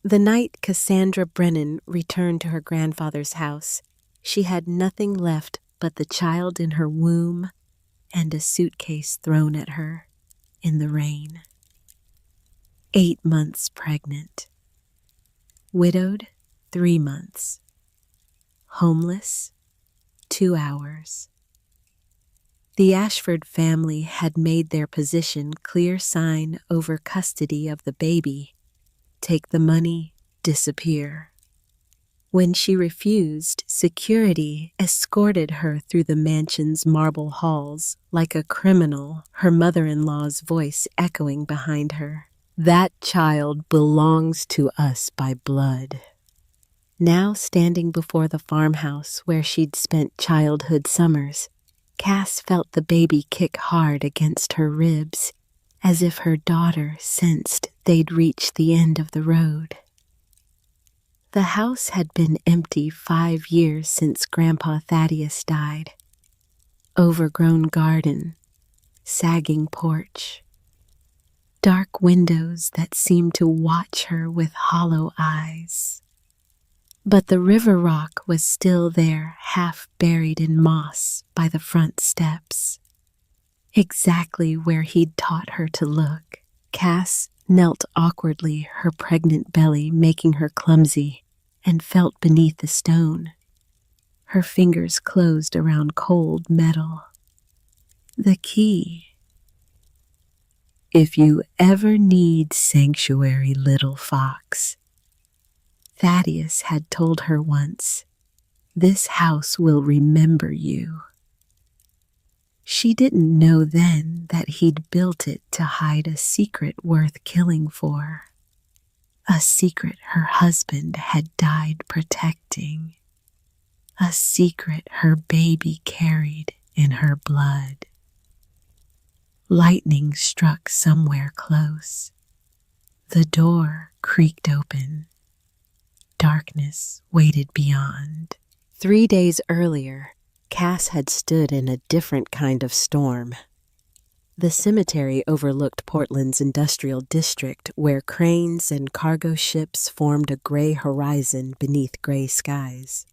The night Cassandra Brennan returned to her grandfather's house, she had nothing left but the child in her womb and a suitcase thrown at her in the rain. 8 months pregnant. Widowed, 3 months. Homeless, 2 hours. The Ashford family had made their position clear sign over custody of the baby. Take the money, disappear. When she refused, security escorted her through the mansion's marble halls like a criminal, her mother-in-law's voice echoing behind her. That child belongs to us by blood. Now standing before the farmhouse where she'd spent childhood summers, Cass felt the baby kick hard against her ribs, as if her daughter sensed they'd reached the end of the road. The house had been empty 5 years since Grandpa Thaddeus died. Overgrown garden, sagging porch, dark windows that seemed to watch her with hollow eyes. But the river rock was still there, half buried in moss by the front steps. Exactly where he'd taught her to look. Cass knelt awkwardly, her pregnant belly making her clumsy, and felt beneath the stone. Her fingers closed around cold metal. The key. If you ever need sanctuary, little fox, Thaddeus had told her once, this house will remember you. She didn't know then that he'd built it to hide a secret worth killing for. A secret her husband had died protecting. A secret her baby carried in her blood. Lightning struck somewhere close. The door creaked open. Darkness waited beyond. 3 days earlier, Cass had stood in a different kind of storm. The cemetery overlooked Portland's industrial district, where cranes and cargo ships formed a gray horizon beneath gray skies.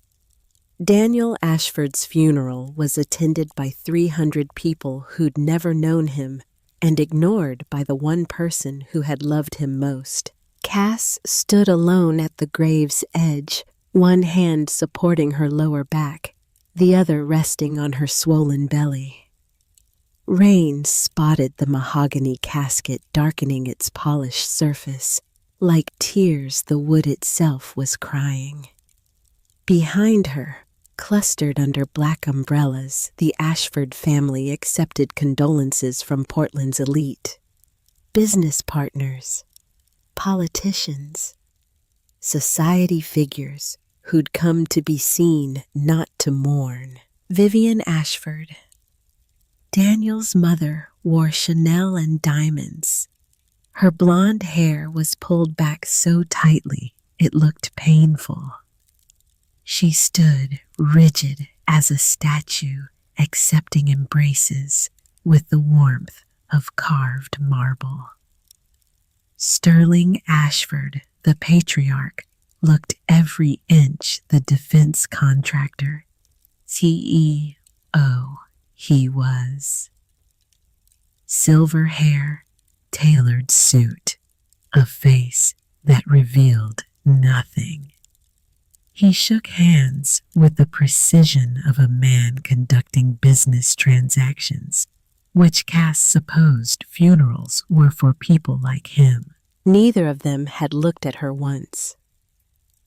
Daniel Ashford's funeral was attended by 300 people who'd never known him and ignored by the one person who had loved him most. Cass stood alone at the grave's edge, one hand supporting her lower back, the other resting on her swollen belly. Rain spotted the mahogany casket, darkening its polished surface. Like tears, the wood itself was crying. Behind her, clustered under black umbrellas, the Ashford family accepted condolences from Portland's elite. Business partners, politicians, society figures who'd come to be seen, not to mourn. Vivian Ashford. Daniel's mother wore Chanel and diamonds. Her blonde hair was pulled back so tightly it looked painful. She stood rigid as a statue, accepting embraces with the warmth of carved marble. Sterling Ashford, the patriarch, looked every inch the defense contractor, CEO, he was. Silver hair, tailored suit, a face that revealed nothing. He shook hands with the precision of a man conducting business transactions, which Cass supposed funerals were for people like him. Neither of them had looked at her once.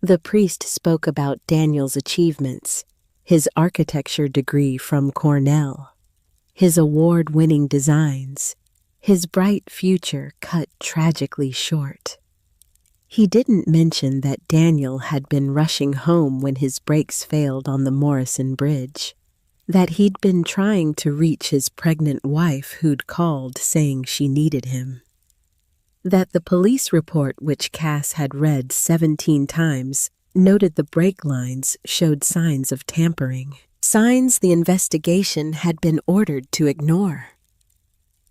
The priest spoke about Daniel's achievements, his architecture degree from Cornell, his award-winning designs, his bright future cut tragically short. He didn't mention that Daniel had been rushing home when his brakes failed on the Morrison Bridge, that he'd been trying to reach his pregnant wife who'd called saying she needed him, that the police report, which Cass had read 17 times, noted the brake lines showed signs of tampering, signs the investigation had been ordered to ignore.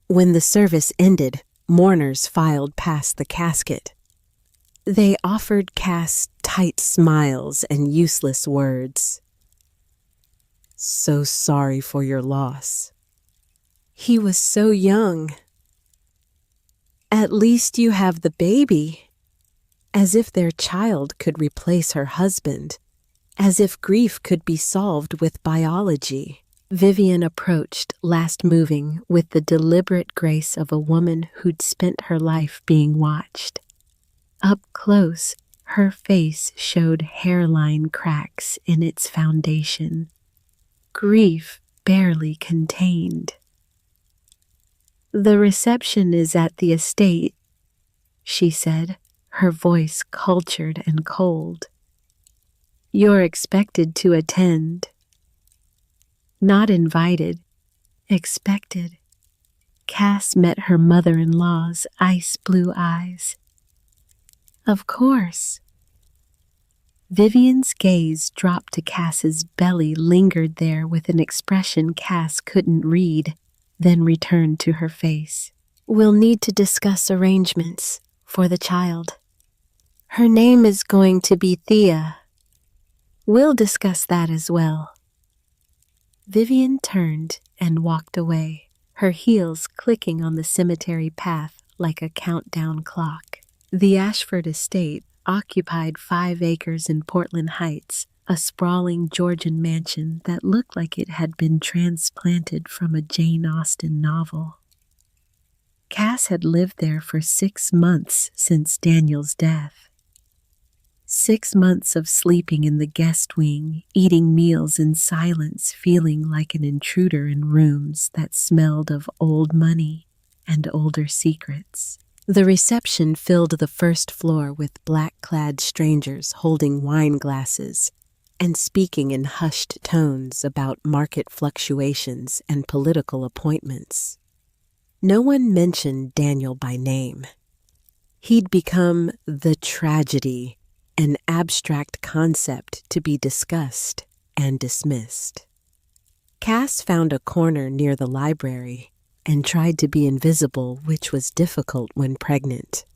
When the service ended, mourners filed past the casket. They offered Cass tight smiles and useless words. So sorry for your loss. He was so young. At least you have the baby. As if their child could replace her husband. As if grief could be solved with biology. Vivian approached, last moving, with the deliberate grace of a woman who'd spent her life being watched. Up close, her face showed hairline cracks in its foundation. Grief barely contained. "The reception is at the estate," she said, her voice cultured and cold. "You're expected to attend." Not invited, expected. Cass met her mother-in-law's ice blue eyes. "Of course." Vivian's gaze dropped to Cass's belly, lingered there with an expression Cass couldn't read, then returned to her face. "We'll need to discuss arrangements for the child. Her name is going to be Thea. We'll discuss that as well." Vivian turned and walked away, her heels clicking on the cemetery path like a countdown clock. The Ashford estate occupied 5 acres in Portland Heights, a sprawling Georgian mansion that looked like it had been transplanted from a Jane Austen novel. Cass had lived there for 6 months since Daniel's death. 6 months of sleeping in the guest wing, eating meals in silence, feeling like an intruder in rooms that smelled of old money and older secrets. The reception filled the first floor with black-clad strangers holding wine glasses and speaking in hushed tones about market fluctuations and political appointments. No one mentioned Daniel by name. He'd become the tragedy, an abstract concept to be discussed and dismissed. Cass found a corner near the library and tried to be invisible, which was difficult when pregnant.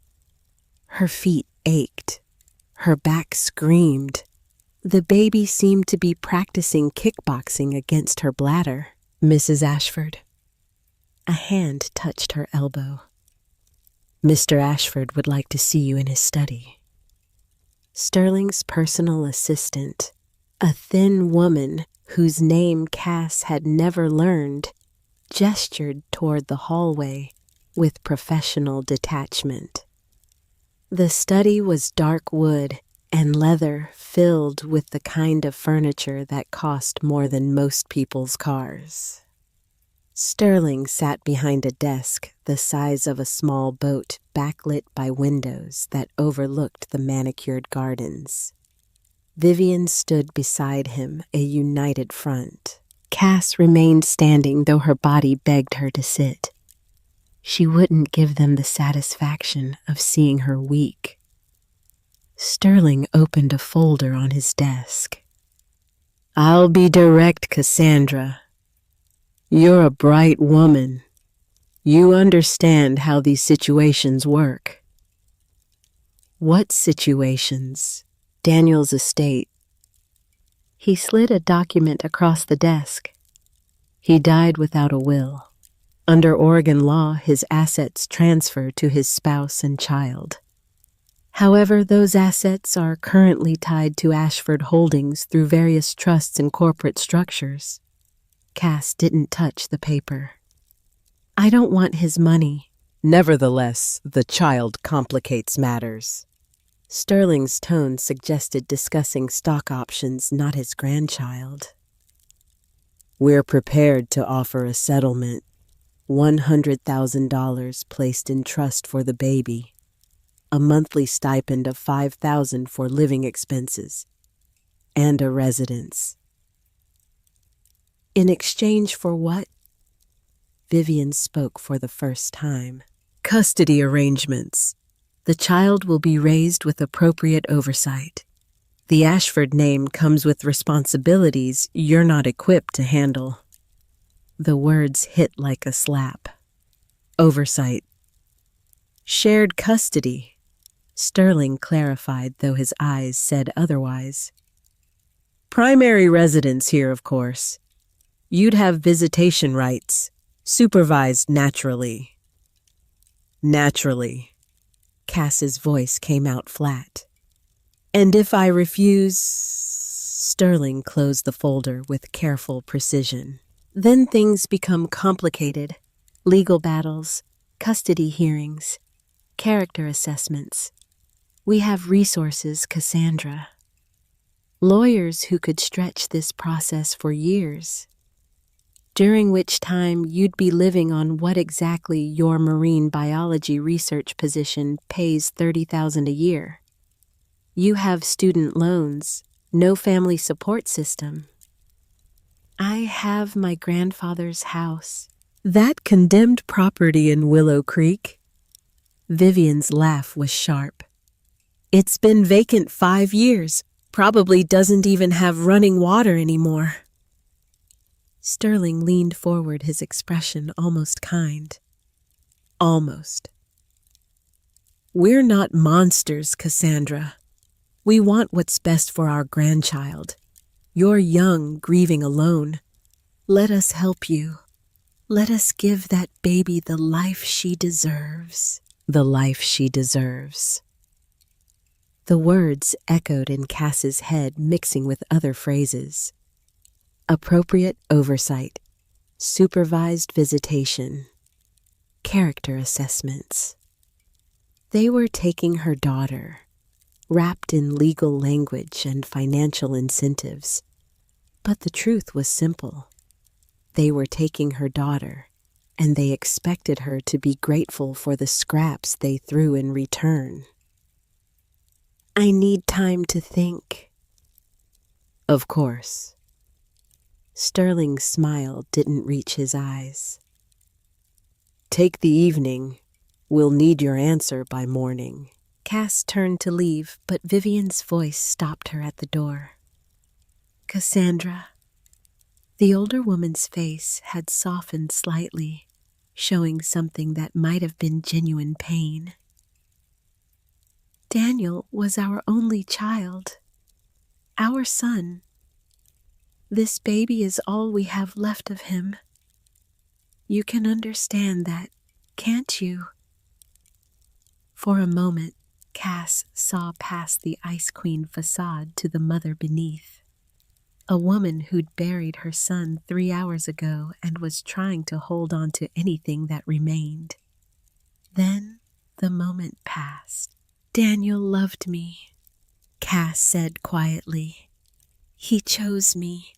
Her feet ached. Her back screamed. The baby seemed to be practicing kickboxing against her bladder. "Mrs. Ashford." A hand touched her elbow. "Mr. Ashford would like to see you in his study." Sterling's personal assistant, a thin woman whose name Cass had never learned, gestured toward the hallway with professional detachment. The study was dark wood and leather filled with the kind of furniture that cost more than most people's cars. Sterling sat behind a desk the size of a small boat, backlit by windows that overlooked the manicured gardens. Vivian stood beside him, a united front. Cass remained standing, though her body begged her to sit. She wouldn't give them the satisfaction of seeing her weak. Sterling opened a folder on his desk. "I'll be direct, Cassandra. You're a bright woman. You understand how these situations work." "What situations?" "Daniel's estate." He slid a document across the desk. "He died without a will. Under Oregon law, his assets transfer to his spouse and child. However, those assets are currently tied to Ashford Holdings through various trusts and corporate structures." Cass didn't touch the paper. "I don't want his money." "Nevertheless, the child complicates matters." Sterling's tone suggested discussing stock options, not his grandchild. "We're prepared to offer a settlement, $100,000 placed in trust for the baby, a monthly stipend of $5,000 for living expenses, and a residence." "In exchange for what?" Vivian spoke for the first time. "Custody arrangements. The child will be raised with appropriate oversight. The Ashford name comes with responsibilities you're not equipped to handle." The words hit like a slap. "Oversight. Shared custody. Sterling clarified, though his eyes said otherwise. Primary residence here, of course. You'd have visitation rights, supervised naturally. Naturally. Cass's voice came out flat. And if I refuse... Sterling closed the folder with careful precision. Then things become complicated. Legal battles, custody hearings, character assessments. We have resources, Cassandra. Lawyers who could stretch this process for years. During which time you'd be living on what exactly your marine biology research position pays $30,000 a year. You have student loans, no family support system. I have my grandfather's house. That condemned property in Willow Creek? Vivian's laugh was sharp. It's been vacant 5 years. Probably doesn't even have running water anymore. Sterling leaned forward, his expression almost kind. Almost. We're not monsters, Cassandra. We want what's best for our grandchild. You're young, grieving alone. Let us help you. Let us give that baby the life she deserves. The life she deserves. The words echoed in Cass's head, mixing with other phrases. Appropriate oversight, supervised visitation, character assessments. They were taking her daughter, wrapped in legal language and financial incentives. But the truth was simple. They were taking her daughter, and they expected her to be grateful for the scraps they threw in return. I need time to think. Of course. Sterling's smile didn't reach his eyes. Take the evening. We'll need your answer by morning. Cass turned to leave, but Vivian's voice stopped her at the door. Cassandra. The older woman's face had softened slightly, showing something that might have been genuine pain. Daniel was our only child, our son. This baby is all we have left of him. You can understand that, can't you? For a moment, Cass saw past the Ice Queen facade to the mother beneath. A woman who'd buried her son 3 hours ago and was trying to hold on to anything that remained. Then the moment passed. Daniel loved me, Cass said quietly. He chose me.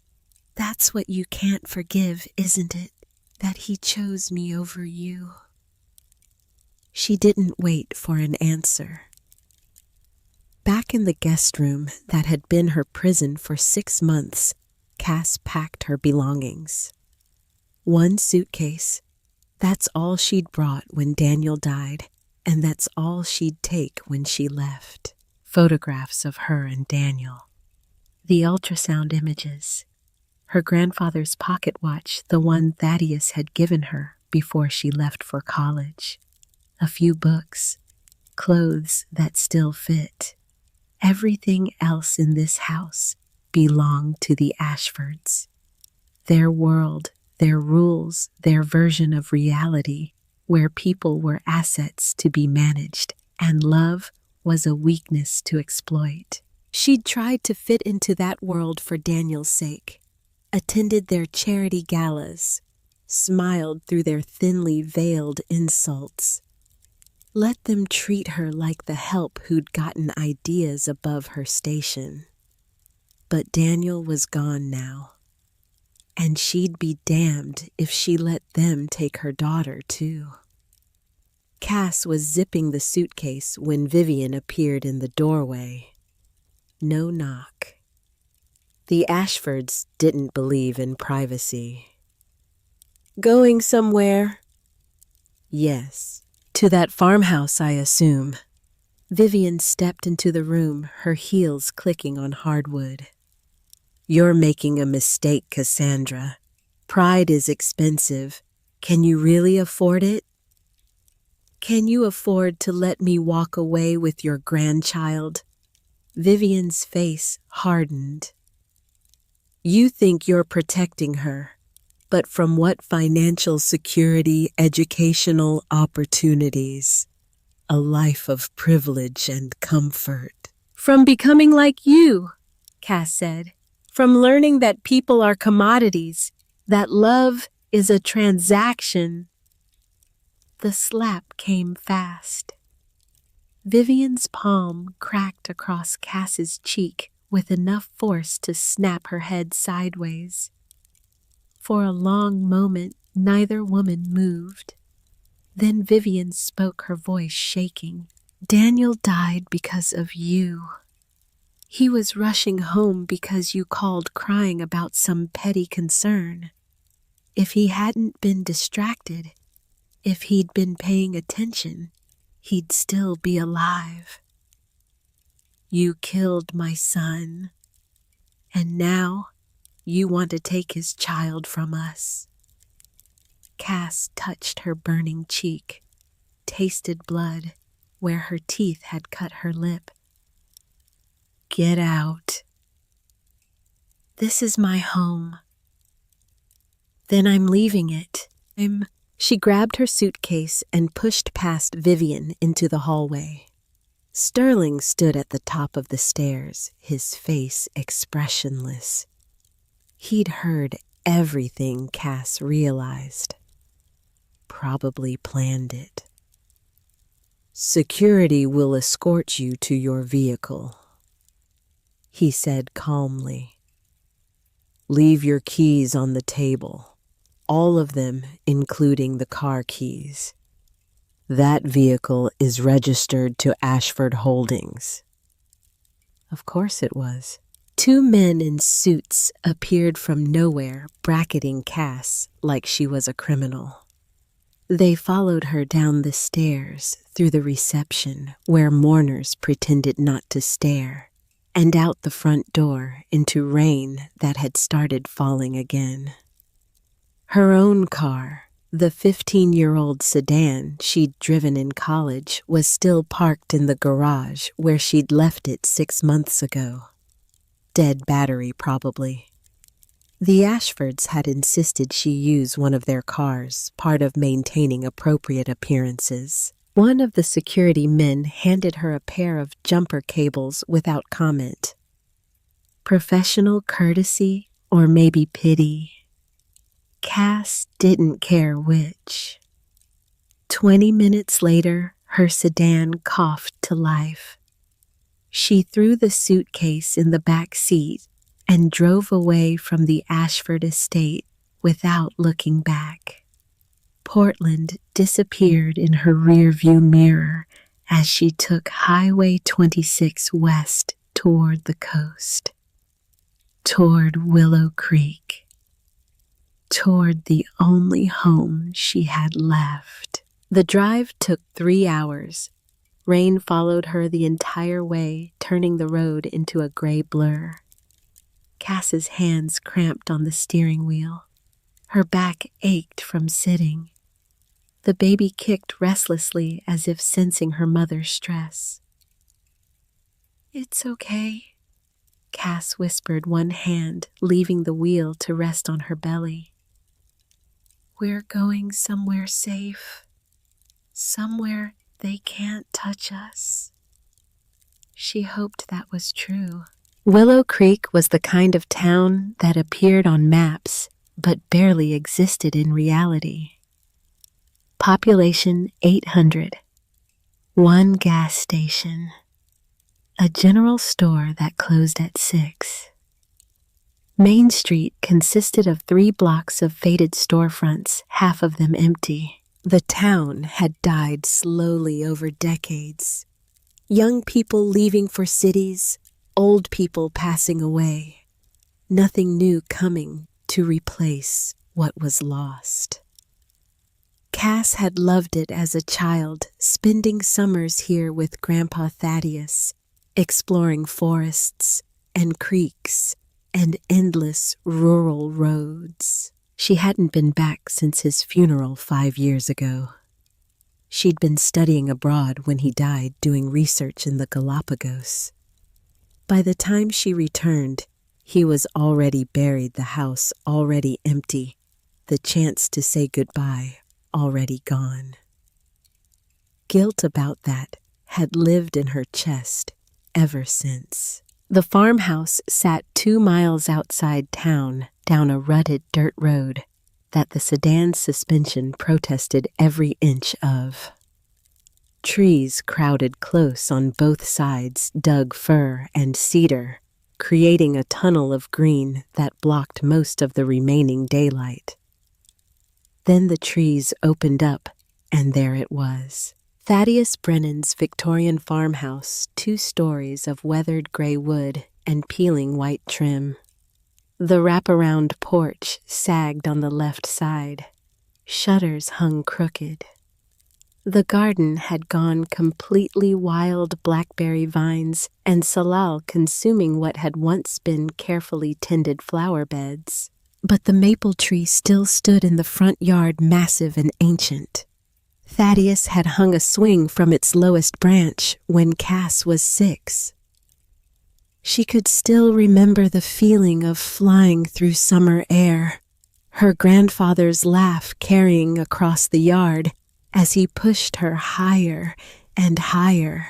That's what you can't forgive, isn't it? That he chose me over you. She didn't wait for an answer. Back in the guest room that had been her prison for 6 months, Cass packed her belongings. 1 suitcase. That's all she'd brought when Daniel died, and that's all she'd take when she left. Photographs of her and Daniel. The ultrasound images. Her grandfather's pocket watch, the one Thaddeus had given her before she left for college. A few books. Clothes that still fit. Everything else in this house belonged to the Ashfords. Their world, their rules, their version of reality, where people were assets to be managed and love was a weakness to exploit. She'd tried to fit into that world for Daniel's sake, attended their charity galas, smiled through their thinly veiled insults. Let them treat her like the help who'd gotten ideas above her station. But Daniel was gone now, and she'd be damned if she let them take her daughter too. Cass was zipping the suitcase when Vivian appeared in the doorway. No knock. The Ashfords didn't believe in privacy. Going somewhere? Yes. To that farmhouse, I assume. Vivian stepped into the room, her heels clicking on hardwood. You're making a mistake, Cassandra. Pride is expensive. Can you really afford it? Can you afford to let me walk away with your grandchild? Vivian's face hardened. You think you're protecting her, but from what financial security, educational opportunities, a life of privilege and comfort? From becoming like you, Cass said. From learning that people are commodities, that love is a transaction. The slap came fast. Vivian's palm cracked across Cass's cheek with enough force to snap her head sideways. For a long moment, neither woman moved. Then Vivian spoke, her voice shaking. Daniel died because of you. He was rushing home because you called crying about some petty concern. If he hadn't been distracted, if he'd been paying attention, he'd still be alive. You killed my son, and now you want to take his child from us. Cass touched her burning cheek, tasted blood where her teeth had cut her lip. Get out. This is my home. Then I'm leaving it. She grabbed her suitcase and pushed past Vivian into the hallway. Sterling stood at the top of the stairs, his face expressionless. He'd heard everything Cass realized. Probably planned it. Security will escort you to your vehicle, he said calmly. Leave your keys on the table, all of them including the car keys. That vehicle is registered to Ashford Holdings. Of course it was. Two men in suits appeared from nowhere, bracketing Cass like she was a criminal. They followed her down the stairs, through the reception, where mourners pretended not to stare, and out the front door into rain that had started falling again. Her own car, the 15-year-old sedan she'd driven in college, was still parked in the garage where she'd left it 6 months ago. Dead battery, probably. The Ashfords had insisted she use one of their cars, part of maintaining appropriate appearances. One of the security men handed her a pair of jumper cables without comment. Professional courtesy, or maybe pity? Cass didn't care which. 20 minutes later, her sedan coughed to life. She threw the suitcase in the back seat and drove away from the Ashford estate without looking back. Portland disappeared in her rearview mirror as she took Highway 26 west toward the coast, toward Willow Creek, toward the only home she had left. The drive took 3 hours. Rain followed her the entire way, turning the road into a gray blur. Cass's hands cramped on the steering wheel. Her back ached from sitting. The baby kicked restlessly as if sensing her mother's stress. "It's okay," Cass whispered, one hand leaving the wheel to rest on her belly. "We're going somewhere safe, somewhere they can't touch us." She hoped that was true. Willow Creek was the kind of town that appeared on maps but barely existed in reality. Population 800. One gas station. A general store that closed at 6. Main Street consisted of 3 blocks of faded storefronts, half of them empty. The town had died slowly over decades. Young people leaving for cities, old people passing away. Nothing new coming to replace what was lost. Cass had loved it as a child, spending summers here with Grandpa Thaddeus, exploring forests and creeks and endless rural roads. She hadn't been back since his funeral 5 years ago. She'd been studying abroad when he died, doing research in the Galapagos. By the time she returned, he was already buried, the house already empty, the chance to say goodbye already gone. Guilt about that had lived in her chest ever since. The farmhouse sat 2 miles outside town, down a rutted dirt road that the sedan's suspension protested every inch of. Trees crowded close on both sides, dug fir and cedar, creating a tunnel of green that blocked most of the remaining daylight. Then the trees opened up, and there it was. Thaddeus Brennan's Victorian farmhouse, 2 stories of weathered gray wood and peeling white trim. The wraparound porch sagged on the left side. Shutters hung crooked. The garden had gone completely wild, blackberry vines and salal consuming what had once been carefully tended flower beds. But the maple tree still stood in the front yard, massive and ancient. Thaddeus had hung a swing from its lowest branch when Cass was 6. She could still remember the feeling of flying through summer air, her grandfather's laugh carrying across the yard as he pushed her higher and higher.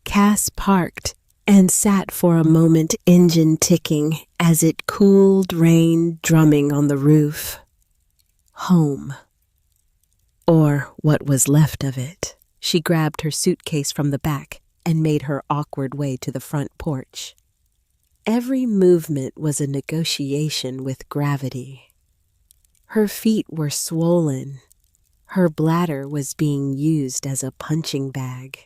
Cass parked and sat for a moment, engine ticking as it cooled rain drumming on the roof. Home. Or what was left of it. She grabbed her suitcase from the back and made her awkward way to the front porch. Every movement was a negotiation with gravity. Her feet were swollen. Her bladder was being used as a punching bag.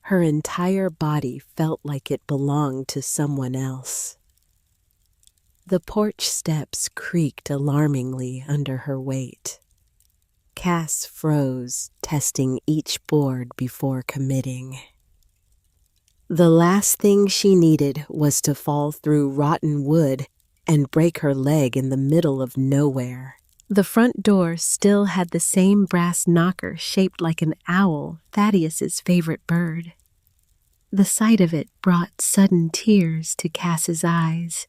Her entire body felt like it belonged to someone else. The porch steps creaked alarmingly under her weight. Cass froze, testing each board before committing. The last thing she needed was to fall through rotten wood and break her leg in the middle of nowhere. The front door still had the same brass knocker shaped like an owl, Thaddeus's favorite bird. The sight of it brought sudden tears to Cass's eyes.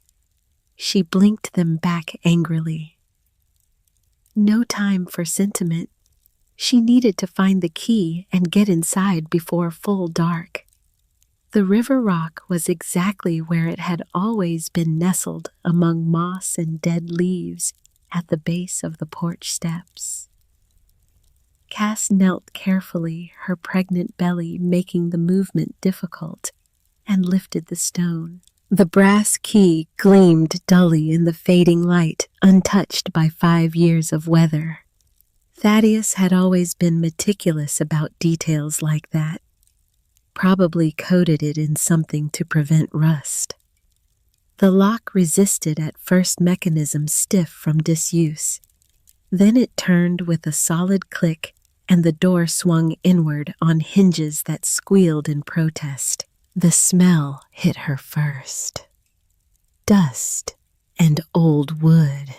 She blinked them back angrily. No time for sentiment. She needed to find the key and get inside before full dark. The river rock was exactly where it had always been, nestled among moss and dead leaves at the base of the porch steps. Cass knelt carefully, her pregnant belly making the movement difficult, and lifted the stone. The brass key gleamed dully in the fading light, untouched by 5 years of weather. Thaddeus had always been meticulous about details like that, probably coated it in something to prevent rust. The lock resisted at first, mechanism stiff from disuse. Then it turned with a solid click, and the door swung inward on hinges that squealed in protest. The smell hit her first. Dust and old wood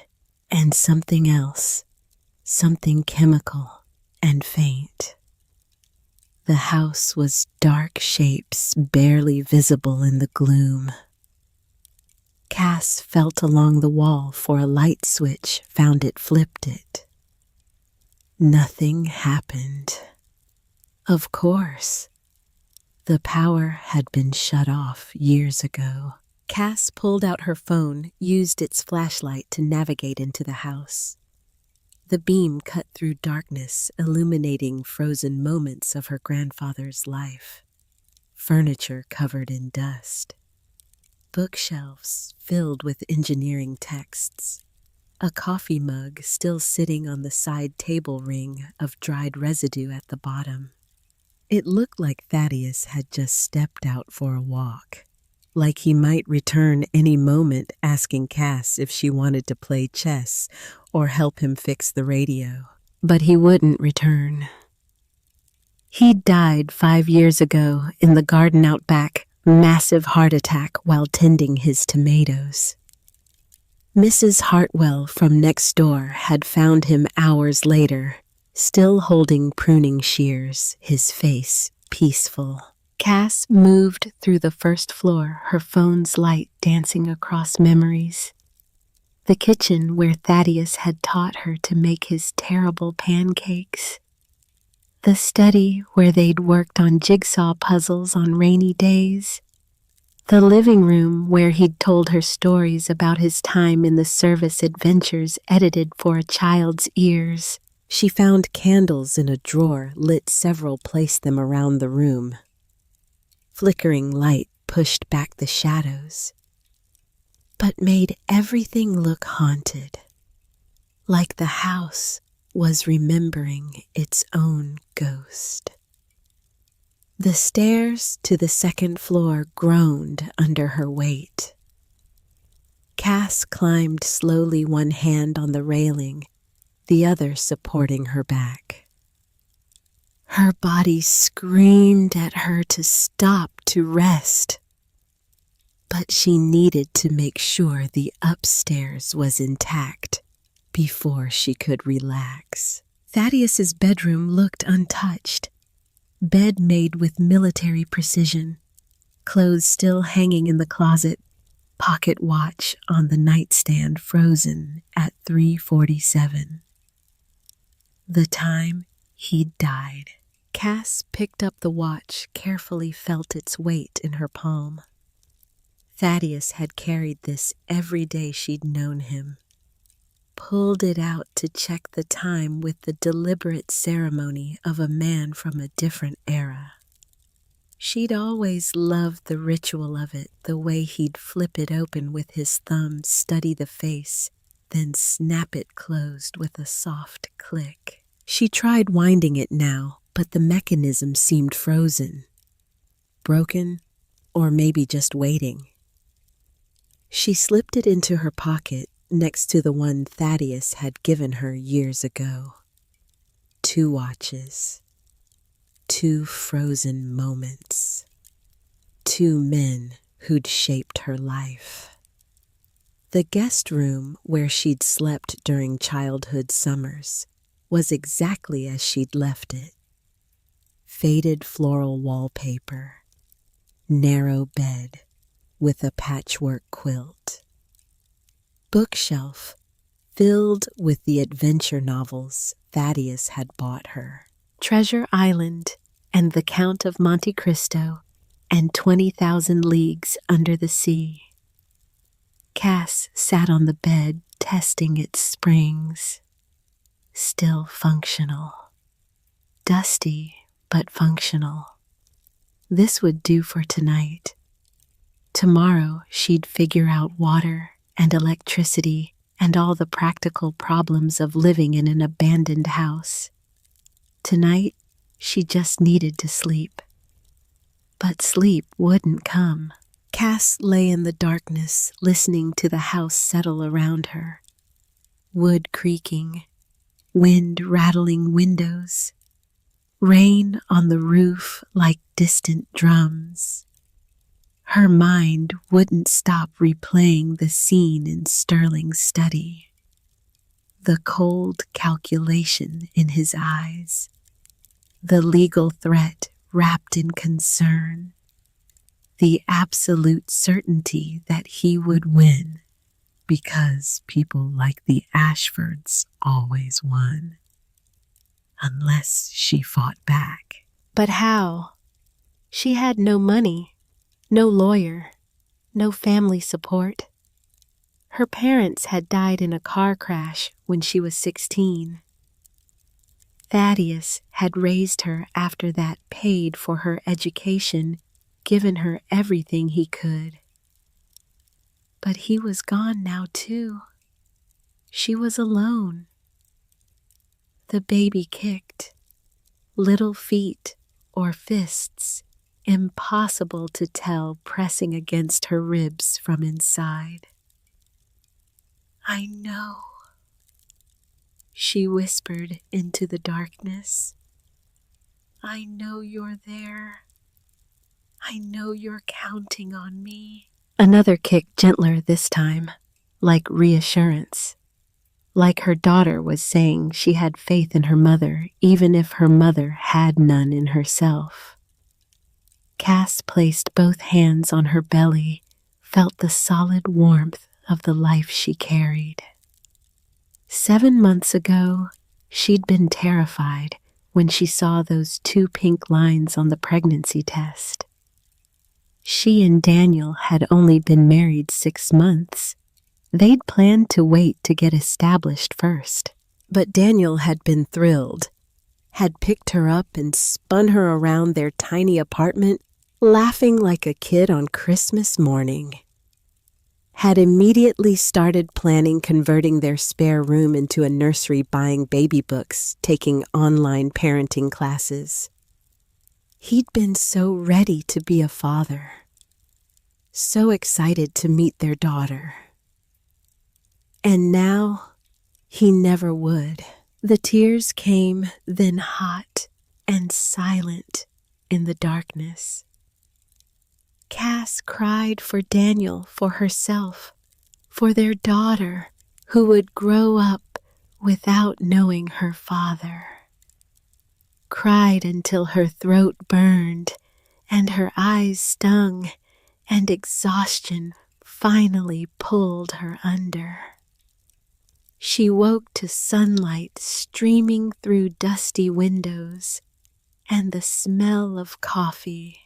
and something else, something chemical and faint. The house was dark shapes barely visible in the gloom. Cass felt along the wall for a light switch, found it, flipped it. Nothing happened. Of course. The power had been shut off years ago. Cass pulled out her phone, used its flashlight to navigate into the house. The beam cut through darkness, illuminating frozen moments of her grandfather's life. Furniture covered in dust. Bookshelves filled with engineering texts. A coffee mug still sitting on the side table ring of dried residue at the bottom. It looked like Thaddeus had just stepped out for a walk, like he might return any moment, asking Cass if she wanted to play chess or help him fix the radio. But he wouldn't return. He died 5 years ago in the garden out back, massive heart attack while tending his tomatoes. Mrs. Hartwell from next door had found him hours later, still holding pruning shears, his face peaceful. Cass moved through the first floor, her phone's light dancing across memories. The kitchen where Thaddeus had taught her to make his terrible pancakes. The study where they'd worked on jigsaw puzzles on rainy days. The living room where he'd told her stories about his time in the service adventures edited for a child's ears. She found candles in a drawer, lit several, placed them around the room. Flickering light pushed back the shadows, but made everything look haunted, like the house was remembering its own ghost. The stairs to the second floor groaned under her weight. Cass climbed slowly, one hand on the railing, the other supporting her back. Her body screamed at her to stop, to rest. But she needed to make sure the upstairs was intact before she could relax. Thaddeus's bedroom looked untouched. Bed made with military precision, clothes still hanging in the closet, pocket watch on the nightstand frozen at 3:47. The time he'd died. Cass picked up the watch, carefully felt its weight in her palm. Thaddeus had carried this every day she'd known him. Pulled it out to check the time with the deliberate ceremony of a man from a different era. She'd always loved the ritual of it, the way he'd flip it open with his thumb, study the face, then snap it closed with a soft click. She tried winding it now, but the mechanism seemed frozen, broken, or maybe just waiting. She slipped it into her pocket next to the one Thaddeus had given her years ago. 2 watches, 2 frozen moments, 2 men who'd shaped her life. The guest room where she'd slept during childhood summers was exactly as she'd left it. Faded floral wallpaper, narrow bed with a patchwork quilt. Bookshelf filled with the adventure novels Thaddeus had bought her. Treasure Island and The Count of Monte Cristo and 20,000 Leagues Under the Sea. Cass sat on the bed, testing its springs. Still functional. Dusty, but functional. This would do for tonight. Tomorrow she'd figure out water and electricity and all the practical problems of living in an abandoned house. Tonight, she just needed to sleep. But sleep wouldn't come. Cass lay in the darkness, listening to the house settle around her. Wood creaking, wind rattling windows, rain on the roof like distant drums. Her mind wouldn't stop replaying the scene in Sterling's study. The cold calculation in his eyes, the legal threat wrapped in concern, the absolute certainty that he would win because people like the Ashfords always won, unless she fought back. But how? She had no money, no lawyer, no family support. Her parents had died in a car crash when she was 16. Thaddeus had raised her after that, paid for her education, given her everything he could. But he was gone now too. She was alone. The baby kicked. Little feet or fists, impossible to tell, pressing against her ribs from inside. "I know," she whispered into the darkness. "I know you're there. I know you're counting on me." Another kick, gentler this time, like reassurance. like her daughter was saying she had faith in her mother, even if her mother had none in herself. Cass placed both hands on her belly, felt the solid warmth of the life she carried. 7 months ago, she'd been terrified when she saw those 2 pink lines on the pregnancy test. She and Daniel had only been married 6 months. They'd planned to wait to get established first. But Daniel had been thrilled, had picked her up and spun her around their tiny apartment, laughing like a kid on Christmas morning. Had immediately started planning converting their spare room into a nursery, buying baby books, taking online parenting classes. He'd been so ready to be a father, so excited to meet their daughter. And now, he never would. The tears came, then hot and silent in the darkness. Cass cried for Daniel, for herself, for their daughter who would grow up without knowing her father. Cried until her throat burned and her eyes stung, and exhaustion finally pulled her under. She woke to sunlight streaming through dusty windows and the smell of coffee.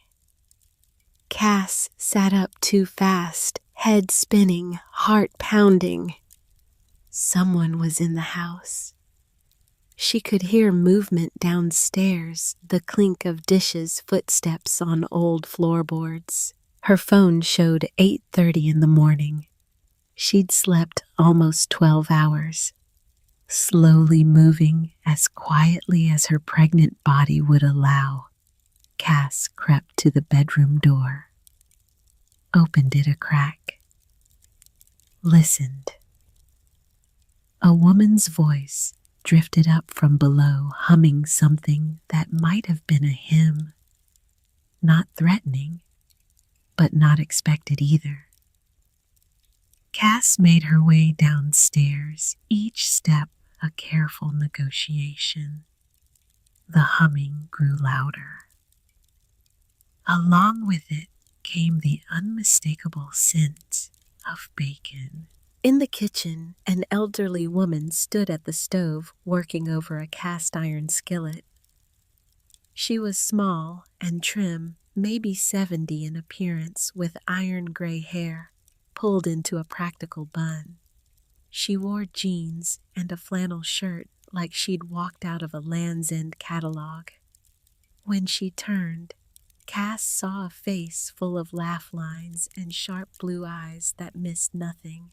Cass sat up too fast, head spinning, heart pounding. Someone was in the house. She could hear movement downstairs, the clink of dishes, footsteps on old floorboards. Her phone showed 8:30 in the morning. She'd slept almost 12 hours. Slowly moving as quietly as her pregnant body would allow, Cass crept to the bedroom door, opened it a crack, listened. A woman's voice drifted up from below, humming something that might have been a hymn. Not threatening, but not expected either. Cass made her way downstairs, each step a careful negotiation. The humming grew louder. Along with it came the unmistakable scent of bacon. In the kitchen, an elderly woman stood at the stove, working over a cast-iron skillet. She was small and trim, maybe 70 in appearance, with iron-gray hair pulled into a practical bun. She wore jeans and a flannel shirt like she'd walked out of a Land's End catalog. When she turned, Cass saw a face full of laugh lines and sharp blue eyes that missed nothing.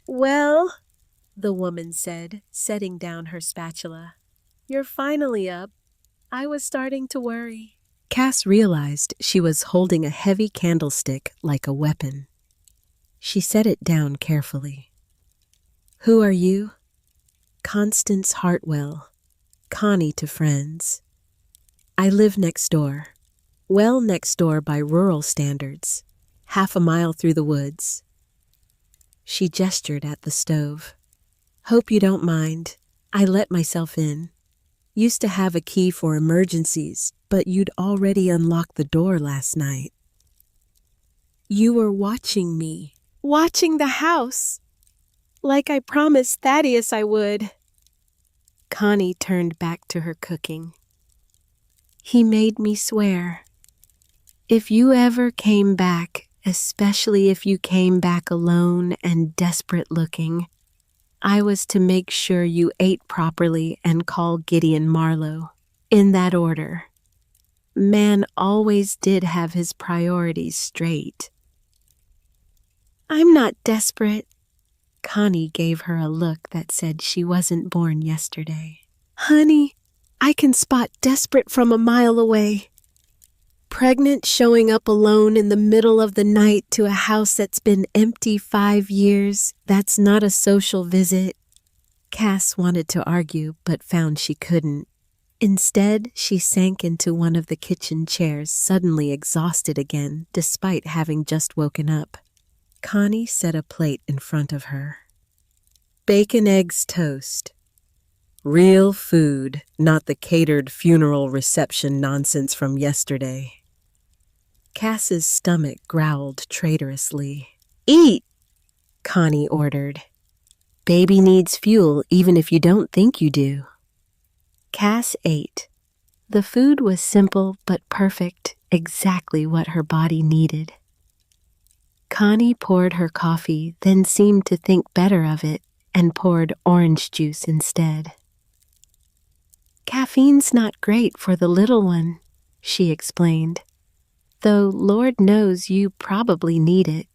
"Well," the woman said, setting down her spatula, "you're finally up. I was starting to worry." Cass realized she was holding a heavy candlestick like a weapon. She set it down carefully. "Who are you?" "Constance Hartwell, Connie to friends. I live next door. Well, next door by rural standards, 1/2 a mile through the woods." She gestured at the stove. "Hope you don't mind. I let myself in. Used to have a key for emergencies, but you'd already unlocked the door last night." "You were watching me." "Watching the house, like I promised Thaddeus I would." Connie turned back to her cooking. "He made me swear. If you ever came back, especially if you came back alone and desperate looking, I was to make sure you ate properly and call Gideon Marlowe. In that order. Man always did have his priorities straight." "I'm not desperate." Connie gave her a look that said she wasn't born yesterday. "Honey, I can spot desperate from a mile away. Pregnant, showing up alone in the middle of the night to a house that's been empty 5 years, that's not a social visit." Cass wanted to argue, but found she couldn't. Instead, she sank into one of the kitchen chairs, suddenly exhausted again, despite having just woken up. Connie set a plate in front of her. bacon, eggs, toast. Real food, not the catered funeral reception nonsense from yesterday. Cass's stomach growled traitorously. Eat, Connie ordered. Baby needs fuel even if you don't think you do. Cass ate. The food was simple but perfect, exactly what her body needed. Connie poured her coffee, then seemed to think better of it and poured orange juice instead. Caffeine's not great for the little one, she explained, though Lord knows you probably need it.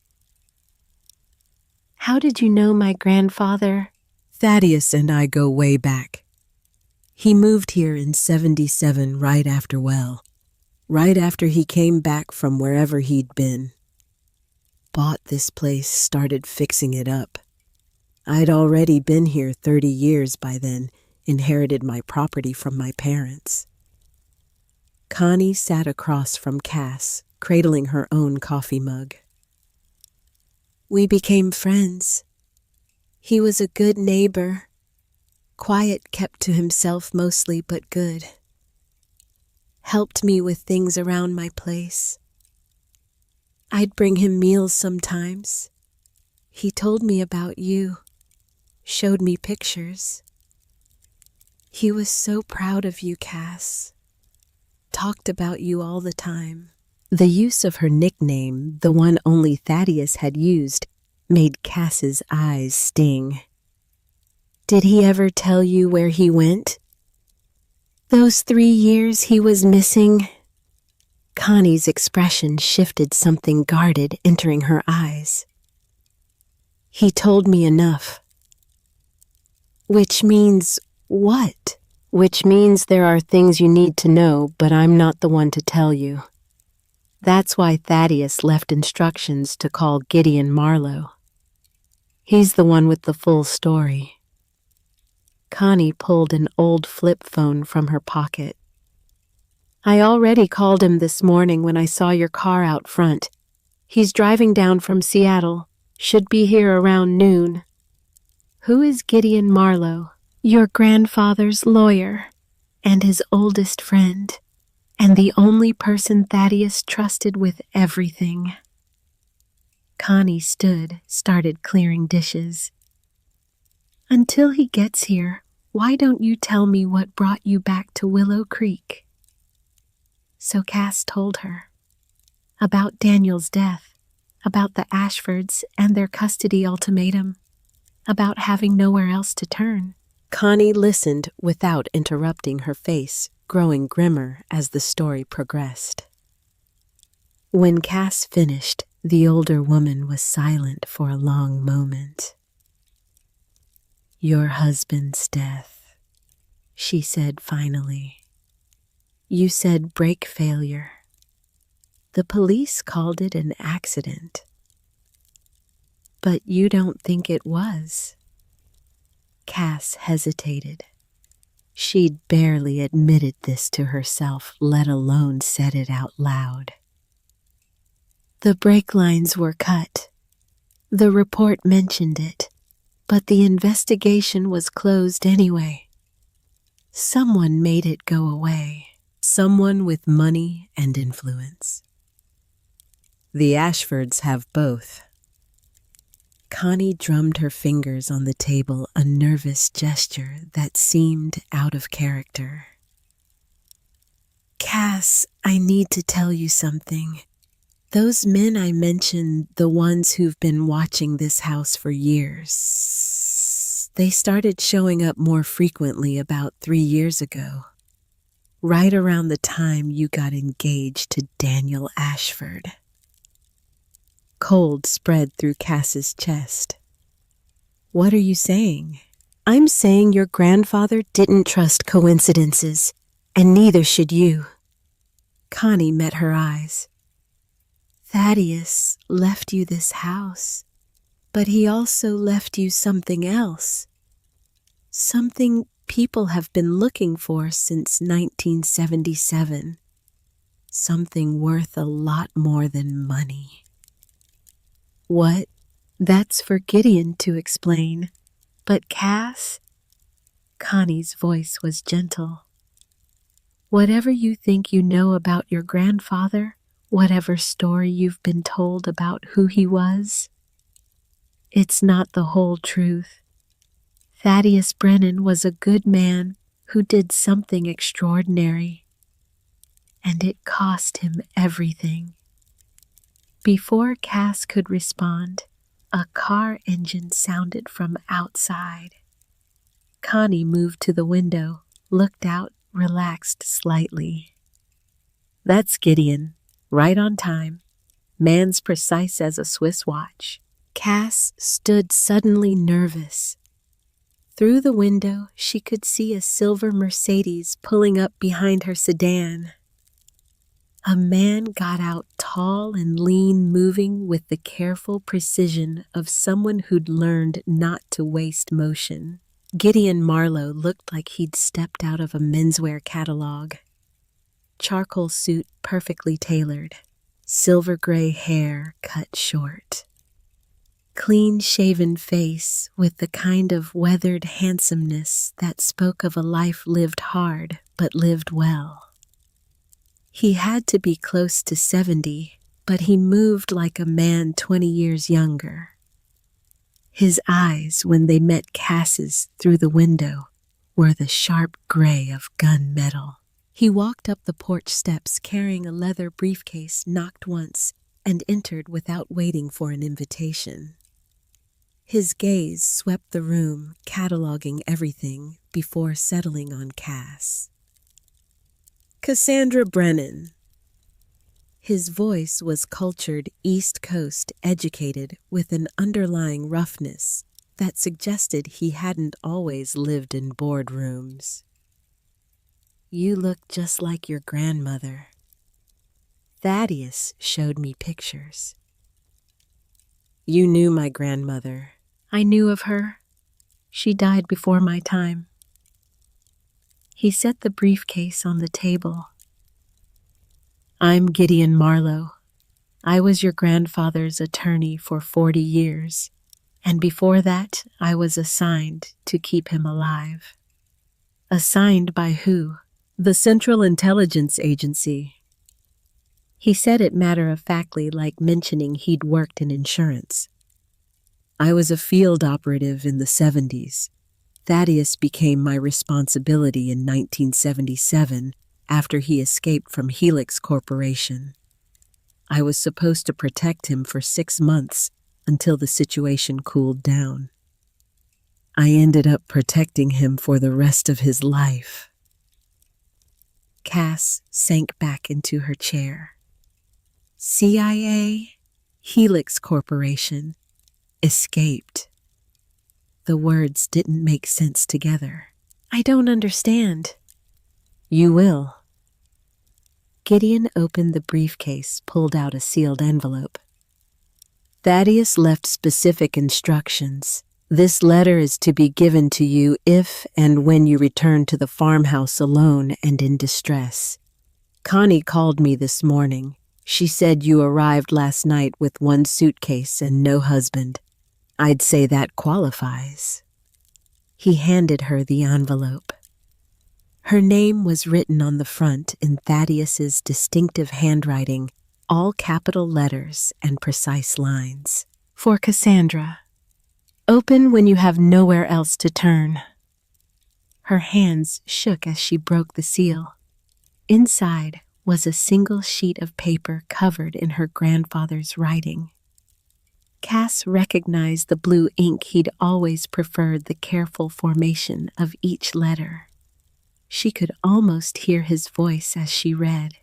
How did you know my grandfather? Thaddeus and I go way back. He moved here in '77 right after he came back from wherever he'd been. Bought this place, started fixing it up. I'd already been here 30 years by then, inherited my property from my parents. Connie sat across from Cass, cradling her own coffee mug. We became friends. He was a good neighbor. Quiet, kept to himself mostly, but good. Helped me with things around my place. I'd bring him meals sometimes. He told me about you, showed me pictures. He was so proud of you, Cass. Talked about you all the time. The use of her nickname, the one only Thaddeus had used, made Cass's eyes sting. Did he ever tell you where he went? Those 3 years he was missing? Connie's expression shifted, something guarded entering her eyes. He told me enough. Which means what? Which means there are things you need to know, but I'm not the one to tell you. That's why Thaddeus left instructions to call Gideon Marlowe. He's the one with the full story. Connie pulled an old flip phone from her pocket. I already called him this morning when I saw your car out front. He's driving down from Seattle. Should be here around noon. Who is Gideon Marlowe? Your grandfather's lawyer, and his oldest friend, and the only person Thaddeus trusted with everything. Connie stood, started clearing dishes. Until he gets here, why don't you tell me what brought you back to Willow Creek? So Cass told her. About Daniel's death, about the Ashfords and their custody ultimatum, about having nowhere else to turn. Connie listened without interrupting, her face growing grimmer as the story progressed. When Cass finished, the older woman was silent for a long moment. Your husband's death, she said finally. You said brake failure. The police called it an accident. But you don't think it was? Cass hesitated. She'd barely admitted this to herself, let alone said it out loud. The brake lines were cut. The report mentioned it, but the investigation was closed anyway. Someone made it go away. Someone with money and influence. The Ashfords have both. Connie drummed her fingers on the table, a nervous gesture that seemed out of character. Cass, I need to tell you something. Those men I mentioned, the ones who've been watching this house for years, they started showing up more frequently about 3 years ago, right around the time you got engaged to Daniel Ashford. Cold spread through Cass's chest. What are you saying? I'm saying your grandfather didn't trust coincidences, and neither should you. Connie met her eyes. Thaddeus left you this house, but he also left you something else. Something people have been looking for since 1977. Something worth a lot more than money. What? That's for Gideon to explain. But Cass, Connie's voice was gentle. Whatever you think you know about your grandfather, whatever story you've been told about who he was, it's not the whole truth. Thaddeus Brennan was a good man who did something extraordinary, and it cost him everything. Before Cass could respond, a car engine sounded from outside. Connie moved to the window, looked out, relaxed slightly. That's Gideon, right on time. Man's precise as a Swiss watch. Cass stood suddenly nervous. Through the window, she could see a silver Mercedes pulling up behind her sedan. A man got out tall and lean, moving with the careful precision of someone who'd learned not to waste motion. Gideon Marlowe looked like he'd stepped out of a menswear catalog. Charcoal suit perfectly tailored, silver gray hair cut short. Clean-shaven face with the kind of weathered handsomeness that spoke of a life lived hard but lived well. He had to be close to 70, but he moved like a man 20 years younger. His eyes, when they met Cass's through the window, were the sharp gray of gunmetal. He walked up the porch steps carrying a leather briefcase, knocked once, and entered without waiting for an invitation. His gaze swept the room, cataloging everything before settling on Cass. Cassandra Brennan. His voice was cultured, East Coast educated, with an underlying roughness that suggested he hadn't always lived in boardrooms. You look just like your grandmother. Thaddeus showed me pictures. You knew my grandmother. I knew of her. She died before my time. He set the briefcase on the table. I'm Gideon Marlowe. I was your grandfather's attorney for 40 years, and before that, I was assigned to keep him alive. Assigned by who? The Central Intelligence Agency. He said it matter-of-factly, like mentioning he'd worked in insurance. I was a field operative in the 70s. Thaddeus became my responsibility in 1977 after he escaped from Helix Corporation. I was supposed to protect him for 6 months until the situation cooled down. I ended up protecting him for the rest of his life. Cass sank back into her chair. CIA, Helix Corporation, escaped. The words didn't make sense together. I don't understand. You will. Gideon opened the briefcase, pulled out a sealed envelope. Thaddeus left specific instructions. This letter is to be given to you if and when you return to the farmhouse alone and in distress. Connie called me this morning. She said you arrived last night with 1 suitcase and no husband. I'd say that qualifies. He handed her the envelope. Her name was written on the front in Thaddeus's distinctive handwriting, all capital letters and precise lines. For Cassandra. Open when you have nowhere else to turn. Her hands shook as she broke the seal. Inside was a single sheet of paper covered in her grandfather's writing. Cass recognized the blue ink. He'd always preferred the careful formation of each letter. She could almost hear his voice as she read.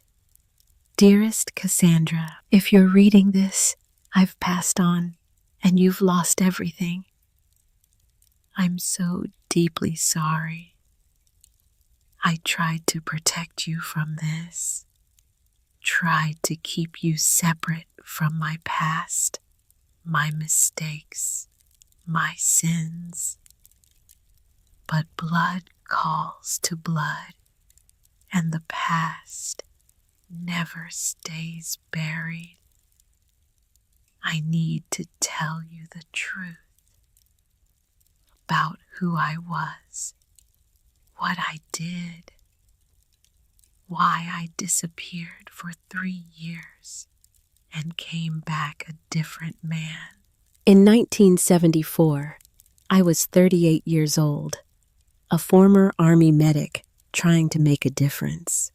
Dearest Cassandra, if you're reading this, I've passed on, and you've lost everything. I'm so deeply sorry. I tried to protect you from this, tried to keep you separate from my past, my mistakes, my sins. But blood calls to blood, and the past never stays buried. I need to tell you the truth. about who I was, what I did, why I disappeared for 3 years and came back a different man. In 1974, I was 38 years old, a former Army medic trying to make a difference.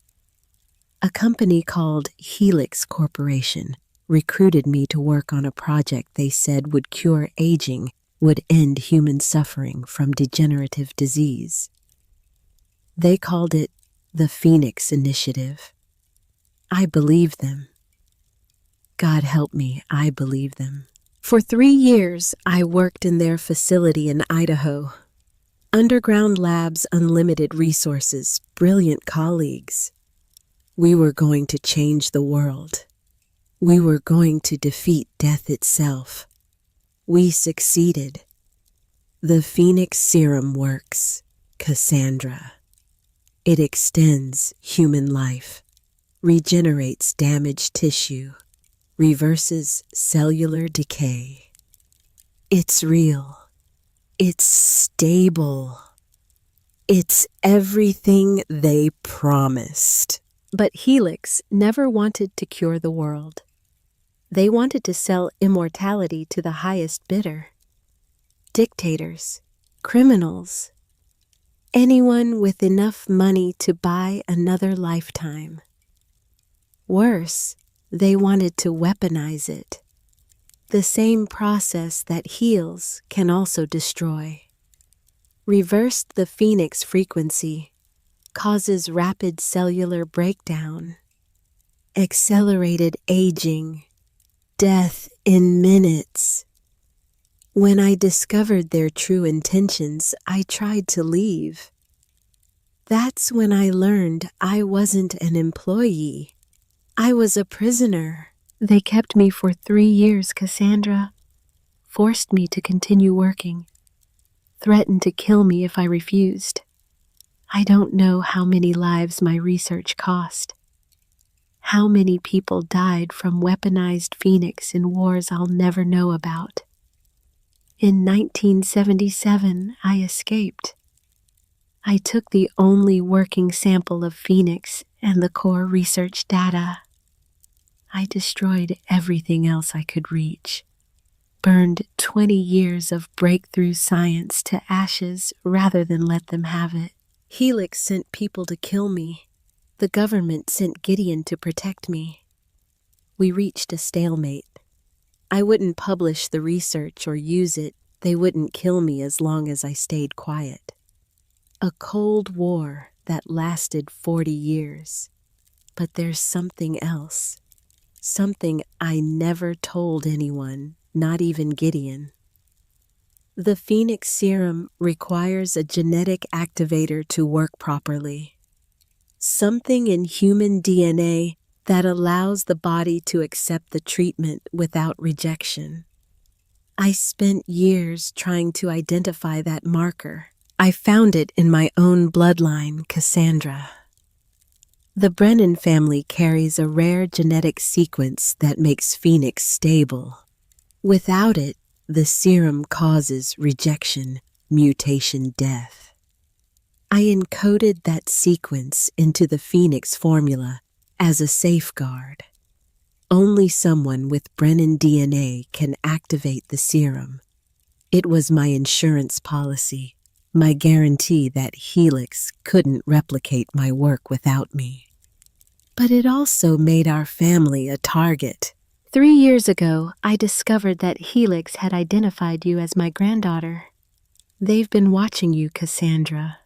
A company called Helix Corporation recruited me to work on a project they said would cure aging, would end human suffering from degenerative disease. They called it the Phoenix Initiative. I believed them. God help me, I believe them. For 3 years, I worked in their facility in Idaho. Underground labs, unlimited resources, brilliant colleagues. We were going to change the world. We were going to defeat death itself. We succeeded. The Phoenix Serum works, Cassandra. It extends human life, regenerates damaged tissue, reverses cellular decay. It's real. It's stable. It's everything they promised. But Helix never wanted to cure the world. They wanted to sell immortality to the highest bidder. Dictators, criminals, anyone with enough money to buy another lifetime. Worse, they wanted to weaponize it. The same process that heals can also destroy. Reversed the Phoenix frequency, causes rapid cellular breakdown, accelerated aging, death in minutes. When I discovered their true intentions, I tried to leave. That's when I learned I wasn't an employee. I was a prisoner. They kept me for 3 years, Cassandra, forced me to continue working, threatened to kill me if I refused. I don't know how many lives my research cost. How many people died from weaponized Phoenix in wars I'll never know about. In 1977, I escaped. I took the only working sample of Phoenix and the core research data. I destroyed everything else I could reach, burned 20 years of breakthrough science to ashes rather than let them have it. Helix sent people to kill me. The government sent Gideon to protect me. We reached a stalemate. I wouldn't publish the research or use it. They wouldn't kill me as long as I stayed quiet. A cold war that lasted 40 years. But there's something else. Something I never told anyone, not even Gideon. The Phoenix Serum requires a genetic activator to work properly. Something in human DNA that allows the body to accept the treatment without rejection. I spent years trying to identify that marker. I found it in my own bloodline, Cassandra. The Brennan family carries a rare genetic sequence that makes Phoenix stable. Without it, the serum causes rejection, mutation, death. I encoded that sequence into the Phoenix formula as a safeguard. Only someone with Brennan DNA can activate the serum. It was my insurance policy, my guarantee that Helix couldn't replicate my work without me. But it also made our family a target. 3 years ago, I discovered that Helix had identified you as my granddaughter. They've been watching you, Cassandra,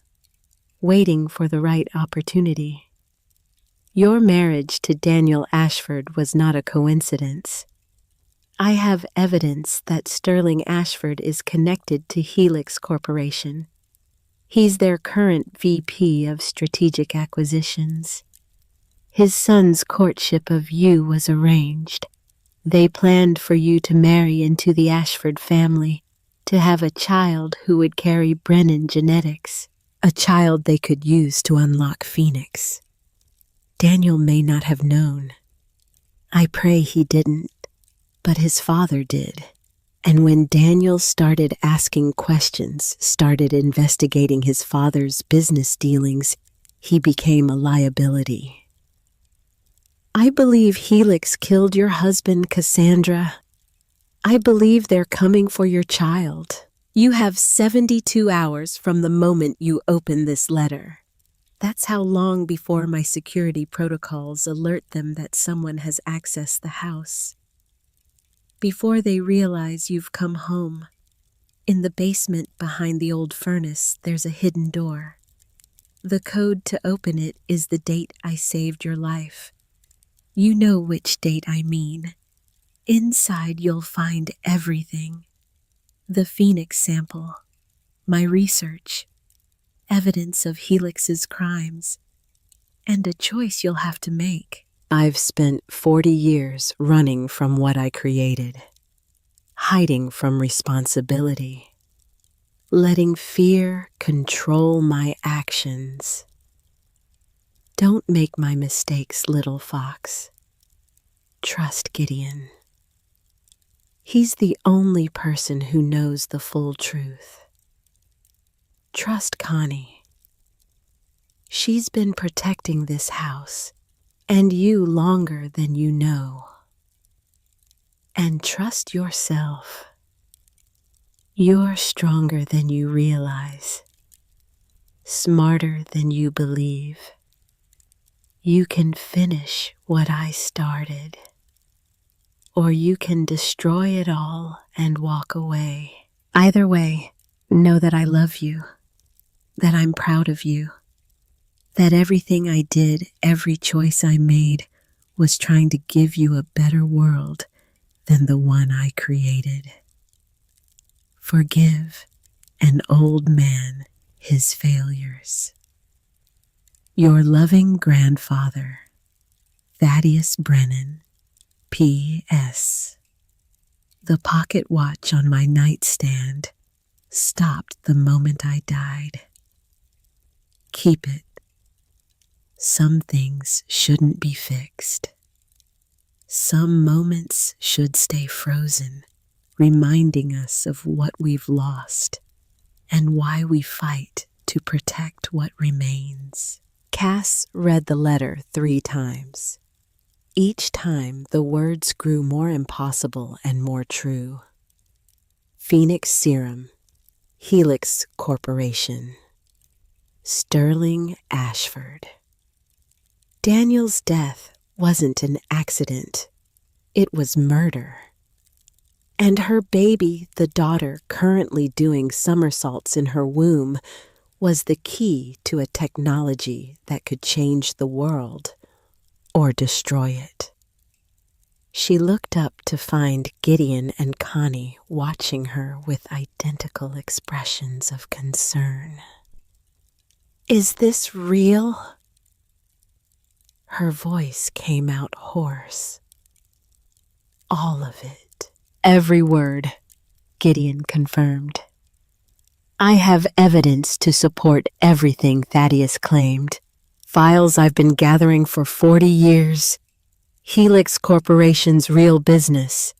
waiting for the right opportunity. Your marriage to Daniel Ashford was not a coincidence. I have evidence that Sterling Ashford is connected to Helix Corporation. He's their current VP of Strategic Acquisitions. His son's courtship of you was arranged. They planned for you to marry into the Ashford family, to have a child who would carry Brennan genetics, a child they could use to unlock Phoenix. Daniel may not have known. I pray he didn't, but his father did. And when Daniel started asking questions, started investigating his father's business dealings, he became a liability. I believe Helix killed your husband, Cassandra. I believe they're coming for your child. You have 72 hours from the moment you open this letter. That's how long before my security protocols alert them that someone has accessed the house. Before they realize you've come home. In the basement behind the old furnace, there's a hidden door. The code to open it is the date I saved your life. You know which date I mean. Inside you'll find everything. The Phoenix sample, my research, evidence of Helix's crimes, and a choice you'll have to make. I've spent 40 years running from what I created, hiding from responsibility, letting fear control my actions. Don't make my mistakes, little fox. Trust Gideon. He's the only person who knows the full truth. Trust Connie. She's been protecting this house and you longer than you know. And trust yourself. You're stronger than you realize, smarter than you believe. You can finish what I started, or you can destroy it all and walk away. Either way, know that I love you, that I'm proud of you, that everything I did, every choice I made, was trying to give you a better world than the one I created. Forgive an old man his failures. Your loving grandfather, Thaddeus Brennan, P.S. The pocket watch on my nightstand stopped the moment I died. Keep it. Some things shouldn't be fixed. Some moments should stay frozen, reminding us of what we've lost and why we fight to protect what remains. Cass read the letter 3 times. Each time the words grew more impossible and more true. Phoenix Serum, Helix Corporation, Sterling Ashford. Daniel's death wasn't an accident. It was murder. And her baby, the daughter currently doing somersaults in her womb, was the key to a technology that could change the world or destroy it. She looked up to find Gideon and Connie watching her with identical expressions of concern. Is this real? Her voice came out hoarse. All of it. Every word, Gideon confirmed. I have evidence to support everything Thaddeus claimed. Files I've been gathering for 40 years. Helix Corporation's real business.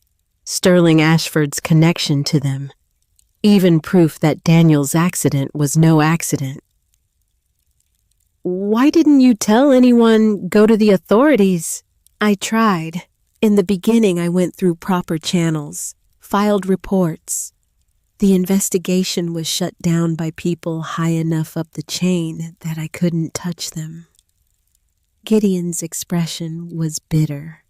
Sterling Ashford's connection to them. Even proof that Daniel's accident was no accident. Why didn't you tell anyone, go to the authorities? I tried. In the beginning, I went through proper channels, filed reports. The investigation was shut down by people high enough up the chain that I couldn't touch them. Gideon's expression was bitter.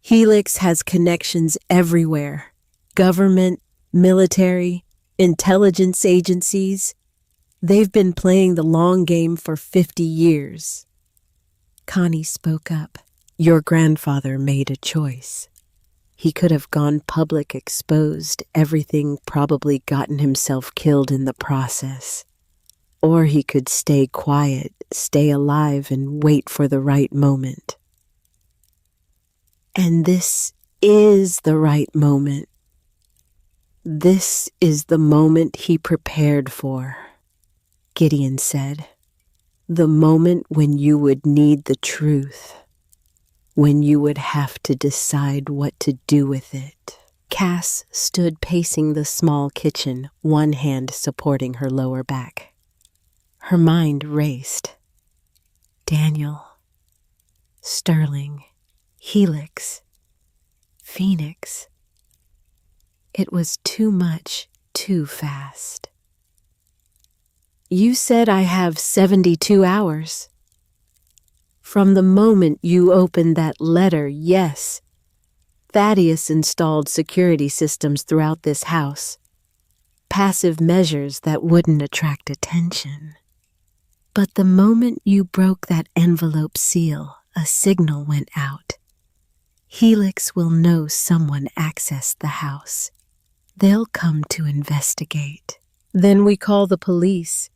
Helix has connections everywhere. Government, military, intelligence agencies. They've been playing the long game for 50 years. Connie spoke up. Your grandfather made a choice. He could have gone public, exposed everything, probably gotten himself killed in the process. Or he could stay quiet, stay alive, and wait for the right moment. And this is the right moment. This is the moment he prepared for, Gideon said. The moment when you would need the truth. When you would have to decide what to do with it. Cass stood pacing the small kitchen, one hand supporting her lower back. Her mind raced. Daniel, Sterling, Helix, Phoenix. It was too much, too fast. You said I have 72 hours. From the moment you opened that letter, yes. Thaddeus installed security systems throughout this house. Passive measures that wouldn't attract attention. But the moment you broke that envelope seal, a signal went out. Helix will know someone accessed the house. They'll come to investigate. Then we call the police,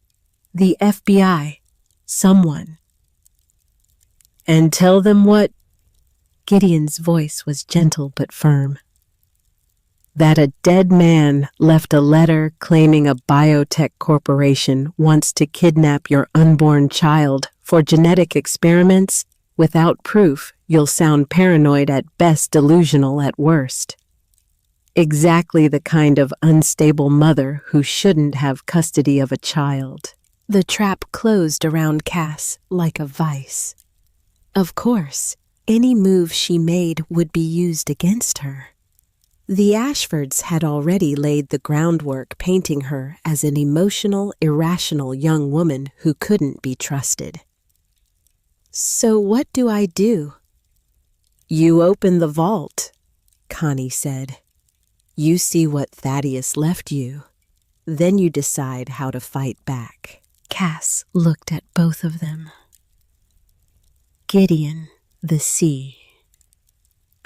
the FBI, someone. And tell them what? Gideon's voice was gentle but firm. That a dead man left a letter claiming a biotech corporation wants to kidnap your unborn child for genetic experiments. Without proof, you'll sound paranoid at best, delusional at worst. Exactly the kind of unstable mother who shouldn't have custody of a child. The trap closed around Cass like a vice. Of course, any move she made would be used against her. The Ashfords had already laid the groundwork, painting her as an emotional, irrational young woman who couldn't be trusted. So what do I do? You open the vault, Connie said. You see what Thaddeus left you. Then you decide how to fight back. Cass looked at both of them. Gideon, the C.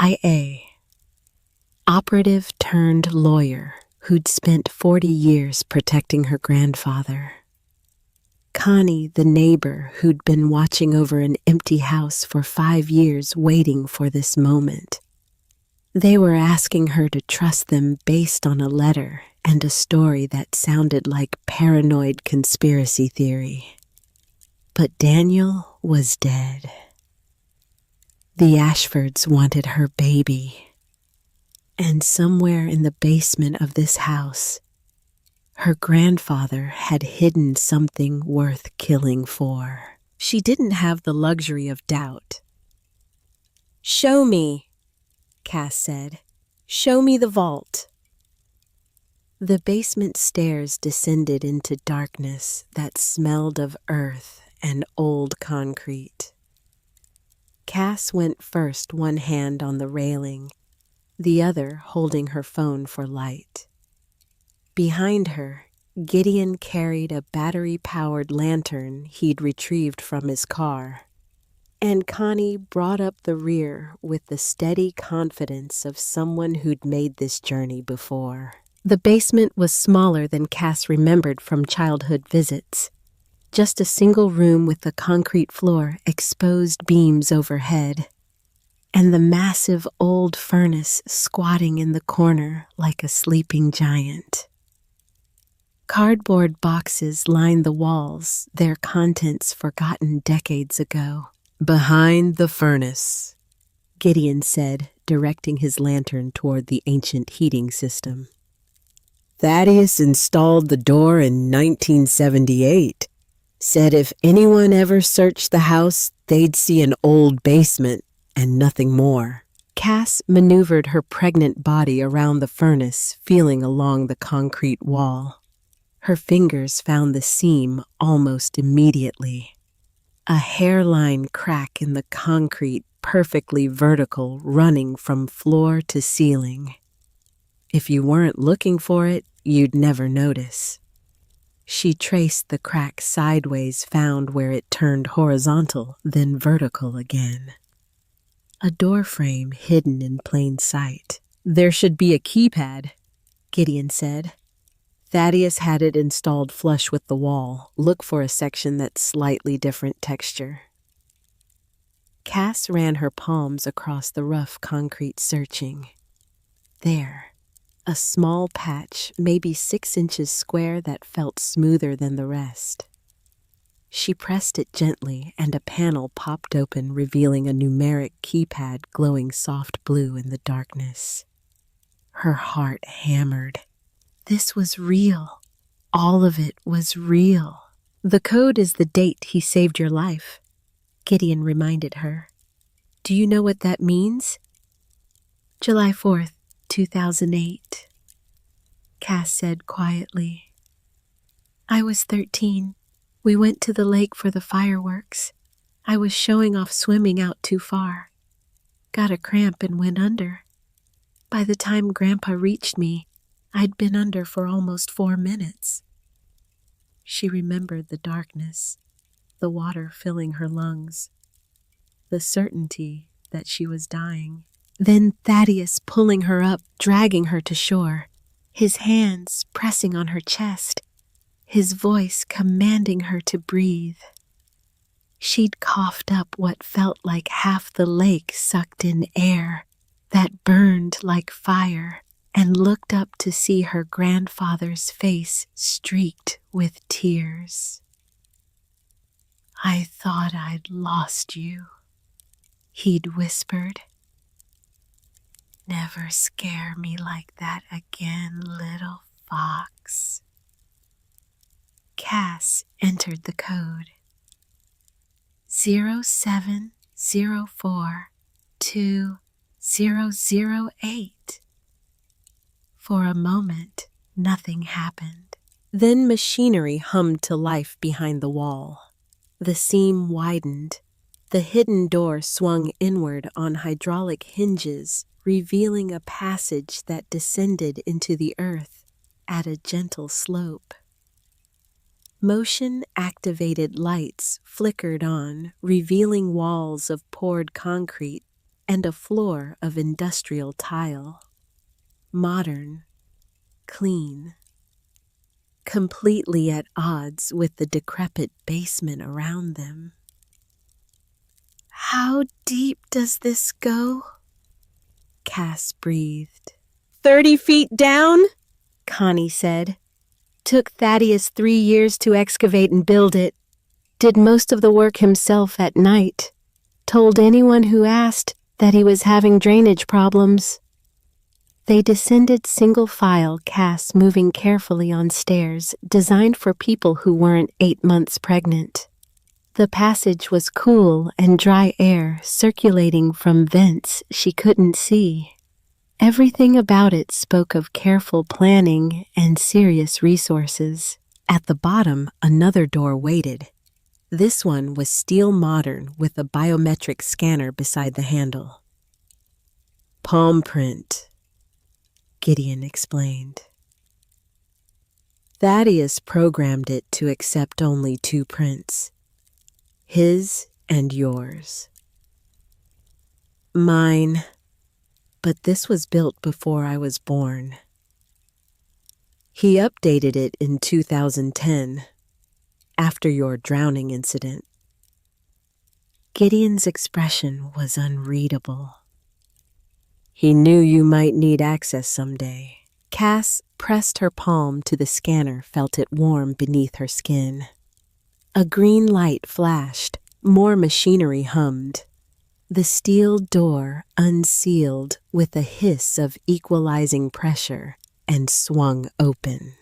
IA. Operative turned lawyer who'd spent 40 years protecting her grandfather. Connie, the neighbor who'd been watching over an empty house for 5 years waiting for this moment. They were asking her to trust them based on a letter and a story that sounded like paranoid conspiracy theory. But Daniel was dead. The Ashfords wanted her baby. And somewhere in the basement of this house, her grandfather had hidden something worth killing for. She didn't have the luxury of doubt. Show me, Cass said. Show me the vault. The basement stairs descended into darkness that smelled of earth and old concrete. Cass went first, one hand on the railing, the other holding her phone for light. Behind her, Gideon carried a battery-powered lantern he'd retrieved from his car, and Connie brought up the rear with the steady confidence of someone who'd made this journey before. The basement was smaller than Cass remembered from childhood visits. Just a single room with a concrete floor, exposed beams overhead, and the massive old furnace squatting in the corner like a sleeping giant. Cardboard boxes lined the walls, their contents forgotten decades ago. Behind the furnace, Gideon said, directing his lantern toward the ancient heating system. Thaddeus installed the door in 1978. Said if anyone ever searched the house, they'd see an old basement and nothing more. Cass maneuvered her pregnant body around the furnace, feeling along the concrete wall. Her fingers found the seam almost immediately. A hairline crack in the concrete, perfectly vertical, running from floor to ceiling. If you weren't looking for it, you'd never notice. She traced the crack sideways, found where it turned horizontal, then vertical again. A door frame hidden in plain sight. There should be a keypad, Gideon said. Thaddeus had it installed flush with the wall. Look for a section that's slightly different texture. Cass ran her palms across the rough concrete, searching. There. A small patch, maybe 6 inches square, that felt smoother than the rest. She pressed it gently, and a panel popped open, revealing a numeric keypad glowing soft blue in the darkness. Her heart hammered. This was real. All of it was real. The code is the date he saved your life, Gideon reminded her. Do you know what that means? July 4th, 2008, Cass said quietly. I was 13. We went to the lake for the fireworks. I was showing off swimming out too far. Got a cramp and went under. By the time Grandpa reached me, I'd been under for almost 4 minutes. She remembered the darkness, the water filling her lungs, the certainty that she was dying. Then Thaddeus pulling her up, dragging her to shore, his hands pressing on her chest, his voice commanding her to breathe. She'd coughed up what felt like half the lake sucked in air that burned like fire, and looked up to see her grandfather's face streaked with tears. I thought I'd lost you, he'd whispered. Never scare me like that again, little fox. Cass entered the code. 07042008. For a moment, nothing happened. Then machinery hummed to life behind the wall. The seam widened. The hidden door swung inward on hydraulic hinges, revealing a passage that descended into the earth at a gentle slope. Motion-activated lights flickered on, revealing walls of poured concrete and a floor of industrial tile. Modern, clean, completely at odds with the decrepit basement around them. How deep does this go? Cass breathed. 30 feet down, Connie said. Took Thaddeus 3 years to excavate and build it. Did most of the work himself at night. Told anyone who asked that he was having drainage problems. They descended single file, Cass moving carefully on stairs designed for people who weren't 8 months pregnant. The passage was cool and dry air circulating from vents she couldn't see. Everything about it spoke of careful planning and serious resources. At the bottom, another door waited. This one was steel modern with a biometric scanner beside the handle. Palm print, Gideon explained. Thaddeus programmed it to accept only 2 prints. His and yours. Mine, but this was built before I was born. He updated it in 2010, after your drowning incident. Gideon's expression was unreadable. He knew you might need access someday. Cass pressed her palm to the scanner, felt it warm beneath her skin. A green light flashed, more machinery hummed. The steel door unsealed with a hiss of equalizing pressure and swung open.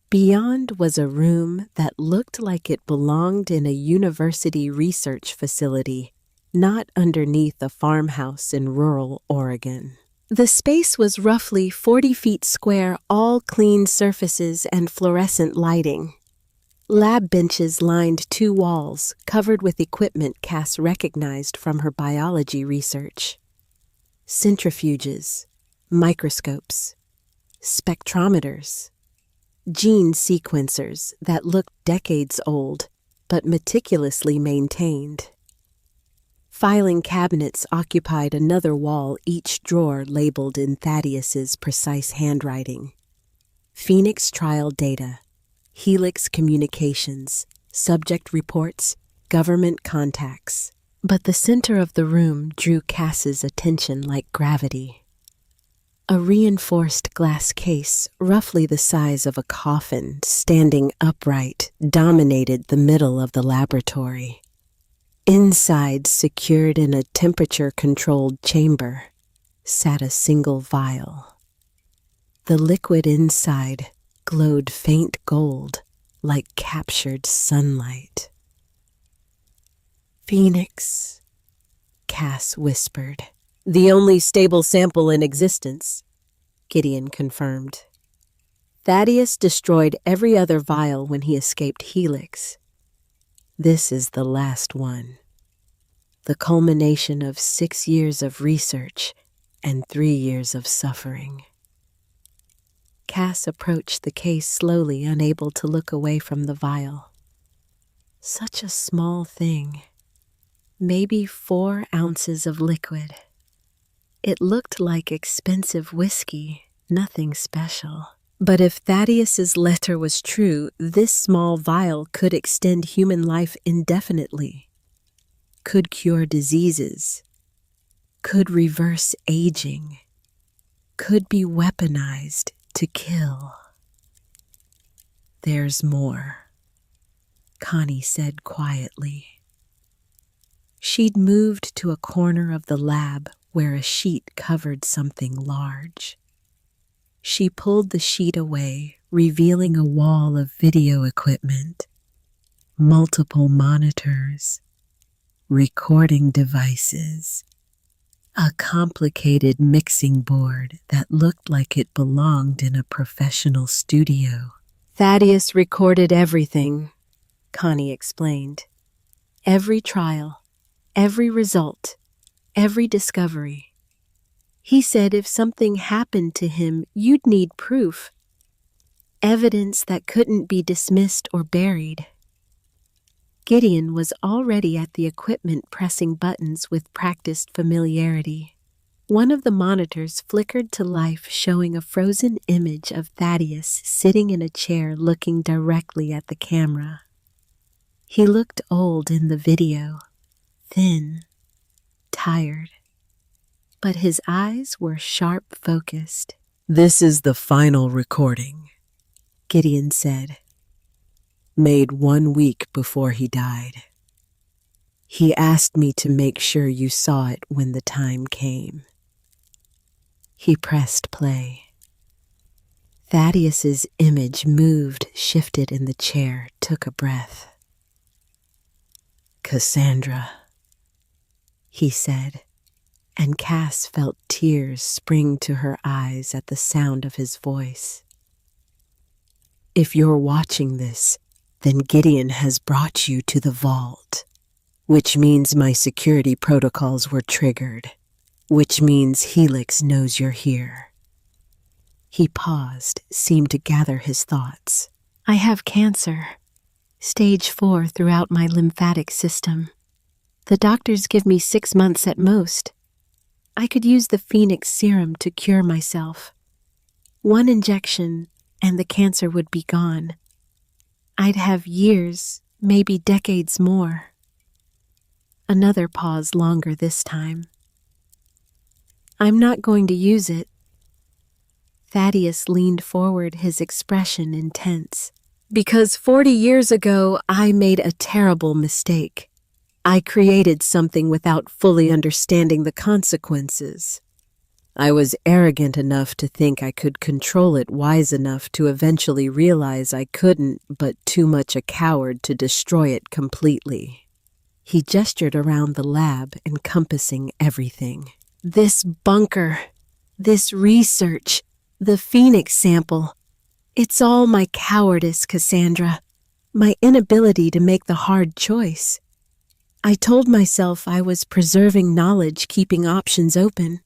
Beyond was a room that looked like it belonged in a university research facility, not underneath a farmhouse in rural Oregon. The space was roughly 40 feet square, all clean surfaces and fluorescent lighting. Lab benches lined 2 walls, covered with equipment Cass recognized from her biology research. Centrifuges, microscopes, spectrometers, gene sequencers that looked decades old, but meticulously maintained. Filing cabinets occupied another wall, each drawer labeled in Thaddeus's precise handwriting. Phoenix trial data, Helix communications, subject reports, government contacts. But the center of the room drew Cass's attention like gravity. A reinforced glass case, roughly the size of a coffin, standing upright, dominated the middle of the laboratory. Inside, secured in a temperature-controlled chamber, sat a single vial. The liquid inside glowed faint gold, like captured sunlight. "Phoenix," Cass whispered. "The only stable sample in existence," Gideon confirmed. "Thaddeus destroyed every other vial when he escaped Helix. This is the last one. The culmination of 6 years of research and 3 years of suffering." Cass approached the case slowly, unable to look away from the vial. Such a small thing. Maybe 4 ounces of liquid. It looked like expensive whiskey, nothing special. But if Thaddeus's letter was true, this small vial could extend human life indefinitely, could cure diseases, could reverse aging, could be weaponized to kill. "There's more," Connie said quietly. She'd moved to a corner of the lab where a sheet covered something large. She pulled the sheet away, revealing a wall of video equipment, multiple monitors, recording devices, a complicated mixing board that looked like it belonged in a professional studio. "Thaddeus recorded everything," Connie explained. "Every trial, every result, every discovery. He said if something happened to him, you'd need proof, evidence that couldn't be dismissed or buried." Gideon was already at the equipment pressing buttons with practiced familiarity. One of the monitors flickered to life, showing a frozen image of Thaddeus sitting in a chair looking directly at the camera. He looked old in the video, thin, tired, but his eyes were sharp focused. "This is the final recording," Gideon said. "Made 1 week before he died. He asked me to make sure you saw it when the time came." He pressed play. Thaddeus's image moved, shifted in the chair, took a breath. "Cassandra," he said, and Cass felt tears spring to her eyes at the sound of his voice. "If you're watching this, then Gideon has brought you to the vault, which means my security protocols were triggered, which means Helix knows you're here." He paused, seemed to gather his thoughts. "I have cancer, stage 4 throughout my lymphatic system. The doctors give me 6 months at most. I could use the Phoenix serum to cure myself. 1 injection and the cancer would be gone. I'd have years, maybe decades more." Another pause, longer this time. "I'm not going to use it." Thaddeus leaned forward, his expression intense. "Because 40 years ago, I made a terrible mistake. I created something without fully understanding the consequences. I was arrogant enough to think I could control it, wise enough to eventually realize I couldn't, but too much a coward to destroy it completely." He gestured around the lab, encompassing everything. "This bunker, this research, the Phoenix sample. It's all my cowardice, Cassandra. My inability to make the hard choice. I told myself I was preserving knowledge, keeping options open.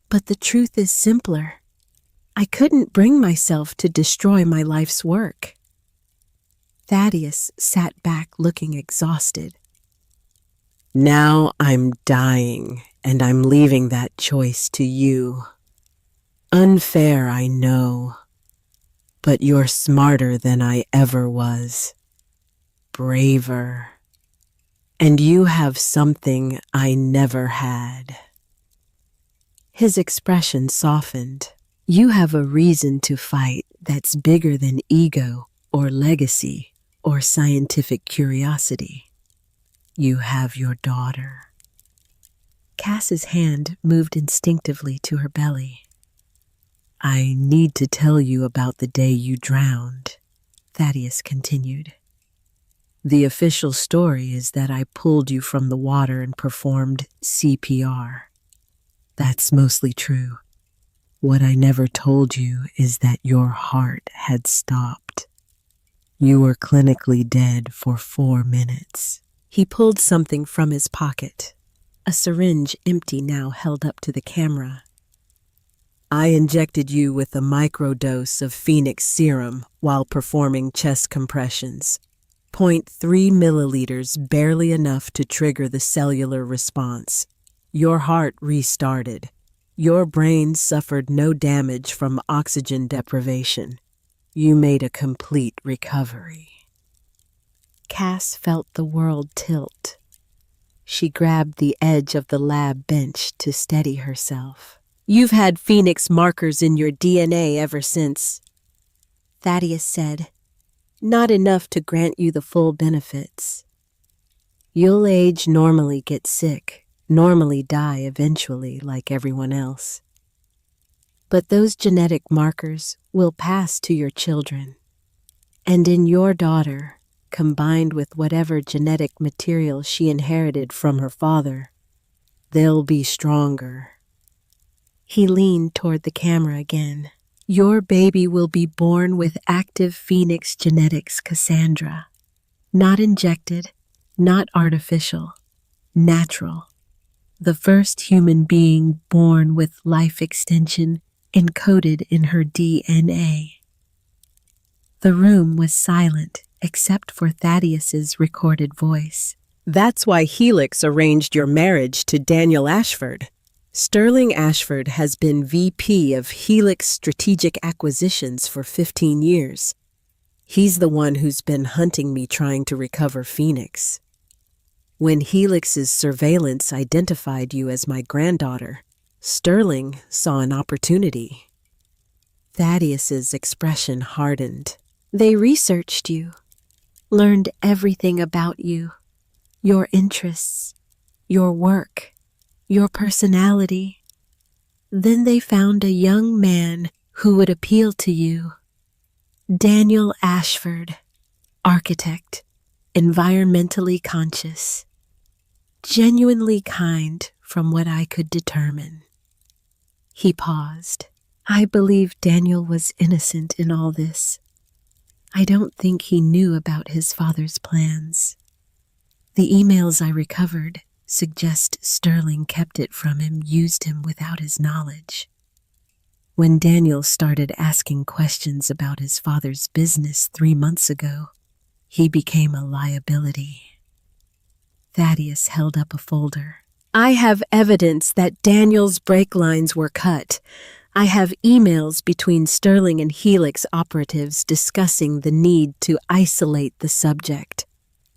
But the truth is simpler. I couldn't bring myself to destroy my life's work." Thaddeus sat back, looking exhausted. "Now I'm dying, and I'm leaving that choice to you. Unfair, I know, but you're smarter than I ever was. Braver. And you have something I never had." His expression softened. "You have a reason to fight that's bigger than ego or legacy or scientific curiosity. You have your daughter." Cass's hand moved instinctively to her belly. I need to tell you about the day you drowned, Thaddeus continued. The official story is that I pulled you from the water and performed CPR. That's mostly true. What I never told you is that your heart had stopped. You were clinically dead for 4 minutes. He pulled something from his pocket, a syringe empty now held up to the camera. I injected you with a microdose of Phoenix serum while performing chest compressions. 0.3 milliliters, barely enough to trigger the cellular response. Your heart restarted. Your brain suffered no damage from oxygen deprivation. You made a complete recovery. Cass felt the world tilt. She grabbed the edge of the lab bench to steady herself. You've had Phoenix markers in your DNA ever since, Thaddeus said. Not enough to grant you the full benefits. You'll age, normally get sick, normally die eventually like everyone else. But those genetic markers will pass to your children. And in your daughter, combined with whatever genetic material she inherited from her father, they'll be stronger. He leaned toward the camera again. Your baby will be born with active Phoenix genetics, Cassandra. Not injected, not artificial, natural. The first human being born with life extension encoded in her DNA. The room was silent except for Thaddeus's recorded voice. That's why Helix arranged your marriage to Daniel Ashford. Sterling Ashford has been VP of Helix Strategic Acquisitions for 15 years. He's the one who's been hunting me trying to recover Phoenix. When Helix's surveillance identified you as my granddaughter, Sterling saw an opportunity. Thaddeus's expression hardened. They researched you, learned everything about you, your interests, your work, your personality. Then they found a young man who would appeal to you. Daniel Ashford, architect, environmentally conscious, genuinely kind from what I could determine. He paused. I believe Daniel was innocent in all this. I don't think he knew about his father's plans. The emails I recovered suggest Sterling kept it from him, used him without his knowledge. When Daniel started asking questions about his father's business 3 months ago, he became a liability. Thaddeus held up a folder. I have evidence that Daniel's brake lines were cut. I have emails between Sterling and Helix operatives discussing the need to isolate the subject.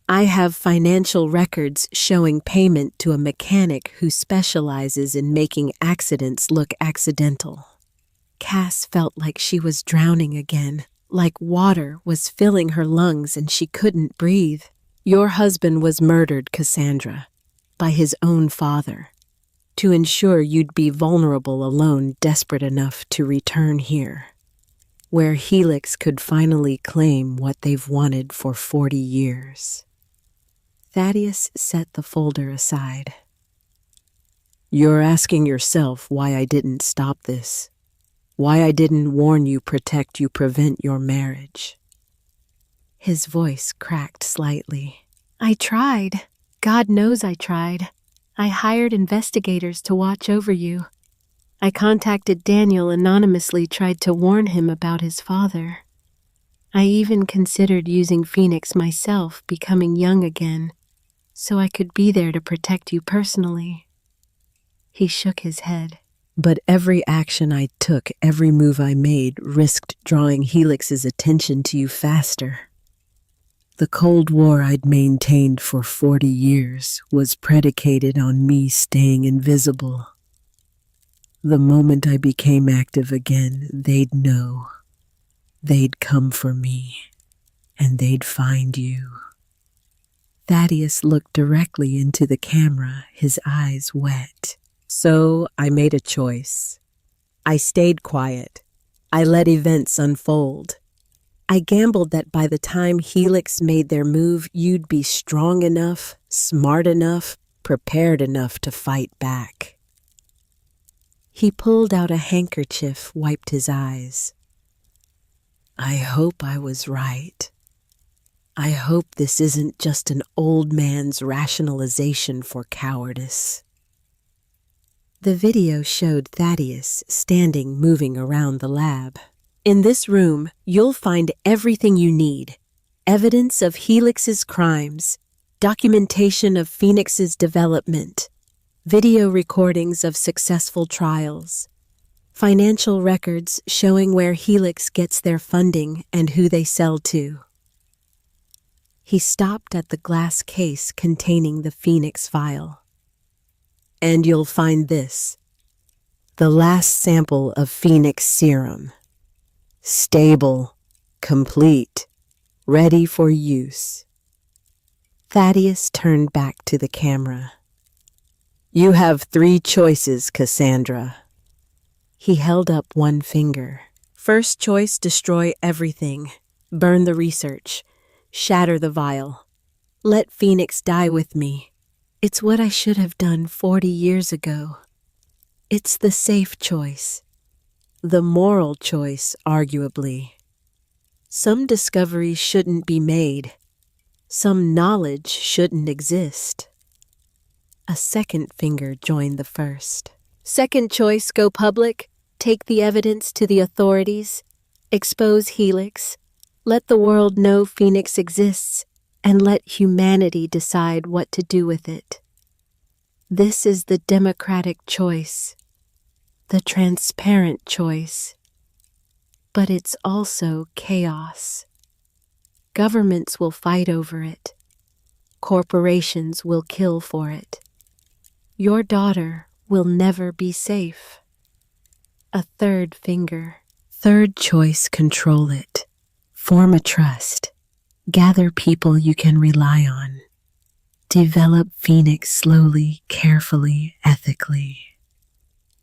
I have financial records showing payment to a mechanic who specializes in making accidents look accidental. Cass felt like she was drowning again, like water was filling her lungs and she couldn't breathe. Your husband was murdered, Cassandra, by his own father, to ensure you'd be vulnerable alone, desperate enough to return here, where Helix could finally claim what they've wanted for 40 years. Thaddeus set the folder aside. You're asking yourself why I didn't stop this, why I didn't warn you, protect you, prevent your marriage. His voice cracked slightly. I tried. God knows I tried. I hired investigators to watch over you. I contacted Daniel anonymously, tried to warn him about his father. I even considered using Phoenix myself, becoming young again, so I could be there to protect you personally. He shook his head. But every action I took, every move I made, risked drawing Helix's attention to you faster. The Cold War I'd maintained for 40 years was predicated on me staying invisible. The moment I became active again, they'd know. They'd come for me, and they'd find you. Thaddeus looked directly into the camera, his eyes wet. So I made a choice. I stayed quiet, I let events unfold. I gambled that by the time Helix made their move, you'd be strong enough, smart enough, prepared enough to fight back. He pulled out a handkerchief, wiped his eyes. I hope I was right. I hope this isn't just an old man's rationalization for cowardice. The video showed Thaddeus standing, moving around the lab. In this room, you'll find everything you need. Evidence of Helix's crimes, documentation of Phoenix's development, video recordings of successful trials, financial records showing where Helix gets their funding and who they sell to. He stopped at the glass case containing the Phoenix vial. And you'll find this, the last sample of Phoenix serum. Stable, complete, ready for use. Thaddeus turned back to the camera. You have 3 choices, Cassandra. He held up one finger. First choice, destroy everything. Burn the research. Shatter the vial. Let Phoenix die with me. It's what I should have done 40 years ago. It's the safe choice. The moral choice, arguably. Some discoveries shouldn't be made. Some knowledge shouldn't exist. A second finger joined the first. Second choice, go public. Take the evidence to the authorities. Expose Helix. Let the world know Phoenix exists, and let humanity decide what to do with it. This is the democratic choice. The transparent choice. But it's also chaos. Governments will fight over it. Corporations will kill for it. Your daughter will never be safe. A third finger. Third choice, control it. Form a trust. Gather people you can rely on. Develop Phoenix slowly, carefully, ethically.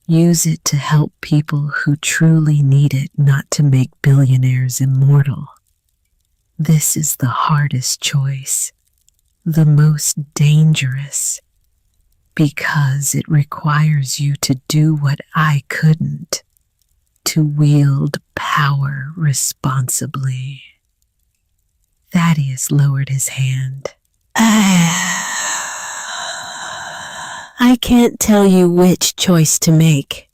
Use it to help people who truly need it, not to make billionaires immortal. This is the hardest choice, the most dangerous, because it requires you to do what I couldn't, to wield power responsibly. Thaddeus lowered his hand. I can't tell you which choice to make.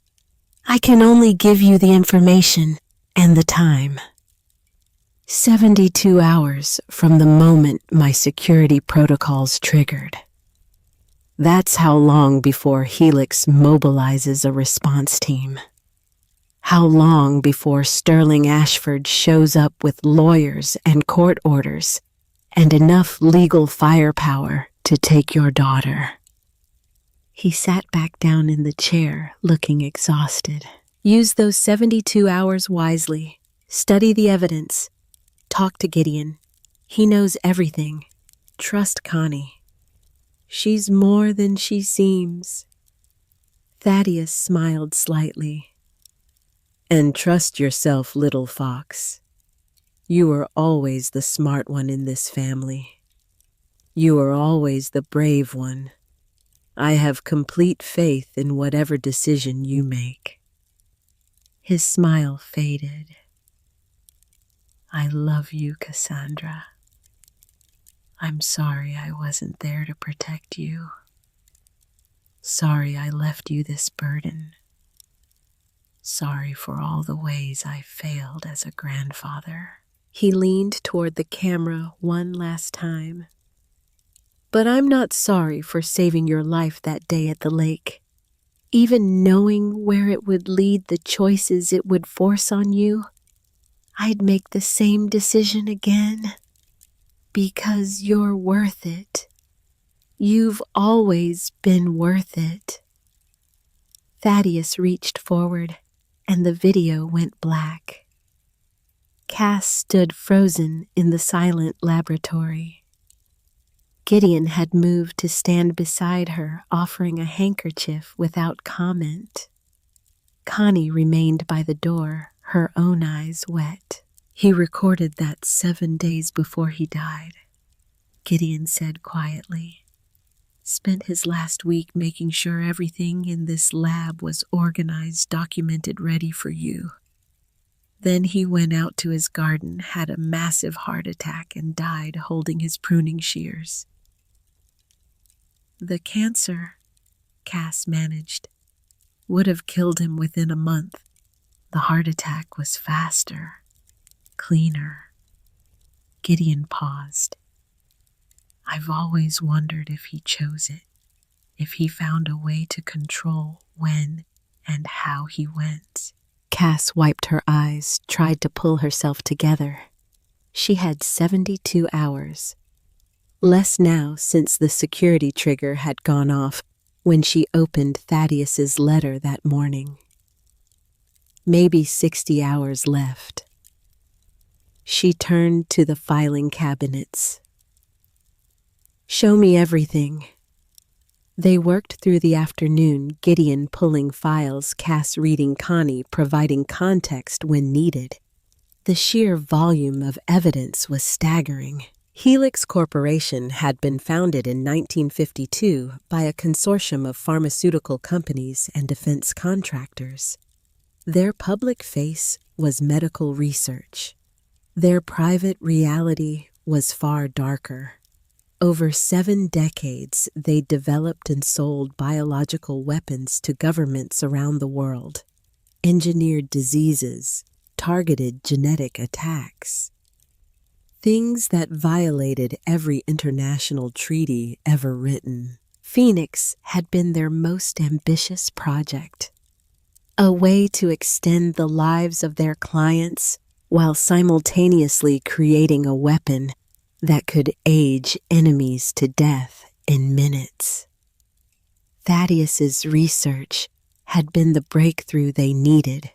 I can only give you the information and the time. 72 hours from the moment my security protocols triggered. That's how long before Helix mobilizes a response team. How long before Sterling Ashford shows up with lawyers and court orders and enough legal firepower to take your daughter. He sat back down in the chair, looking exhausted. Use those 72 hours wisely. Study the evidence. Talk to Gideon. He knows everything. Trust Connie. She's more than she seems. Thaddeus smiled slightly. And trust yourself, little fox. You are always the smart one in this family. You are always the brave one. I have complete faith in whatever decision you make. His smile faded. I love you, Cassandra. I'm sorry I wasn't there to protect you. Sorry I left you this burden. Sorry for all the ways I failed as a grandfather. He leaned toward the camera one last time. But I'm not sorry for saving your life that day at the lake. Even knowing where it would lead, the choices it would force on you, I'd make the same decision again. Because you're worth it. You've always been worth it. Thaddeus reached forward, and the video went black. Cass stood frozen in the silent laboratory. Gideon had moved to stand beside her, offering a handkerchief without comment. Connie remained by the door, her own eyes wet. He recorded that 7 days before he died, Gideon said quietly. Spent his last week making sure everything in this lab was organized, documented, ready for you. Then he went out to his garden, had a massive heart attack, and died holding his pruning shears. The cancer, Cass managed, would have killed him within a month. The heart attack was faster, cleaner. Gideon paused. I've always wondered if he chose it, if he found a way to control when and how he went. Cass wiped her eyes, tried to pull herself together. She had 72 hours. Less now since the security trigger had gone off when she opened Thaddeus's letter that morning. Maybe 60 hours left. She turned to the filing cabinets. Show me everything. They worked through the afternoon, Gideon pulling files, Cass reading, Connie providing context when needed. The sheer volume of evidence was staggering. Helix Corporation had been founded in 1952 by a consortium of pharmaceutical companies and defense contractors. Their public face was medical research. Their private reality was far darker. Over 7 decades, they developed and sold biological weapons to governments around the world, engineered diseases, targeted genetic attacks. Things that violated every international treaty ever written. Phoenix had been their most ambitious project, a way to extend the lives of their clients while simultaneously creating a weapon that could age enemies to death in minutes. Thaddeus's research had been the breakthrough they needed.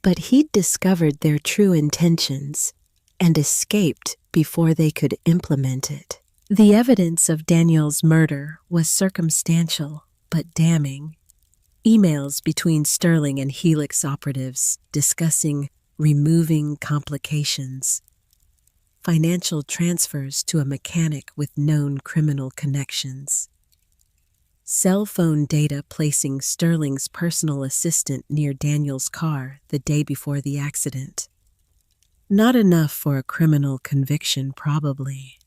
But he'd discovered their true intentions and escaped before they could implement it. The evidence of Daniel's murder was circumstantial but damning. Emails between Sterling and Helix operatives discussing removing complications. Financial transfers to a mechanic with known criminal connections. Cell phone data placing Sterling's personal assistant near Daniel's car the day before the accident. Not enough for a criminal conviction, probably,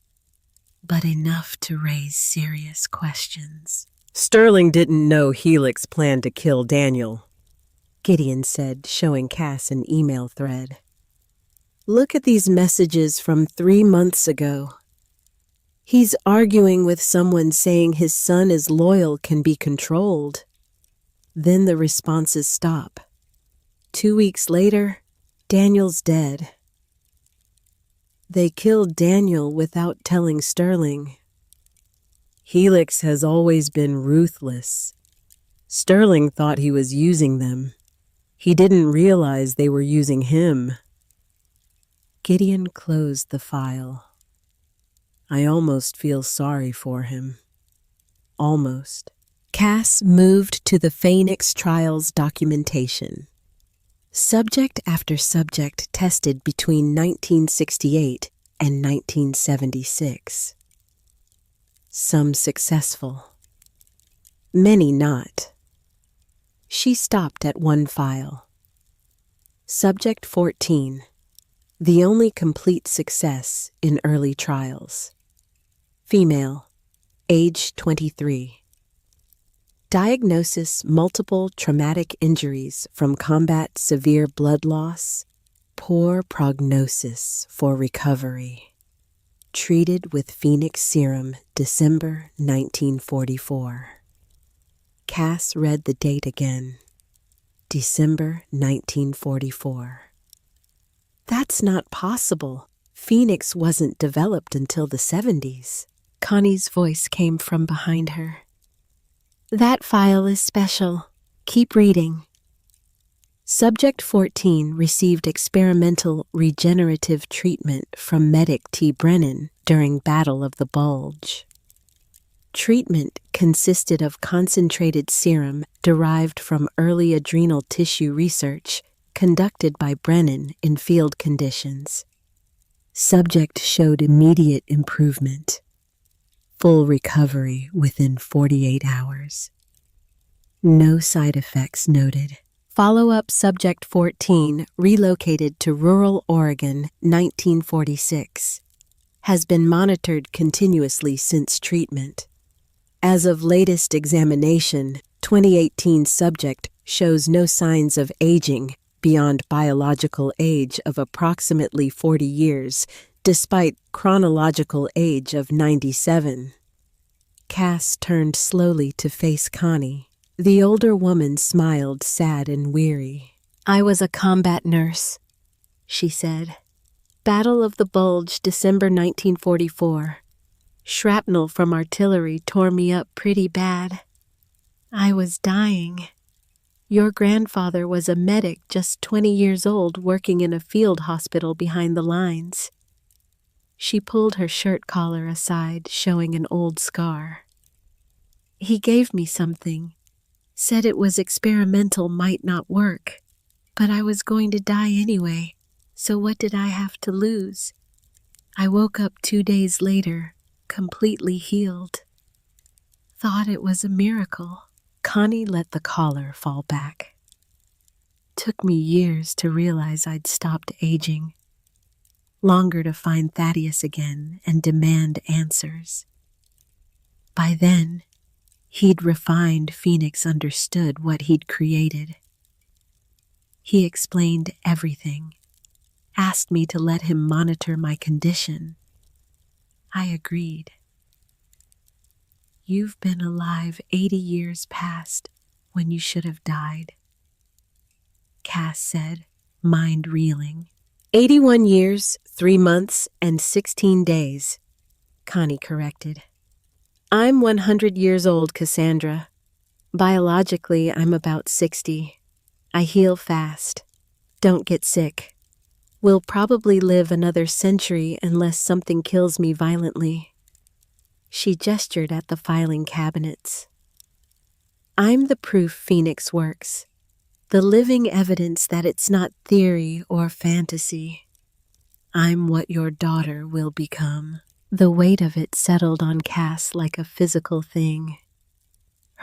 but enough to raise serious questions. Sterling didn't know Helix planned to kill Daniel, Gideon said, showing Cass an email thread. Look at these messages from 3 months ago. He's arguing with someone saying his son is loyal, can be controlled. Then the responses stop. 2 weeks later, Daniel's dead. They killed Daniel without telling Sterling. Helix has always been ruthless. Sterling thought he was using them. He didn't realize they were using him. Gideon closed the file. I almost feel sorry for him. Almost. Cass moved to the Phoenix trials documentation. Subject after subject tested between 1968 and 1976. Some successful. Many not. She stopped at one file. Subject 14. The only complete success in early trials. Female, age 23. Diagnosis: multiple traumatic injuries from combat, severe blood loss, poor prognosis for recovery. Treated with Phoenix serum, December 1944. Cass read the date again. December 1944. That's not possible. Phoenix wasn't developed until the 70s. Connie's voice came from behind her. That file is special. Keep reading. Subject 14 received experimental regenerative treatment from medic T. Brennan during Battle of the Bulge. Treatment consisted of concentrated serum derived from early adrenal tissue research conducted by Brennan in field conditions. Subject showed immediate improvement. Full recovery within 48 hours. No side effects noted. Follow-up Subject 14, relocated to rural Oregon, 1946. Has been monitored continuously since treatment. As of latest examination, 2018 subject shows no signs of aging beyond biological age of approximately 40 years, despite chronological age of 97. Cass turned slowly to face Connie. The older woman smiled, sad and weary. "I was a combat nurse," she said. "Battle of the Bulge, December 1944. Shrapnel from artillery tore me up pretty bad. I was dying. Your grandfather was a medic just 20 years old working in a field hospital behind the lines." She pulled her shirt collar aside, showing an old scar. "He gave me something. Said it was experimental, might not work. But I was going to die anyway, so what did I have to lose? I woke up 2 days later, completely healed. Thought it was a miracle." Connie let the collar fall back. "Took me years to realize I'd stopped aging. Longer to find Thaddeus again and demand answers. By then, he'd refined. Phoenix understood what he'd created. He explained everything, asked me to let him monitor my condition. I agreed. You've been alive 80 years past when you should have died," Cass said, mind reeling. 81 years, 3 months, and 16 days, Connie corrected. "I'm 100 years old, Cassandra. Biologically, I'm about 60. I heal fast. Don't get sick. Will probably live another century unless something kills me violently." She gestured at the filing cabinets. "I'm the proof Phoenix works, the living evidence that it's not theory or fantasy. I'm what your daughter will become." The weight of it settled on Cass like a physical thing.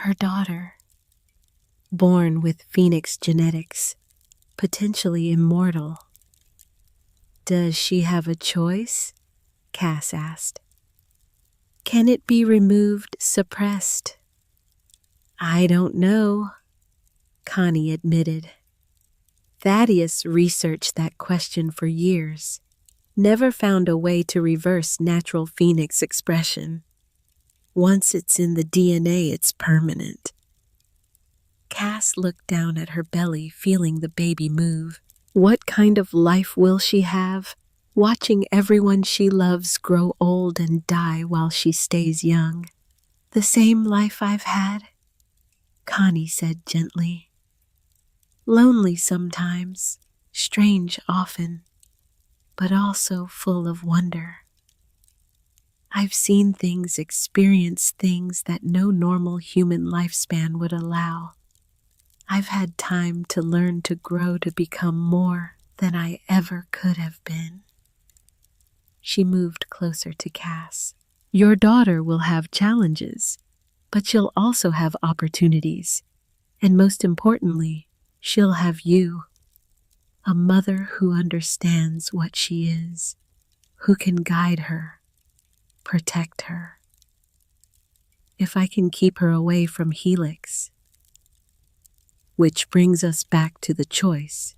Her daughter, born with Phoenix genetics, potentially immortal. "Does she have a choice?" Cass asked. "Can it be removed, suppressed?" "I don't know," Connie admitted. Thaddeus researched that question for years, never found a way to reverse natural Phoenix expression. Once it's in the DNA, it's permanent. Cass looked down at her belly, feeling the baby move. What kind of life will she have, watching everyone she loves grow old and die while she stays young? "The same life I've had," Connie said gently. "Lonely sometimes, strange often, but also full of wonder. I've seen things, experienced things that no normal human lifespan would allow. I've had time to learn to grow to become more than I ever could have been." She moved closer to Cass. "Your daughter will have challenges, but she'll also have opportunities. And most importantly, she'll have you. A mother who understands what she is, who can guide her, protect her. If I can keep her away from Helix." "Which brings us back to the choice,"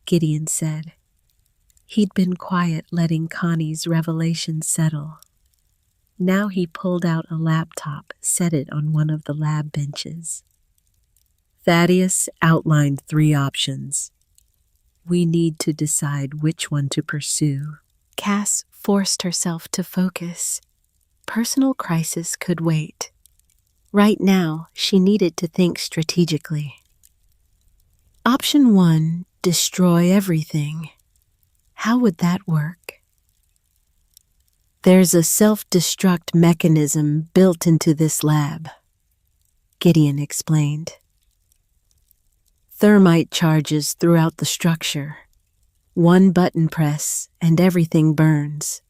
Gideon said. He'd been quiet, letting Connie's revelation settle. Now he pulled out a laptop, set it on one of the lab benches. Thaddeus outlined 3 options. We need to decide which one to pursue. Cass forced herself to focus. Personal crisis could wait. Right now, she needed to think strategically. Option 1, destroy everything. How would that work? "There's a self-destruct mechanism built into this lab," Gideon explained. Thermite charges throughout the structure. One button press and everything burns.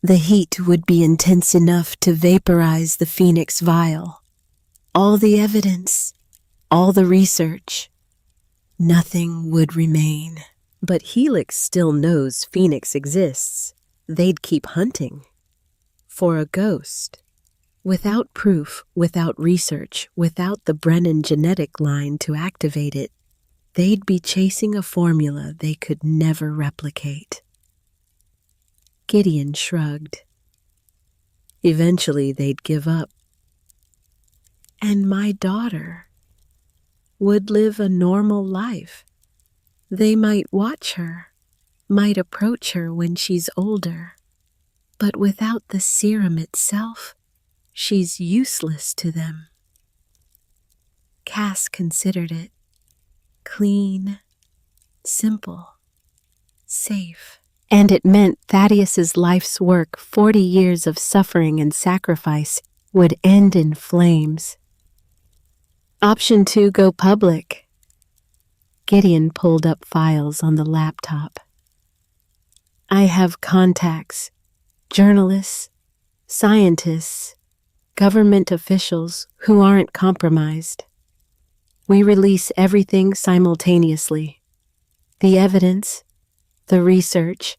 The heat would be intense enough to vaporize the Phoenix vial. All the evidence, all the research, nothing would remain. But Helix still knows Phoenix exists. They'd keep hunting for a ghost. Without proof, without research, without the Brennan genetic line to activate it, they'd be chasing a formula they could never replicate. Gideon shrugged. Eventually they'd give up. And my daughter would live a normal life. They might watch her, might approach her when she's older, but without the serum itself, she's useless to them. Cass considered it clean, simple, safe. And it meant Thaddeus's life's work, 40 years of suffering and sacrifice, would end in flames. Option 2, go public. Gideon pulled up files on the laptop. I have contacts, journalists, scientists, government officials who aren't compromised. We release everything simultaneously. The evidence, the research,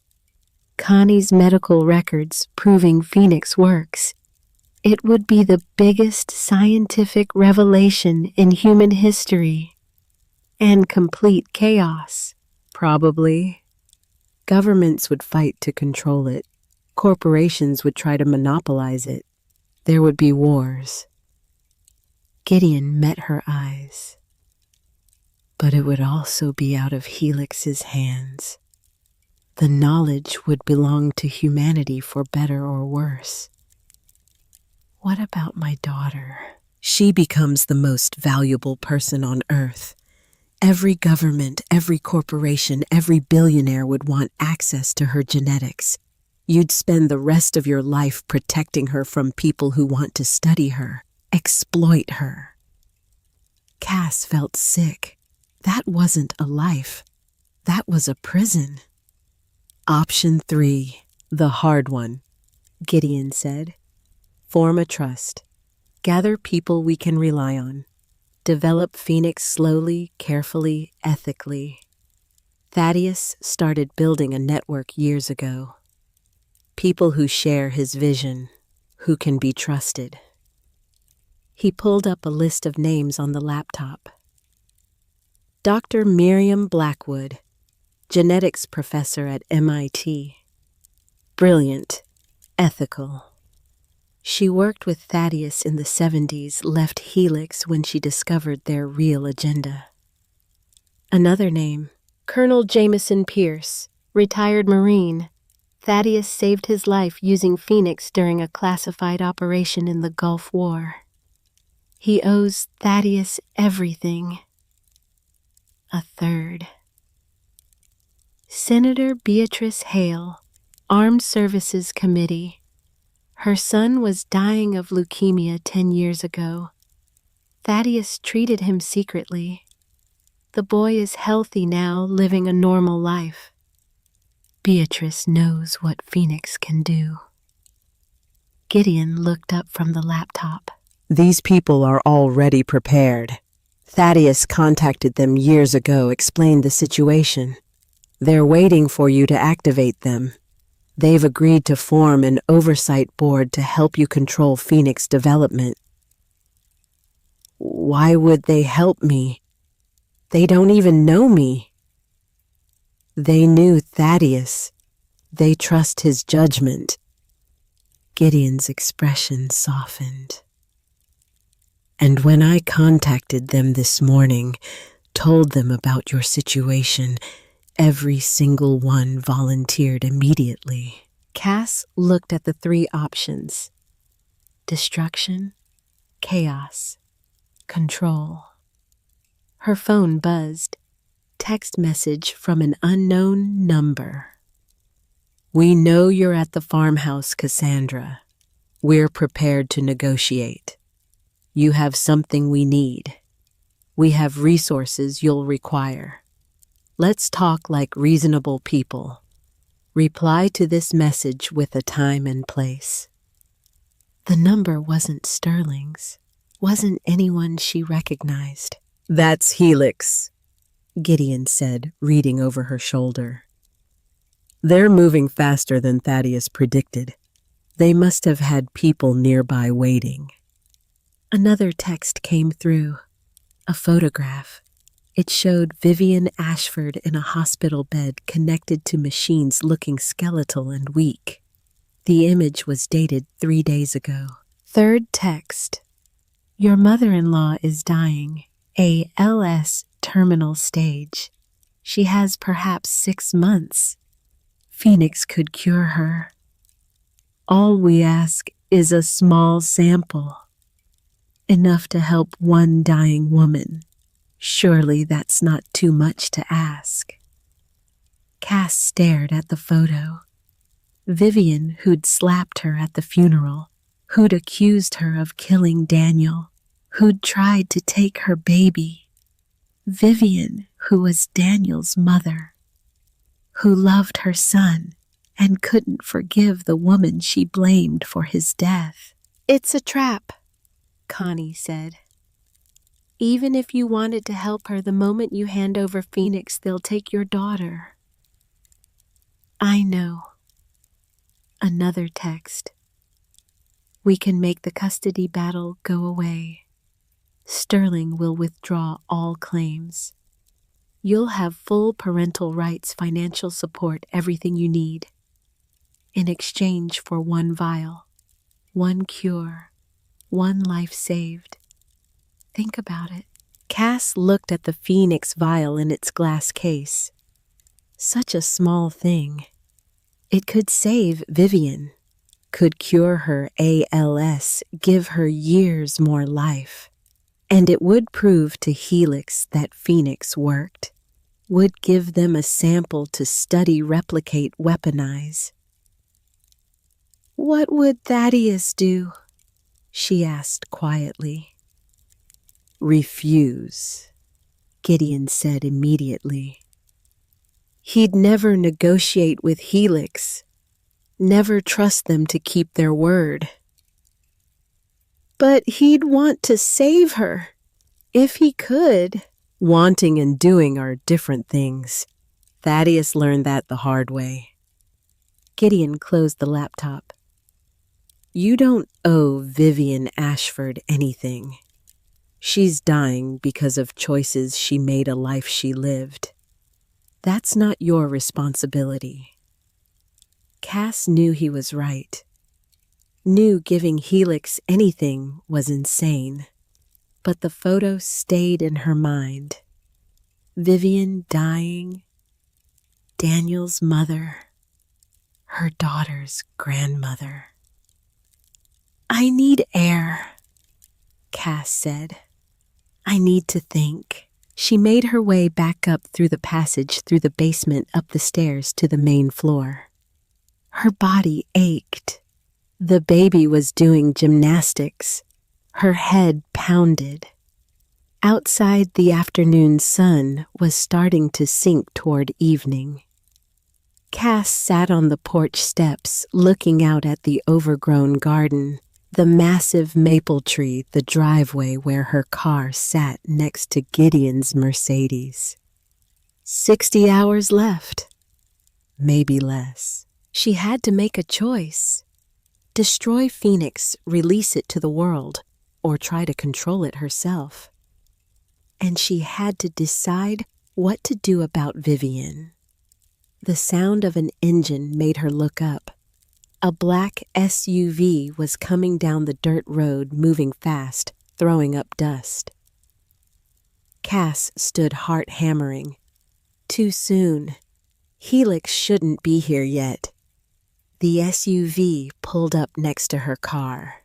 Connie's medical records proving Phoenix works. It would be the biggest scientific revelation in human history. And complete chaos, probably. Governments would fight to control it. Corporations would try to monopolize it. There would be wars. Gideon met her eyes. But it would also be out of Helix's hands. The knowledge would belong to humanity for better or worse. What about my daughter? She becomes the most valuable person on Earth. Every government, every corporation, every billionaire would want access to her genetics. You'd spend the rest of your life protecting her from people who want to study her, exploit her. Cass felt sick. That wasn't a life. That was a prison. Option 3, the hard one, Gideon said. Form a trust. Gather people we can rely on. Develop Phoenix slowly, carefully, ethically. Thaddeus started building a network years ago. People who share his vision, who can be trusted. He pulled up a list of names on the laptop. Dr. Miriam Blackwood, genetics professor at MIT. Brilliant, ethical. She worked with Thaddeus in the 70s, left Helix when she discovered their real agenda. Another name, Colonel Jameson Pierce, retired Marine. Thaddeus saved his life using Phoenix during a classified operation in the Gulf War. He owes Thaddeus everything. A third. Senator Beatrice Hale, Armed Services Committee. Her son was dying of leukemia 10 years ago. Thaddeus treated him secretly. The boy is healthy now, living a normal life. Beatrice knows what Phoenix can do. Gideon looked up from the laptop. These people are already prepared. Thaddeus contacted them years ago, explained the situation. They're waiting for you to activate them. They've agreed to form an oversight board to help you control Phoenix development. Why would they help me? They don't even know me. They knew Thaddeus. They trust his judgment. Gideon's expression softened. And when I contacted them this morning, told them about your situation, every single one volunteered immediately. Cass looked at the 3 options: destruction, chaos, control. Her phone buzzed. Text message from an unknown number. We know you're at the farmhouse, Cassandra. We're prepared to negotiate. You have something we need. We have resources you'll require. Let's talk like reasonable people. Reply to this message with a time and place." The number wasn't Sterling's, wasn't anyone she recognized. "That's Helix," Gideon said, reading over her shoulder. "They're moving faster than Thaddeus predicted. They must have had people nearby waiting." Another text came through, a photograph. It showed Vivian Ashford in a hospital bed connected to machines looking skeletal and weak. The image was dated 3 days ago. Third text. "Your mother-in-law is dying, ALS terminal stage. She has perhaps 6 months. Phoenix could cure her. All we ask is a small sample, enough to help one dying woman. Surely that's not too much to ask." Cass stared at the photo. Vivian, who'd slapped her at the funeral, who'd accused her of killing Daniel, who'd tried to take her baby. Vivian, who was Daniel's mother, who loved her son and couldn't forgive the woman she blamed for his death. "It's a trap," Connie said. "Even if you wanted to help her, the moment you hand over Phoenix, they'll take your daughter." "I know." Another text. "We can make the custody battle go away. Sterling will withdraw all claims. You'll have full parental rights, financial support, everything you need. In exchange for 1 vial, 1 cure, 1 life saved. Think about it." Cass looked at the Phoenix vial in its glass case. Such a small thing. It could save Vivian, could cure her ALS, give her years more life. And it would prove to Helix that Phoenix worked, would give them a sample to study, replicate, weaponize. "What would Thaddeus do?" she asked quietly. "Refuse," Gideon said immediately. He'd never negotiate with Helix, never trust them to keep their word. "But he'd want to save her, if he could." Wanting and doing are different things. Thaddeus learned that the hard way. Gideon closed the laptop. "You don't owe Vivian Ashford anything. She's dying because of choices she made, a life she lived. That's not your responsibility." Cass knew he was right. Knew giving Helix anything was insane. But the photo stayed in her mind. Vivian dying, Daniel's mother, her daughter's grandmother. "I need air," Cass said. "I need to think." She made her way back up through the passage, through the basement, up the stairs to the main floor. Her body ached. The baby was doing gymnastics. Her head pounded. Outside, the afternoon sun was starting to sink toward evening. Cass sat on the porch steps, looking out at the overgrown garden, the massive maple tree, the driveway where her car sat next to Gideon's Mercedes. 60 hours left. Maybe less. She had to make a choice. Destroy Phoenix, release it to the world, or try to control it herself. And she had to decide what to do about Vivian. The sound of an engine made her look up. A black SUV was coming down the dirt road, moving fast, throwing up dust. Cass stood, heart hammering. Too soon. Helix shouldn't be here yet. The SUV pulled up next to her car.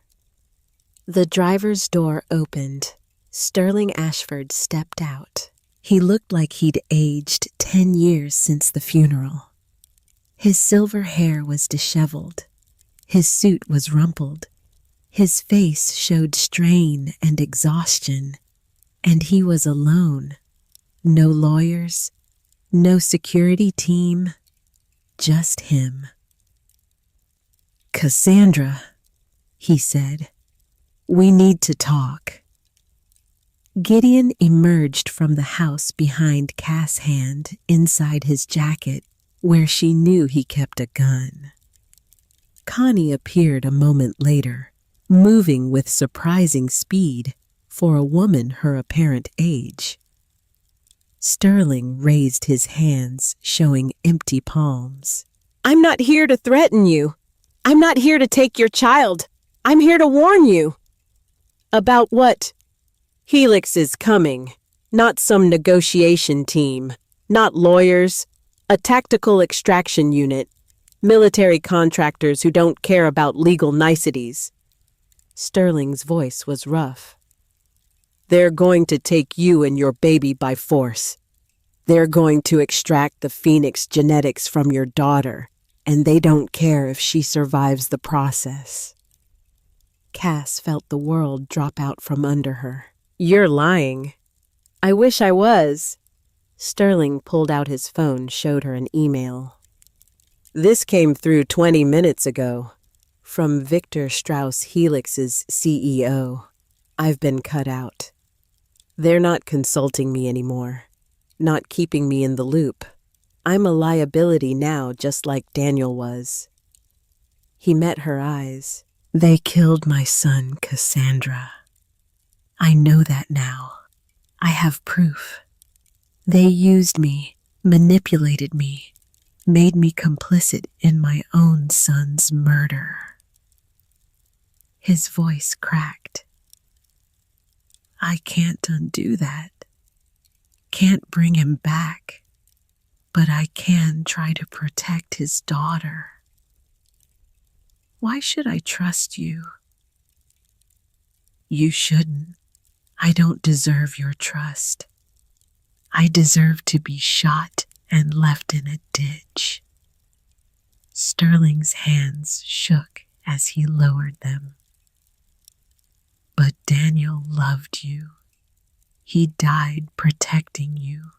The driver's door opened. Sterling Ashford stepped out. He looked like he'd aged 10 years since the funeral. His silver hair was disheveled. His suit was rumpled. His face showed strain and exhaustion. And he was alone. No lawyers, no security team, just him. "Cassandra," he said, "we need to talk." Gideon emerged from the house behind Cass' hand inside his jacket, where she knew he kept a gun. Connie appeared a moment later, moving with surprising speed for a woman her apparent age. Sterling raised his hands, showing empty palms. "I'm not here to threaten you. I'm not here to take your child. I'm here to warn you." "About what?" "Helix is coming. Not some negotiation team. Not lawyers. A tactical extraction unit. Military contractors who don't care about legal niceties." Sterling's voice was rough. "They're going to take you and your baby by force. They're going to extract the Phoenix genetics from your daughter, and they don't care if she survives the process." Cass felt the world drop out from under her. "You're lying." "I wish I was." Sterling pulled out his phone, showed her an email. "This came through 20 minutes ago. From Victor Strauss Helix's CEO. I've been cut out. They're not consulting me anymore. Not keeping me in the loop. I'm a liability now, just like Daniel was." He met her eyes. "They killed my son, Cassandra. I know that now. I have proof. They used me, manipulated me, made me complicit in my own son's murder." His voice cracked. "I can't undo that. Can't bring him back. But I can try to protect his daughter. Why should I trust you?" "You shouldn't. I don't deserve your trust. I deserve to be shot and left in a ditch." Sterling's hands shook as he lowered them. "But Daniel loved you. He died protecting you.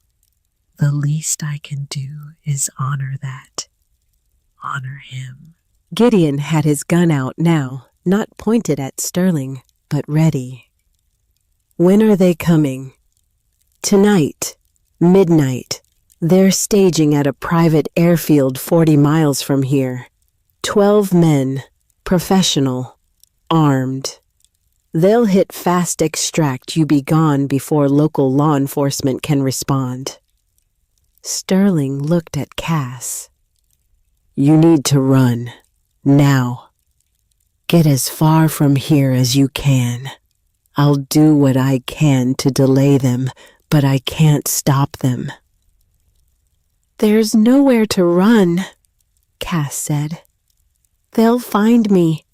The least I can do is honor that. Honor him." Gideon had his gun out now, not pointed at Sterling, but ready. "When are they coming?" "Tonight, midnight. They're staging at a private airfield 40 miles from here. 12 men, professional, armed. They'll hit fast extract you be gone before local law enforcement can respond." Sterling looked at Cass. "You need to run. Now. Get as far from here as you can. I'll do what I can to delay them, but I can't stop them." "There's nowhere to run," Cass said. "They'll find me.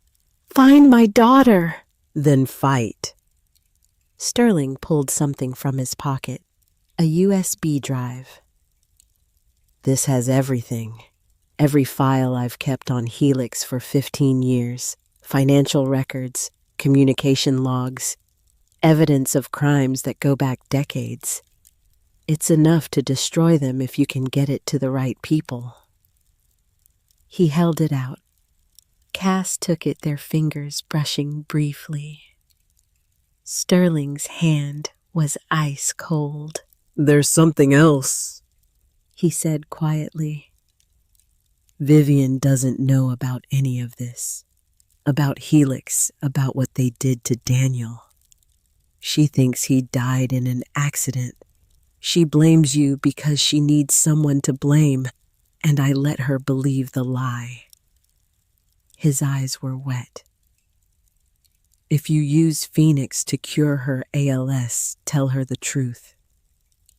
Find my daughter." "Then fight." Sterling pulled something from his pocket, a USB drive. "This has everything. Every file I've kept on Helix for 15 years. Financial records, communication logs, evidence of crimes that go back decades. It's enough to destroy them if you can get it to the right people." He held it out. Cass took it, their fingers brushing briefly. Sterling's hand was ice cold. "There's something else," he said quietly. "Vivian doesn't know about any of this. About Helix, about what they did to Daniel. She thinks he died in an accident. She blames you because she needs someone to blame, and I let her believe the lie." His eyes were wet. "If you use Phoenix to cure her ALS, tell her the truth.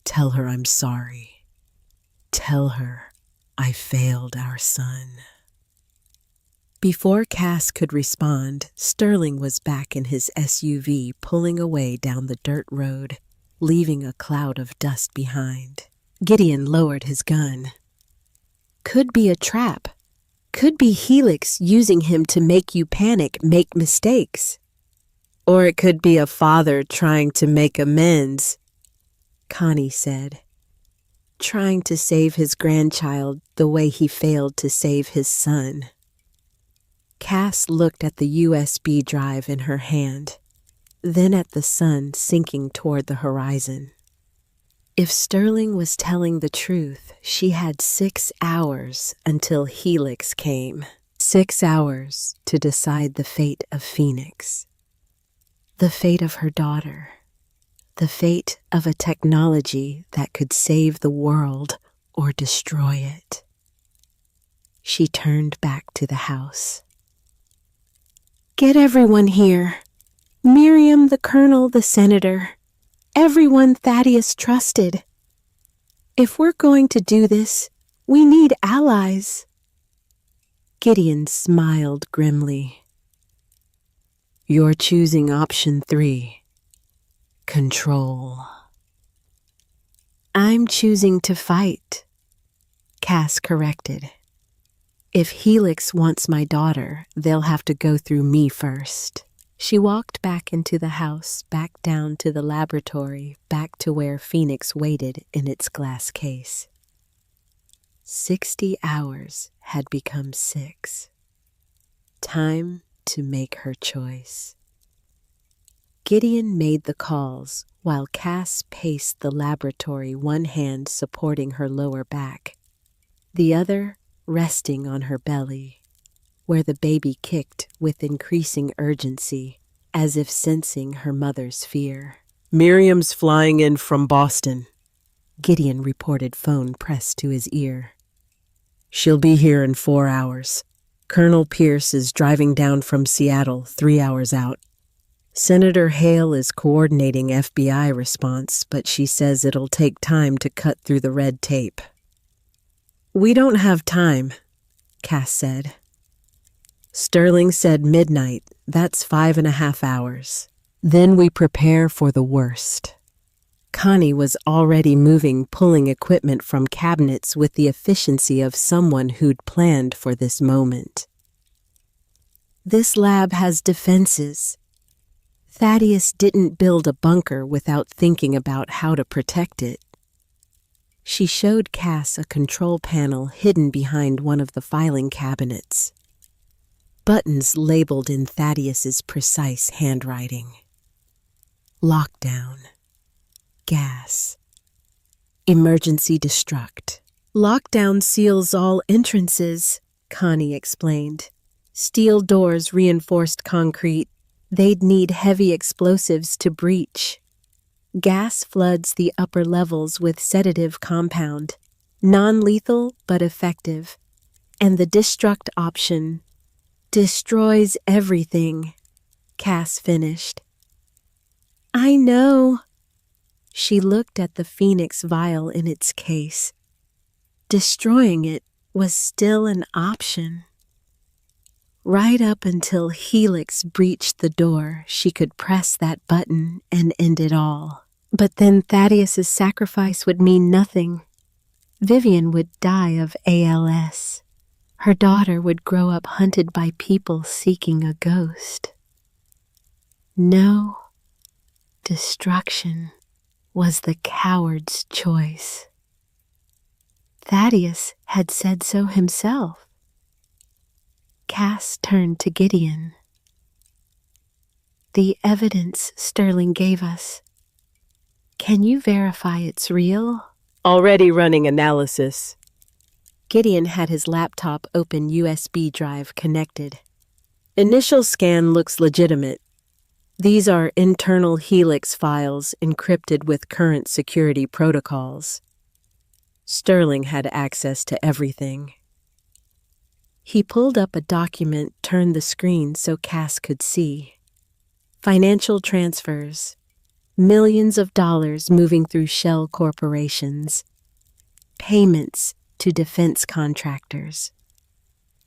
Tell her I'm sorry. Tell her I failed our son." Before Cass could respond, Sterling was back in his SUV pulling away down the dirt road, leaving a cloud of dust behind. Gideon lowered his gun. "Could be a trap. Could be Helix using him to make you panic, make mistakes." Or it could be a father trying to make amends, Connie said, trying to save his grandchild the way he failed to save his son. Cass looked at the USB drive in her hand, then at the sun sinking toward the horizon. If Sterling was telling the truth, she had 6 hours until Helix came. 6 hours to decide the fate of Phoenix. The fate of her daughter. The fate of a technology that could save the world or destroy it. She turned back to the house. "Get everyone here. Miriam, the colonel, the senator. Everyone Thaddeus trusted. If we're going to do this, we need allies." Gideon smiled grimly. "You're choosing option 3. Control." "I'm choosing to fight," Cass corrected. "If Helix wants my daughter, they'll have to go through me first." She walked back into the house, back down to the laboratory, back to where Phoenix waited in its glass case. 60 hours had become 6. Time to make her choice. Gideon made the calls while Cass paced the laboratory, one hand supporting her lower back, the other resting on her belly, where the baby kicked with increasing urgency, as if sensing her mother's fear. "Miriam's flying in from Boston," Gideon reported, phone pressed to his ear. "She'll be here in 4 hours. Colonel Pierce is driving down from Seattle 3 hours out. Senator Hale is coordinating FBI response, but she says it'll take time to cut through the red tape." "We don't have time," Cass said. "Sterling said midnight. That's 5.5 hours. Then we prepare for the worst." Connie was already moving, pulling equipment from cabinets with the efficiency of someone who'd planned for this moment. "This lab has defenses. Thaddeus didn't build a bunker without thinking about how to protect it." She showed Cass a control panel hidden behind one of the filing cabinets. Buttons labeled in Thaddeus's precise handwriting. Lockdown. Gas. Emergency destruct. "Lockdown seals all entrances," Connie explained. "Steel doors, reinforced concrete. They'd need heavy explosives to breach. Gas floods the upper levels with sedative compound, non-lethal but effective. And the destruct option destroys everything," Cass finished. "I know." She looked at the Phoenix vial in its case. Destroying it was still an option. Right up until Helix breached the door, she could press that button and end it all. But then Thaddeus's sacrifice would mean nothing. Vivian would die of ALS. Her daughter would grow up hunted by people seeking a ghost. No, destruction was the coward's choice. Thaddeus had said so himself. Cass turned to Gideon. "The evidence Sterling gave us. Can you verify it's real?" "Already running analysis." Gideon had his laptop open, USB drive connected. "Initial scan looks legitimate. These are internal Helix files encrypted with current security protocols. Sterling had access to everything." He pulled up a document, turned the screen so Cass could see. Financial transfers. Millions of dollars moving through shell corporations. Payments to defense contractors.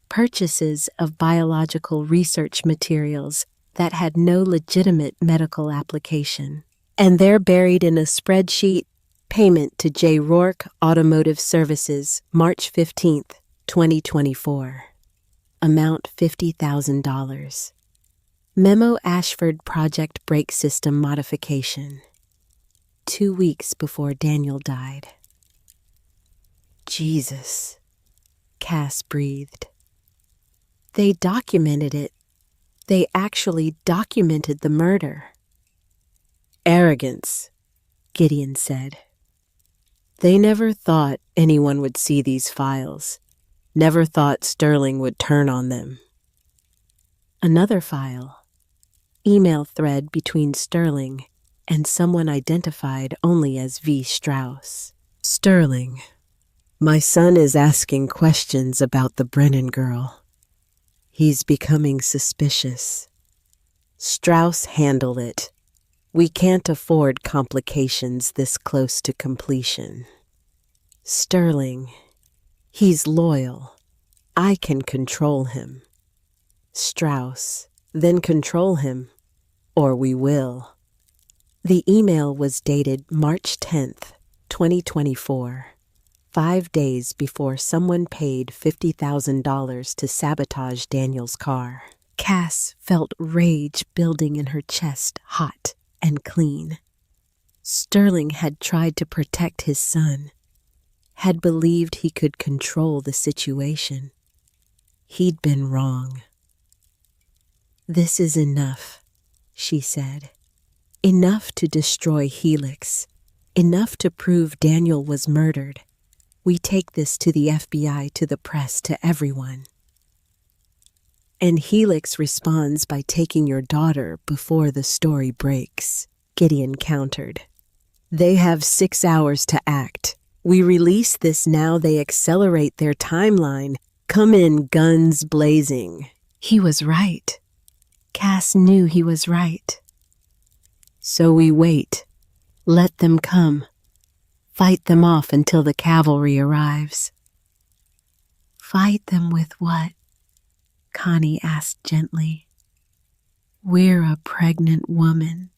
Purchases of biological research materials that had no legitimate medical application. And there, buried in a spreadsheet, payment to J. Rourke Automotive Services, March 15th, 2024. Amount $50,000. Memo Ashford Project Brake System Modification. 2 weeks before Daniel died. Jesus, Cass breathed. They documented it. They actually documented the murder. Arrogance, Gideon said. They never thought anyone would see these files. Never thought Sterling would turn on them. Another file. Email thread between Sterling and someone identified only as V. Strauss. Sterling, my son is asking questions about the Brennan girl. He's becoming suspicious. Strauss, handle it. We can't afford complications this close to completion. Sterling, he's loyal. I can control him. Strauss, then control him, or we will. The email was dated March 10th, 2024, 5 days before someone paid $50,000 to sabotage Daniel's car. Cass felt rage building in her chest, hot and clean. Sterling had tried to protect his son, had believed he could control the situation. He'd been wrong. This is enough, she said. Enough to destroy Helix. Enough to prove Daniel was murdered. We take this to the FBI, to the press, to everyone. And Helix responds by taking your daughter before the story breaks, Gideon countered. They have 6 hours to act. We release this now, they accelerate their timeline, come in guns blazing. He was right. Cass knew he was right. So we wait. Let them come. Fight them off until the cavalry arrives. Fight them with what? Connie asked gently. We're a pregnant woman,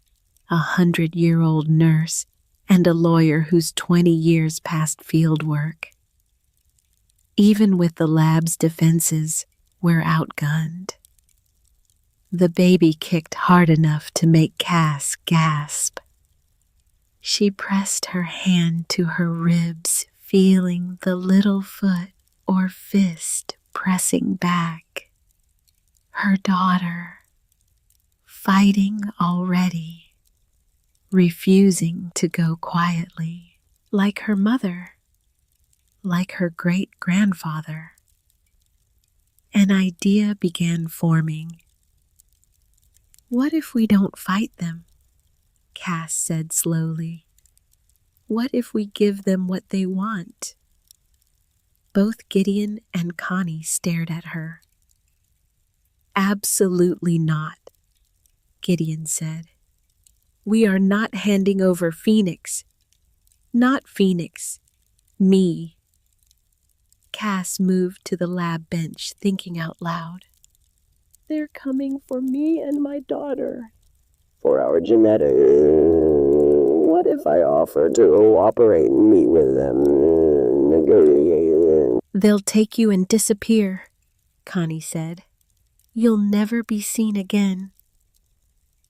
a 100-year-old nurse, and a lawyer who's 20 years past field work. Even with the lab's defenses, we're outgunned. The baby kicked hard enough to make Cass gasp. She pressed her hand to her ribs, feeling the little foot or fist pressing back. Her daughter, fighting already, refusing to go quietly, like her mother, like her great-grandfather. An idea began forming. What if we don't fight them? Cass said slowly. What if we give them what they want? Both Gideon and Connie stared at her. Absolutely not, Gideon said. We are not handing over Phoenix. Not Phoenix. Me. Cass moved to the lab bench, thinking out loud. They're coming for me and my daughter. For our genetics. What if I offer to cooperate and meet with them? They'll take you and disappear, Connie said. You'll never be seen again.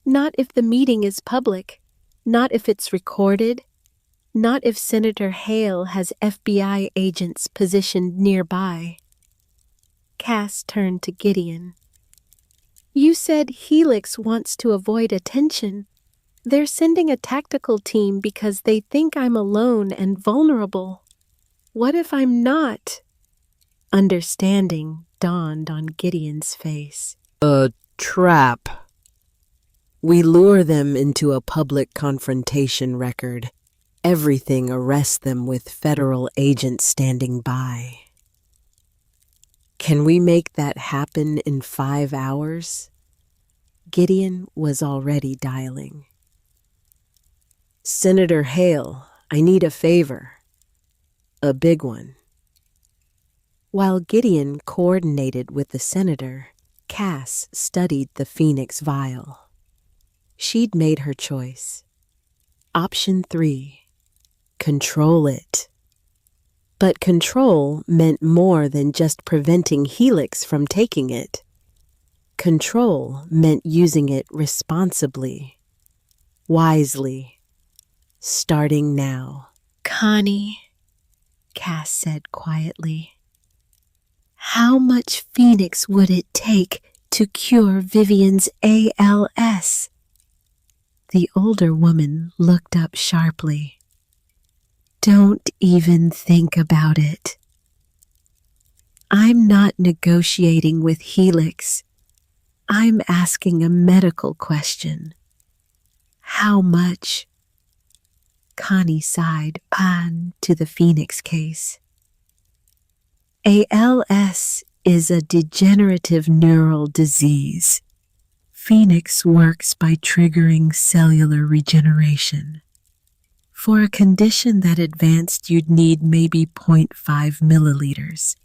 Not if the meeting is public. Not if it's recorded. Not if Senator Hale has FBI agents positioned nearby. Cass turned to Gideon. You said Helix wants to avoid attention. They're sending a tactical team because they think I'm alone and vulnerable. What if I'm not? Understanding dawned on Gideon's face. A trap. We lure them into a public confrontation record. Everything arrests them with federal agents standing by. Can we make that happen in 5 hours? Gideon was already dialing. Senator Hale, I need a favor. A big one. While Gideon coordinated with the senator, Cass studied the Phoenix vial. She'd made her choice. Option 3. Control it. But control meant more than just preventing Helix from taking it. control meant using it responsibly, wisely, starting now. Connie, Cass said quietly, how much Phoenix would it take to cure Vivian's ALS? The older woman looked up sharply. Don't even think about it. I'm not negotiating with Helix. I'm asking a medical question. How much? Connie sighed on to the Phoenix case. ALS is a degenerative neural disease. Phoenix works by triggering cellular regeneration. For a condition that advanced, you'd need maybe 0.5 milliliters,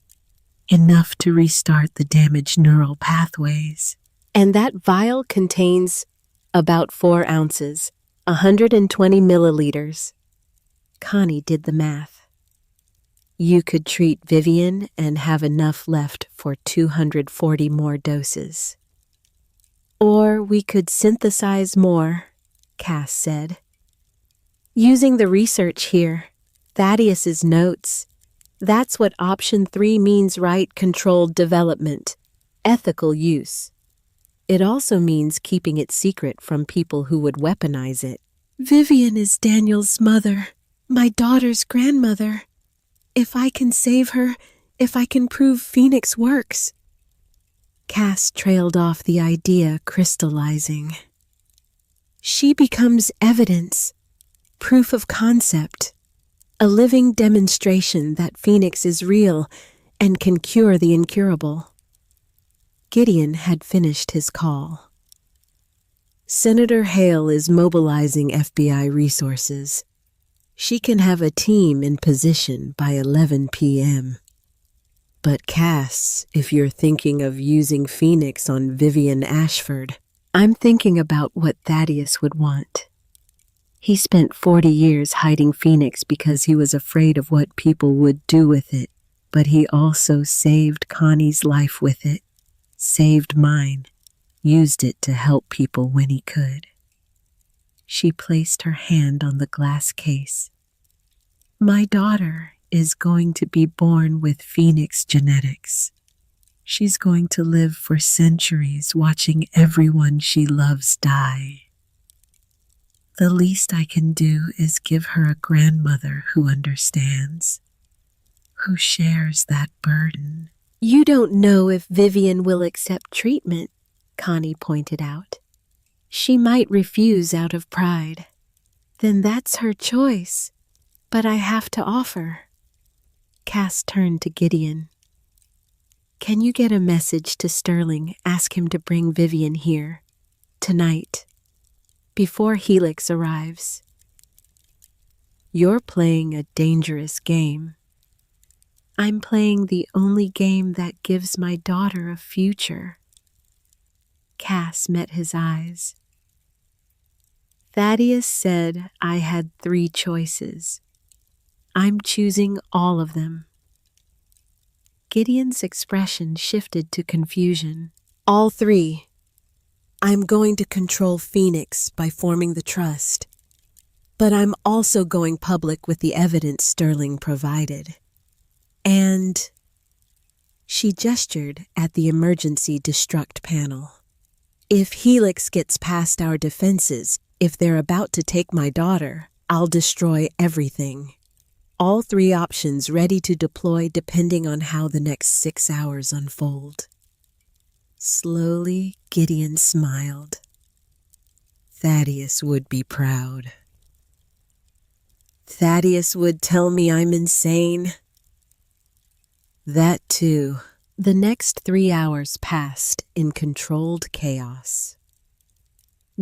enough to restart the damaged neural pathways. And that vial contains about 4 ounces, 120 milliliters. Connie did the math. You could treat Vivian and have enough left for 240 more doses. Or we could synthesize more, Cass said. Using the research here, Thaddeus's notes, that's what option 3 means, right? Controlled development, ethical use. It also means keeping it secret from people who would weaponize it. Vivian is Daniel's mother, my daughter's grandmother. If I can save her, if I can prove Phoenix works. Cass trailed off, the idea crystallizing. She becomes evidence, proof of concept, a living demonstration that Phoenix is real and can cure the incurable. Gideon had finished his call. Senator Hale is mobilizing FBI resources. She can have a team in position by 11 p.m. But Cass, if you're thinking of using Phoenix on Vivian Ashford, I'm thinking about what Thaddeus would want. He spent 40 years hiding Phoenix because he was afraid of what people would do with it, but he also saved Connie's life with it, saved mine, used it to help people when he could. She placed her hand on the glass case. My daughter is going to be born with Phoenix genetics. She's going to live for centuries watching everyone she loves die. The least I can do is give her a grandmother who understands, who shares that burden. You don't know if Vivian will accept treatment, Connie pointed out. She might refuse out of pride. Then that's her choice. But I have to offer. Cass turned to Gideon. Can you get a message to Sterling, ask him to bring Vivian here, tonight, before Helix arrives? You're playing a dangerous game. I'm playing the only game that gives my daughter a future. Cass met his eyes. Thaddeus said I had 3 choices. I'm choosing all of them. Gideon's expression shifted to confusion. All 3. I'm going to control Phoenix by forming the trust. But I'm also going public with the evidence Sterling provided. And she gestured at the emergency destruct panel. If Helix gets past our defenses, if they're about to take my daughter, I'll destroy everything. All 3 options ready to deploy depending on how the next 6 hours unfold. Slowly, Gideon smiled. Thaddeus would be proud. Thaddeus would tell me I'm insane. That too. The next 3 hours passed in controlled chaos.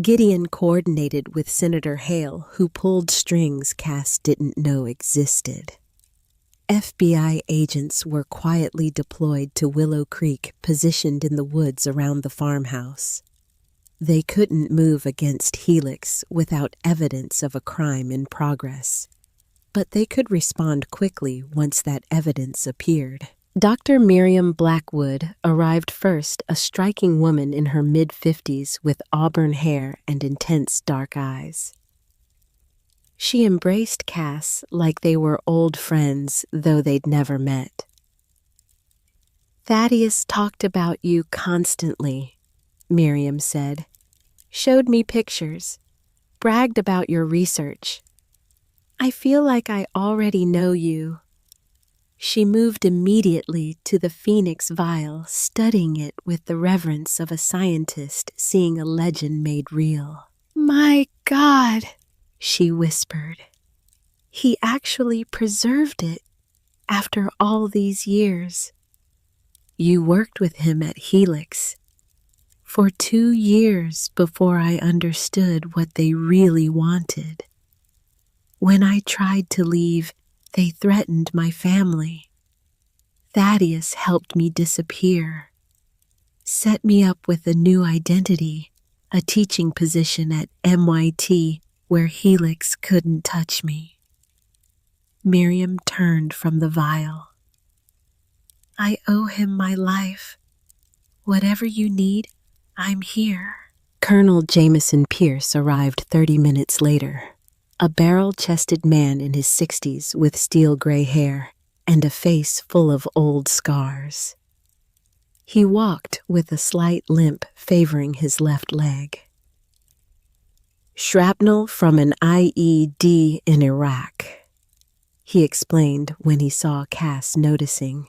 Gideon coordinated with Senator Hale, who pulled strings Cass didn't know existed. FBI agents were quietly deployed to Willow Creek, positioned in the woods around the farmhouse. They couldn't move against Helix without evidence of a crime in progress, but they could respond quickly once that evidence appeared. Dr. Miriam Blackwood arrived first, a striking woman in her mid-50s with auburn hair and intense dark eyes. She embraced Cass like they were old friends, though they'd never met. "Thaddeus talked about you constantly," Miriam said. "Showed me pictures, bragged about your research. I feel like I already know you." She moved immediately to the phoenix vial, studying it with the reverence of a scientist seeing a legend made real. "My God," she whispered. "He actually preserved it after all these years." "You worked with him at Helix for 2 years before I understood what they really wanted. When I tried to leave, they threatened my family. Thaddeus helped me disappear, set me up with a new identity, a teaching position at MIT where Helix couldn't touch me." Miriam turned from the vial. "I owe him my life. Whatever you need, I'm here." Colonel Jameson Pierce arrived 30 minutes later, a barrel-chested man in his 60s with steel-gray hair and a face full of old scars. He walked with a slight limp favoring his left leg. "Shrapnel from an IED in Iraq," he explained when he saw Cass noticing.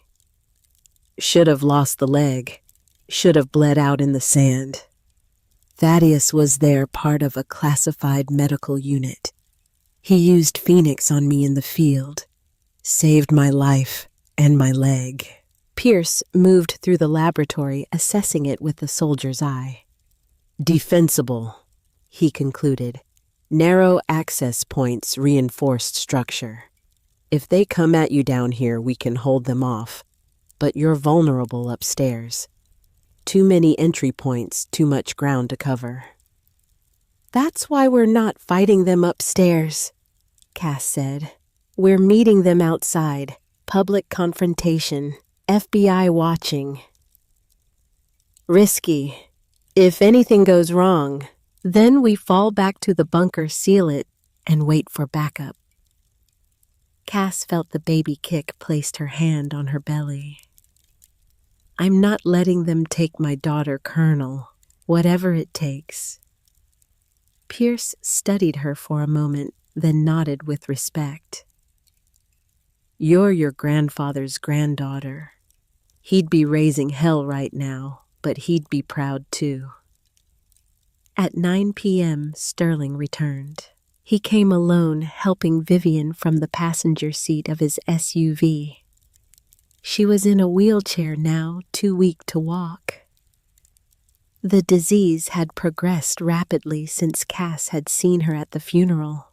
"Should have lost the leg. Should have bled out in the sand. Thaddeus was there, part of a classified medical unit. He used Phoenix on me in the field. Saved my life and my leg." Pierce moved through the laboratory, assessing it with the soldier's eye. "Defensible," he concluded. "Narrow access points, reinforced structure. If they come at you down here, we can hold them off. But you're vulnerable upstairs. Too many entry points, too much ground to cover." "That's why we're not fighting them upstairs," Cass said. "We're meeting them outside. Public confrontation. FBI watching. Risky. If anything goes wrong, then we fall back to the bunker, seal it, and wait for backup." Cass felt the baby kick placed her hand on her belly. "I'm not letting them take my daughter, Colonel, whatever it takes." Pierce studied her for a moment, then nodded with respect. "You're your grandfather's granddaughter. He'd be raising hell right now, but he'd be proud too." At 9 p.m., Sterling returned. He came alone, helping Vivian from the passenger seat of his SUV. She was in a wheelchair now, too weak to walk. The disease had progressed rapidly since Cass had seen her at the funeral.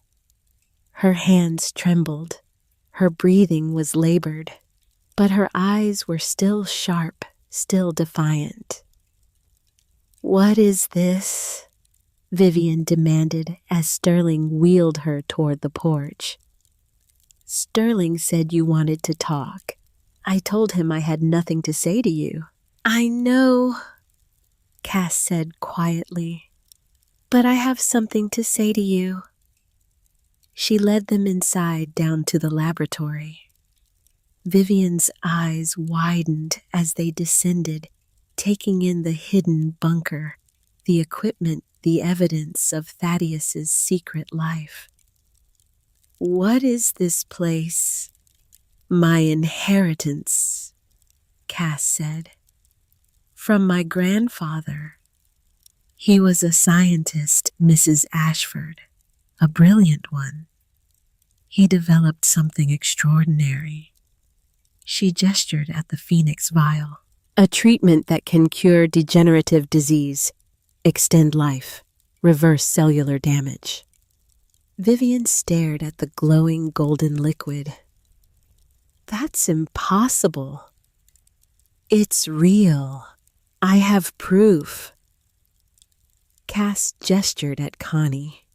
Her hands trembled. Her breathing was labored, but her eyes were still sharp, still defiant. "What is this?" Vivian demanded as Sterling wheeled her toward the porch. "Sterling said you wanted to talk. I told him I had nothing to say to you." "I know," Cass said quietly, "but I have something to say to you." She led them inside down to the laboratory. Vivian's eyes widened as they descended, taking in the hidden bunker, the equipment, the evidence of Thaddeus's secret life. "What is this place?" "My inheritance," Cass said. "From my grandfather. He was a scientist, Mrs. Ashford, a brilliant one. He developed something extraordinary." She gestured at the Phoenix vial. "A treatment that can cure degenerative disease, extend life, reverse cellular damage." Vivian stared at the glowing golden liquid. "That's impossible." "It's real. I have proof." Cass gestured at Connie.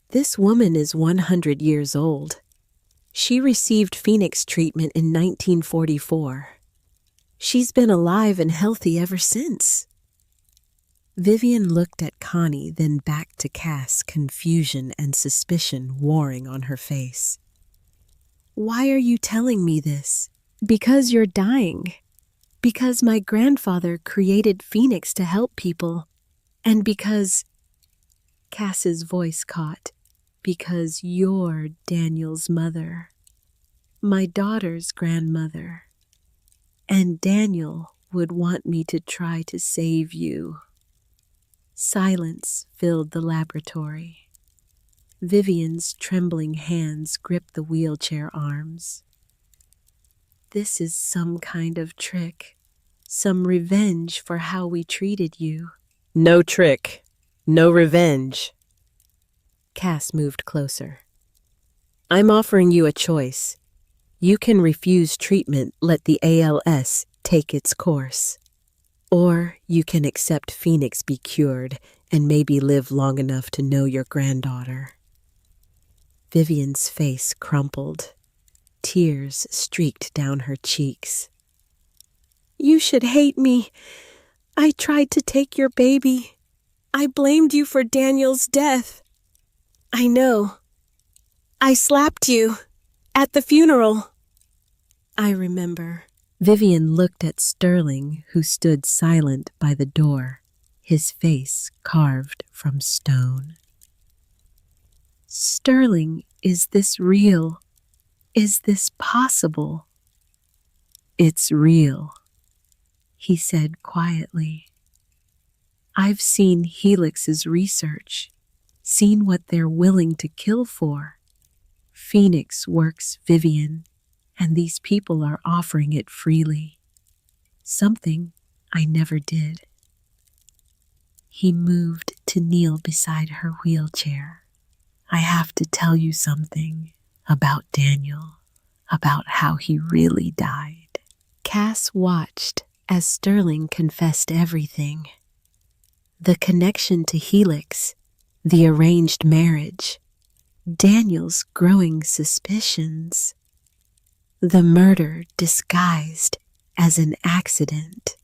"This woman is 100 years old. She received Phoenix treatment in 1944. She's been alive and healthy ever since. Vivian looked at Connie, then back to Cass, confusion and suspicion warring on her face. Why are you telling me this? Because you're dying. Because my grandfather created Phoenix to help people. And because... Cass's voice caught. Because you're Daniel's mother. My daughter's grandmother. And Daniel would want me to try to save you. Silence filled the laboratory. Vivian's trembling hands gripped the wheelchair arms. This is some kind of trick. Some revenge for how we treated you. No trick. No revenge. Cass moved closer. I'm offering you a choice. You can refuse treatment, let the ALS take its course. Or you can accept Phoenix be cured and maybe live long enough to know your granddaughter. Vivian's face crumpled. Tears streaked down her cheeks. You should hate me. I tried to take your baby. I blamed you for Daniel's death. I know. I slapped you at the funeral. I remember. Vivian looked at Sterling, who stood silent by the door, his face carved from stone. Sterling, is this real? Is this possible? It's real, he said quietly. I've seen Helix's research, seen what they're willing to kill for. Phoenix works, Vivian, and these people are offering it freely. Something I never did. He moved to kneel beside her wheelchair. I have to tell you something about Daniel, about how he really died. Cass watched as Sterling confessed everything. The connection to Helix, the arranged marriage, Daniel's growing suspicions, the murder disguised as an accident.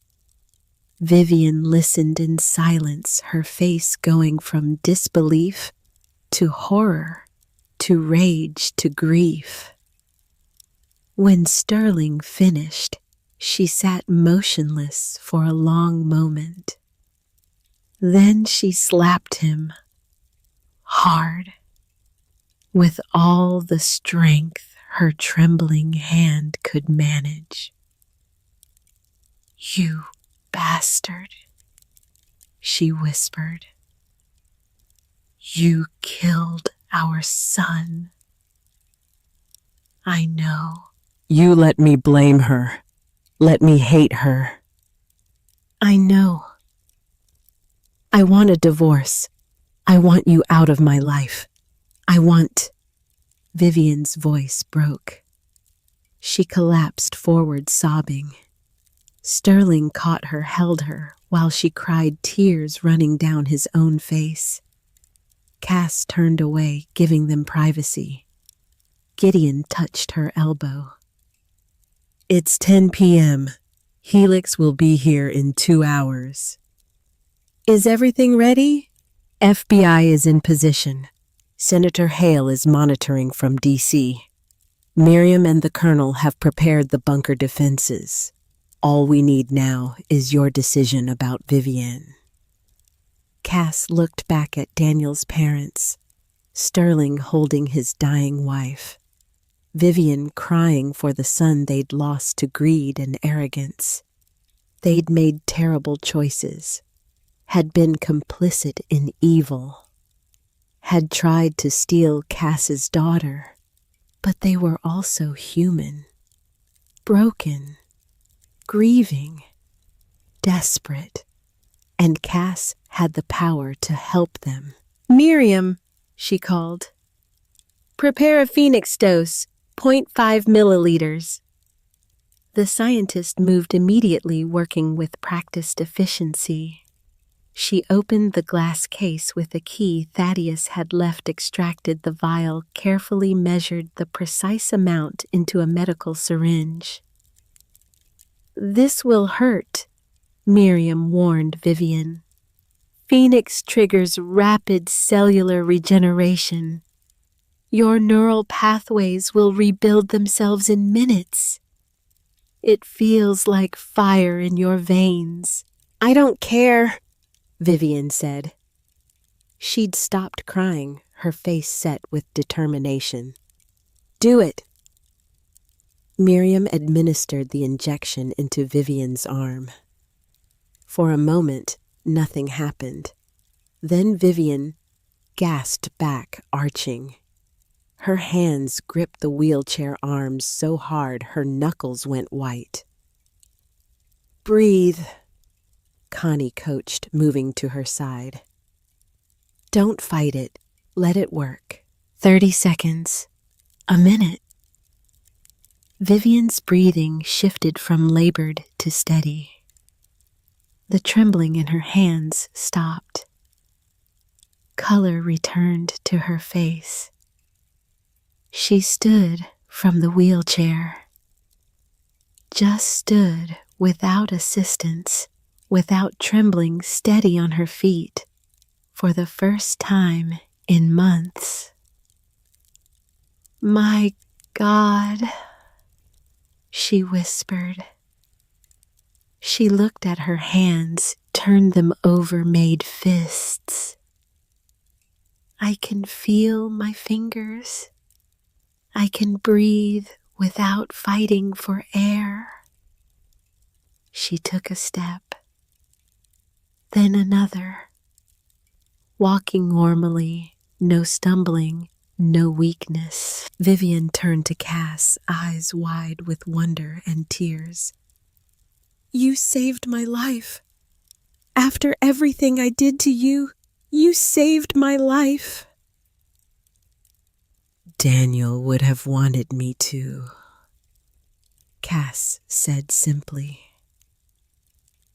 Vivian listened in silence, her face going from disbelief to horror, to rage, to grief. When Sterling finished, she sat motionless for a long moment. Then she slapped him, hard, with all the strength her trembling hand could manage. You bastard, she whispered. You killed our son. I know. You let me blame her. Let me hate her. I know. I want a divorce. I want you out of my life. I want... Vivian's voice broke. She collapsed forward, sobbing. Sterling caught her, held her, while she cried, tears running down his own face. Cass turned away, giving them privacy. Gideon touched her elbow. It's 10 p.m. Helix will be here in 2 hours. Is everything ready? FBI is in position. Senator Hale is monitoring from D.C. Miriam and the Colonel have prepared the bunker defenses. All we need now is your decision about Vivian. Cass looked back at Daniel's parents, Sterling holding his dying wife, Vivian crying for the son they'd lost to greed and arrogance. They'd made terrible choices, had been complicit in evil, had tried to steal Cass's daughter, but they were also human, broken, grieving, desperate, and Cass had the power to help them. Miriam, she called. Prepare a Phoenix dose, 0.5 milliliters. The scientist moved immediately, working with practiced efficiency. She opened the glass case with a key Thaddeus had left, extracted the vial, carefully measured the precise amount into a medical syringe. This will hurt, Miriam warned Vivian. Phoenix triggers rapid cellular regeneration. Your neural pathways will rebuild themselves in minutes. It feels like fire in your veins. I don't care, Vivian said. She'd stopped crying, her face set with determination. Do it. Miriam administered the injection into Vivian's arm. For a moment, nothing happened. Then Vivian gasped back, arching. Her hands gripped the wheelchair arms so hard her knuckles went white. Breathe, Connie coached, moving to her side. Don't fight it. Let it work. 30 seconds. A minute. Vivian's breathing shifted from labored to steady. The trembling in her hands stopped. Color returned to her face. She stood from the wheelchair. Just stood without assistance, without trembling, steady on her feet, for the first time in months. My God, she whispered. She looked at her hands, turned them over, made fists. I can feel my fingers. I can breathe without fighting for air. She took a step, then another. Walking normally, no stumbling, no weakness. Vivian turned to Cass, eyes wide with wonder and tears. You saved my life. After everything I did to you, you saved my life. Daniel would have wanted me to, Cass said simply.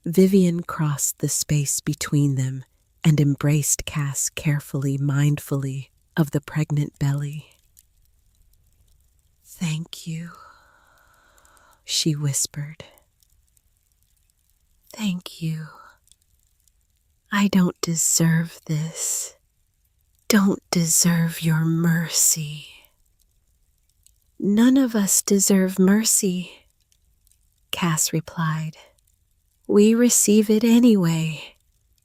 Vivian crossed the space between them and embraced Cass carefully, mindfully of the pregnant belly. Thank you, she whispered. Thank you. I don't deserve this. Don't deserve your mercy. None of us deserve mercy, Cass replied. We receive it anyway.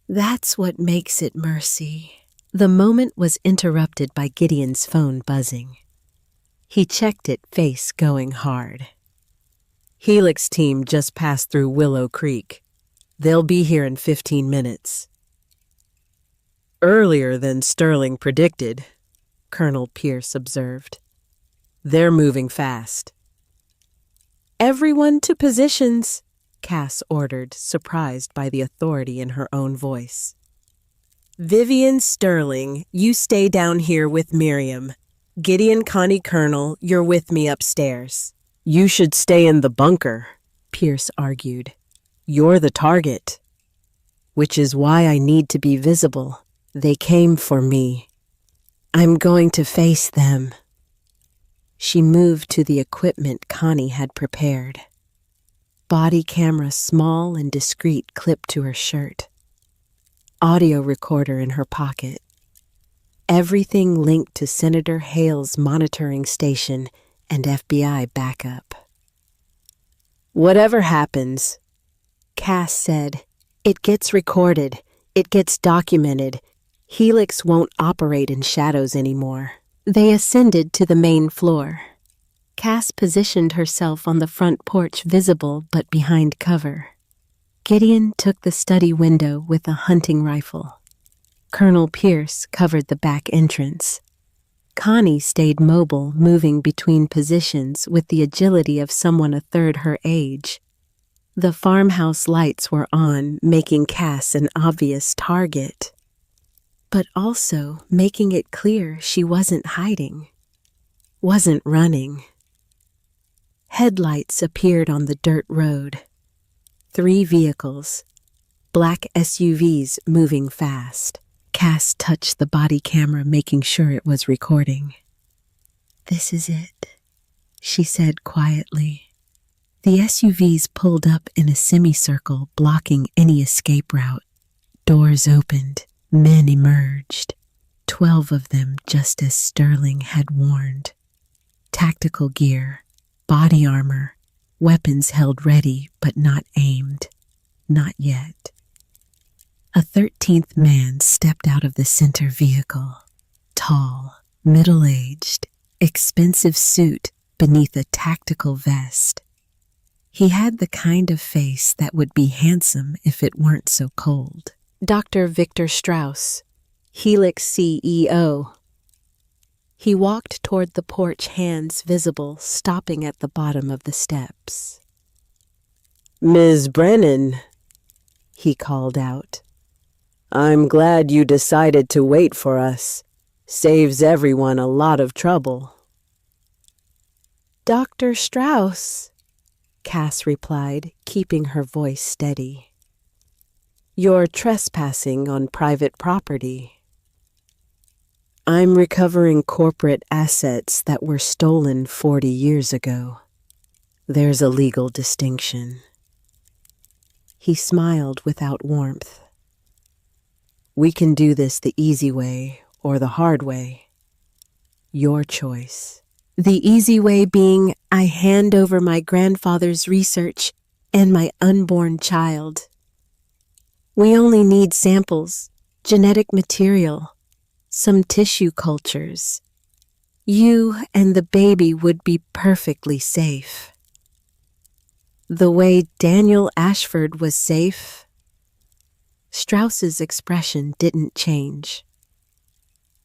That's what makes it mercy. The moment was interrupted by Gideon's phone buzzing. He checked it, face going hard. Helix team just passed through Willow Creek. They'll be here in 15 minutes. Earlier than Sterling predicted, Colonel Pierce observed. They're moving fast. Everyone to positions, Cass ordered, surprised by the authority in her own voice. Vivian Sterling, you stay down here with Miriam. Gideon, Connie, Colonel, you're with me upstairs. You should stay in the bunker, Pierce argued. You're the target. Which is why I need to be visible. They came for me. I'm going to face them. She moved to the equipment Connie had prepared. Body camera small and discreet clipped to her shirt. Audio recorder in her pocket. Everything linked to Senator Hale's monitoring station and FBI backup. Whatever happens, Cass said, it gets recorded, it gets documented. Helix won't operate in shadows anymore. They ascended to the main floor. Cass positioned herself on the front porch, visible but behind cover. Gideon took the study window with a hunting rifle. Colonel Pierce covered the back entrance. Connie stayed mobile, moving between positions with the agility of someone a third her age. The farmhouse lights were on, making Cass an obvious target, but also making it clear she wasn't hiding, wasn't running. Headlights appeared on the dirt road. 3 vehicles, black SUVs moving fast. Cass touched the body camera, making sure it was recording. This is it, she said quietly. The SUVs pulled up in a semicircle, blocking any escape route. Doors opened. Men emerged. 12 of them, just as Sterling had warned. Tactical gear, body armor, weapons held ready but not aimed. Not yet. A 13th man stepped out of the center vehicle. Tall, middle-aged, expensive suit beneath a tactical vest. He had the kind of face that would be handsome if it weren't so cold. Dr. Victor Strauss, Helix CEO. He walked toward the porch, hands visible, stopping at the bottom of the steps. Ms. Brennan, he called out. I'm glad you decided to wait for us. Saves everyone a lot of trouble. Dr. Strauss, Cass replied, keeping her voice steady. You're trespassing on private property. I'm recovering corporate assets that were stolen 40 years ago. There's a legal distinction. He smiled without warmth. We can do this the easy way or the hard way. Your choice. The easy way being I hand over my grandfather's research and my unborn child. We only need samples, genetic material, some tissue cultures. You and the baby would be perfectly safe. The way Daniel Ashford was safe. Strauss's expression didn't change.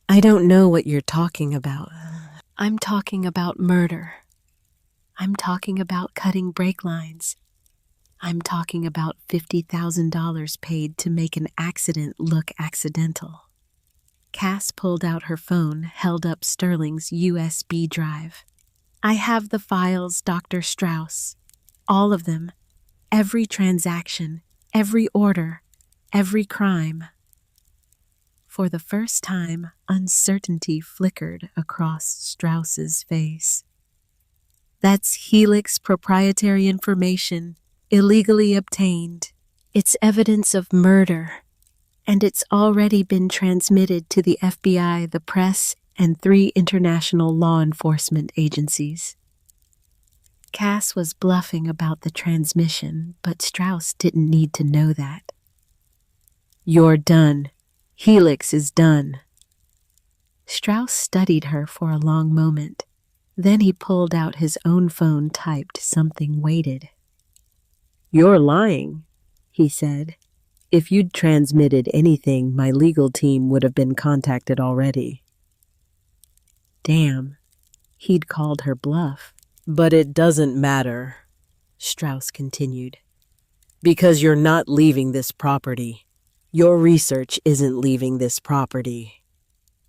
I don't know what you're talking about. I'm talking about murder. I'm talking about cutting brake lines. I'm talking about $50,000 paid to make an accident look accidental. Cass pulled out her phone, held up Sterling's USB drive. I have the files, Dr. Strauss. All of them. Every transaction, every order, every crime. For the first time, uncertainty flickered across Strauss's face. That's Helix proprietary information, illegally obtained. It's evidence of murder, and it's already been transmitted to the FBI, the press, and 3 international law enforcement agencies. Cass was bluffing about the transmission, but Strauss didn't need to know that. You're done. Helix is done. Strauss studied her for a long moment. Then he pulled out his own phone, typed something, waited. You're lying, he said. If you'd transmitted anything, my legal team would have been contacted already. Damn, he'd called her bluff. But it doesn't matter, Strauss continued, because you're not leaving this property. Your research isn't leaving this property.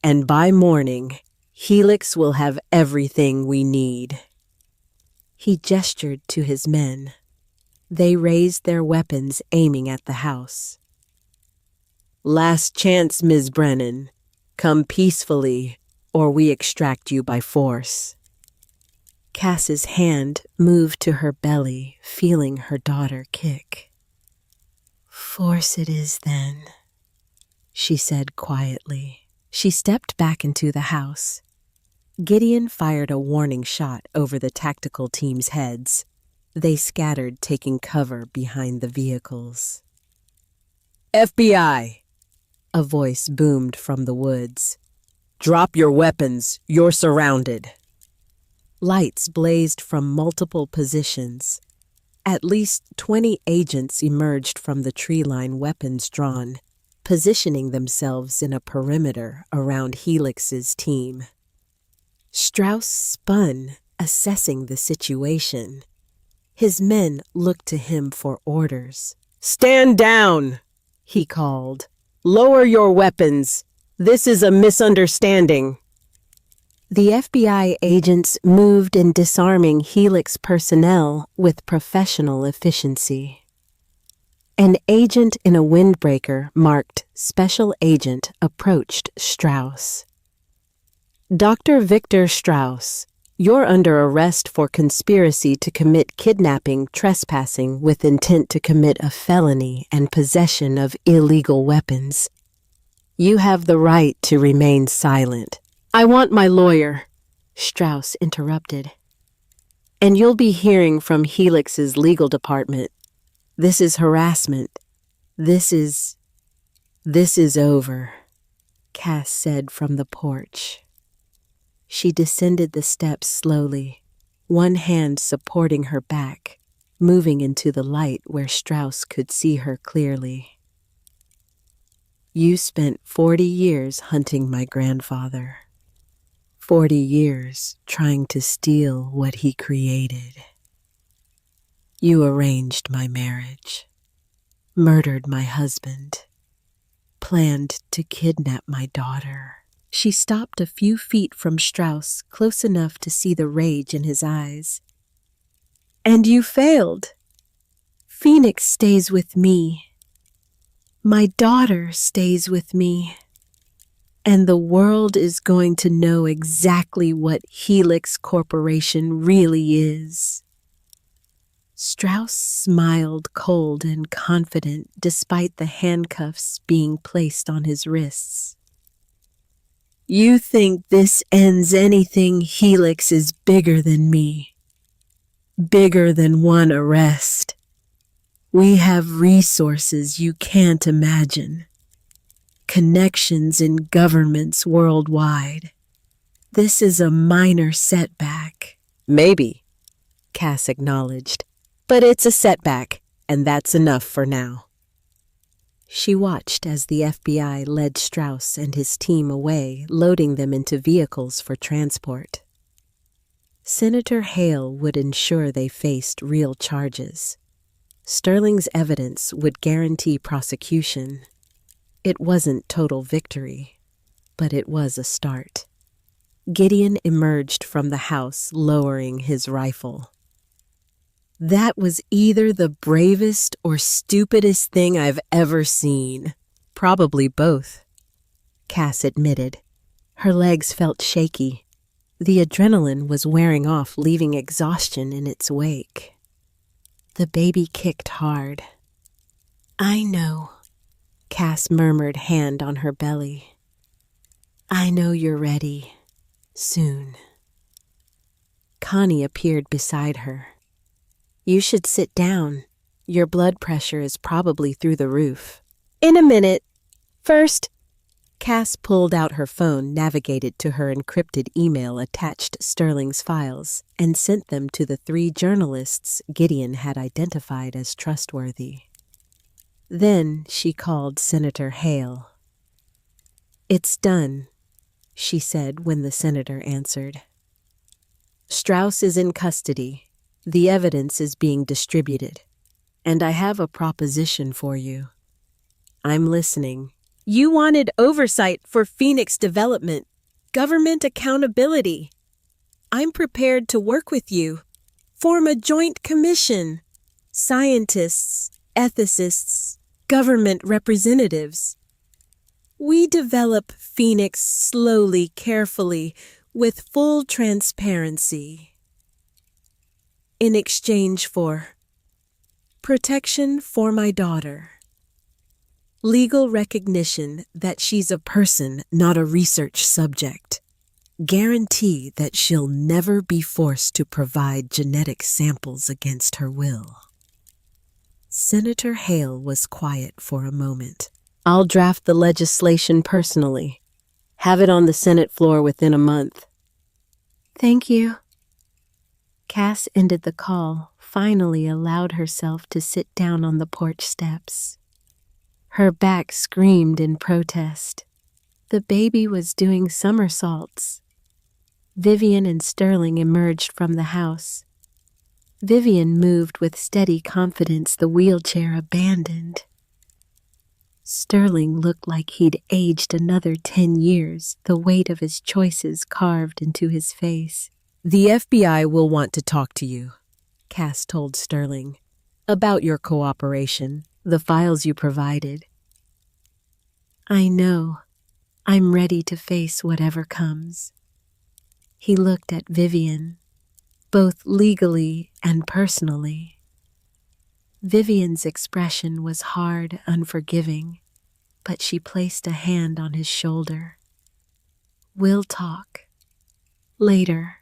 And by morning, Helix will have everything we need. He gestured to his men. They raised their weapons, aiming at the house. Last chance, Ms. Brennan. Come peacefully, or we extract you by force. Cass's hand moved to her belly, feeling her daughter kick. Force it is, then, she said quietly. She stepped back into the house. Gideon fired a warning shot over the tactical team's heads. They scattered, taking cover behind the vehicles. FBI! A voice boomed from the woods. Drop your weapons. You're surrounded. Lights blazed from multiple positions. At least 20 agents emerged from the tree line, weapons drawn, positioning themselves in a perimeter around Helix's team. Strauss spun, assessing the situation. His men looked to him for orders. Stand down, he called. Lower your weapons. This is a misunderstanding. The FBI agents moved in, disarming Helix personnel with professional efficiency. An agent in a windbreaker marked Special Agent approached Strauss. Dr. Victor Strauss, You're under arrest for conspiracy to commit kidnapping, trespassing with intent to commit a felony, and possession of illegal weapons. You have the right to remain silent. I want my lawyer, Strauss interrupted. And you'll be hearing from Helix's legal department. This is harassment. This is over, Cass said from the porch. She descended the steps slowly, one hand supporting her back, moving into the light where Strauss could see her clearly. You spent 40 years hunting my grandfather. 40 years trying to steal what he created. You arranged my marriage, murdered my husband, planned to kidnap my daughter. She stopped a few feet from Strauss, close enough to see the rage in his eyes. And you failed. Phoenix stays with me. My daughter stays with me. And the world is going to know exactly what Helix Corporation really is. Strauss smiled cold and confident despite the handcuffs being placed on his wrists. You think this ends anything? Helix is bigger than me. Bigger than one arrest. We have resources you can't imagine. Connections in governments worldwide. This is a minor setback. Maybe, Cass acknowledged, but it's a setback, and that's enough for now. She watched as the FBI led Strauss and his team away, loading them into vehicles for transport. Senator Hale would ensure they faced real charges. Sterling's evidence would guarantee prosecution. It wasn't total victory, but it was a start. Gideon emerged from the house, lowering his rifle. That was either the bravest or stupidest thing I've ever seen. Probably both, Cass admitted. Her legs felt shaky. The adrenaline was wearing off, leaving exhaustion in its wake. The baby kicked hard. I know, Cass murmured, hand on her belly. I know you're ready. Soon. Connie appeared beside her. You should sit down. Your blood pressure is probably through the roof. In a minute. First, Cass pulled out her phone, navigated to her encrypted email attached Sterling's files, and sent them to the 3 journalists Gideon had identified as trustworthy. Then she called Senator Hale. It's done, she said when the senator answered. Strauss is in custody. The evidence is being distributed, and I have a proposition for you. I'm listening. You wanted oversight for Phoenix development, government accountability. I'm prepared to work with you. Form a joint commission. Scientists, ethicists, government representatives. We develop Phoenix slowly, carefully, with full transparency. In exchange for protection for my daughter, legal recognition that she's a person, not a research subject, guarantee that she'll never be forced to provide genetic samples against her will. Senator Hale was quiet for a moment. I'll draft the legislation personally. Have it on the Senate floor within a month. Thank you. Cass ended the call, finally allowed herself to sit down on the porch steps. Her back screamed in protest. The baby was doing somersaults. Vivian and Sterling emerged from the house. Vivian moved with steady confidence, the wheelchair abandoned. Sterling looked like he'd aged another 10 years, the weight of his choices carved into his face. The FBI will want to talk to you, Cass told Sterling, about your cooperation, the files you provided. I know. I'm ready to face whatever comes. He looked at Vivian, both legally and personally. Vivian's expression was hard, unforgiving, but she placed a hand on his shoulder. "We'll talk. Later.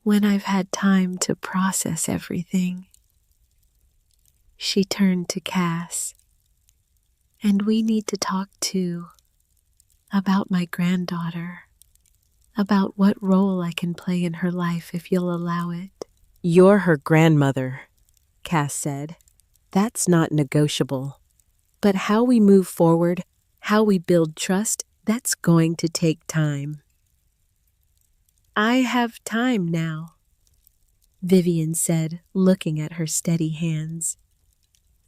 When I've had time to process everything." She turned to Cass. "And we need to talk too. About my granddaughter. About what role I can play in her life if you'll allow it." "You're her grandmother," Cass said. "That's not negotiable. But how we move forward, how we build trust, that's going to take time." "I have time now," Vivian said, looking at her steady hands.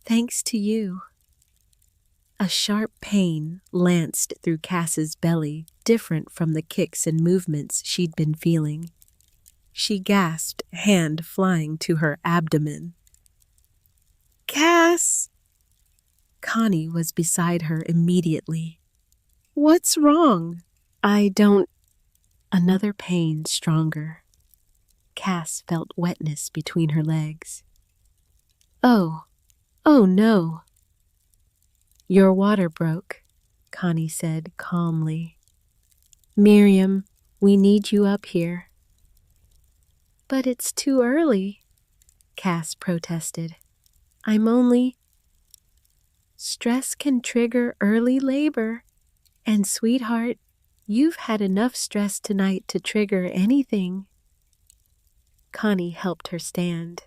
"Thanks to you." A sharp pain lanced through Cass's belly, different from the kicks and movements she'd been feeling. She gasped, hand flying to her abdomen. "Cass!" Connie was beside her immediately. "What's wrong?" "I don't—" Another pain stronger. Cass felt wetness between her legs. Oh no." "Your water broke," Connie said calmly. "Miriam, we need you up here." "But it's too early," Cass protested. "I'm only—" "Stress can trigger early labor. And sweetheart, you've had enough stress tonight to trigger anything." Connie helped her stand.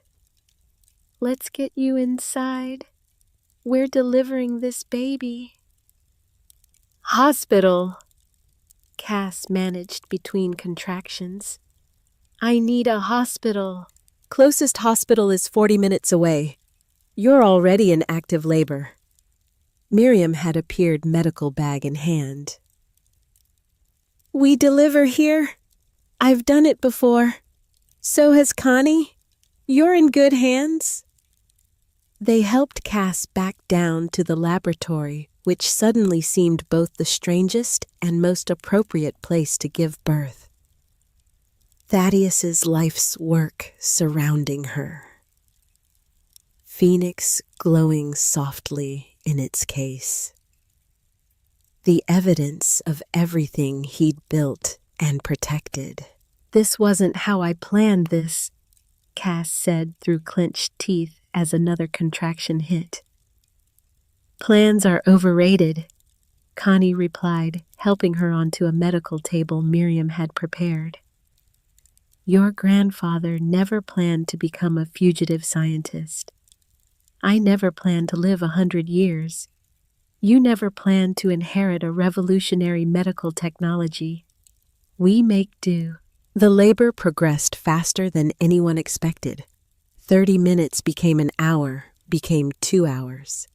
"Let's get you inside. We're delivering this baby." "Hospital," Cass managed between contractions. "I need a hospital." "Closest hospital is 40 minutes away. You're already in active labor." Miriam had appeared, medical bag in hand. "We deliver here. I've done it before. So has Connie. You're in good hands." They helped Cass back down to the laboratory, which suddenly seemed both the strangest and most appropriate place to give birth. Thaddeus's life's work surrounding her. Phoenix glowing softly in its case. The evidence of everything he'd built and protected. "This wasn't how I planned this," Cass said through clenched teeth as another contraction hit. "Plans are overrated," Connie replied, helping her onto a medical table Miriam had prepared. "Your grandfather never planned to become a fugitive scientist. I never planned to live 100 years. You never planned to inherit a revolutionary medical technology. We make do." The labor progressed faster than anyone expected. 30 minutes became an hour, became 2 hours.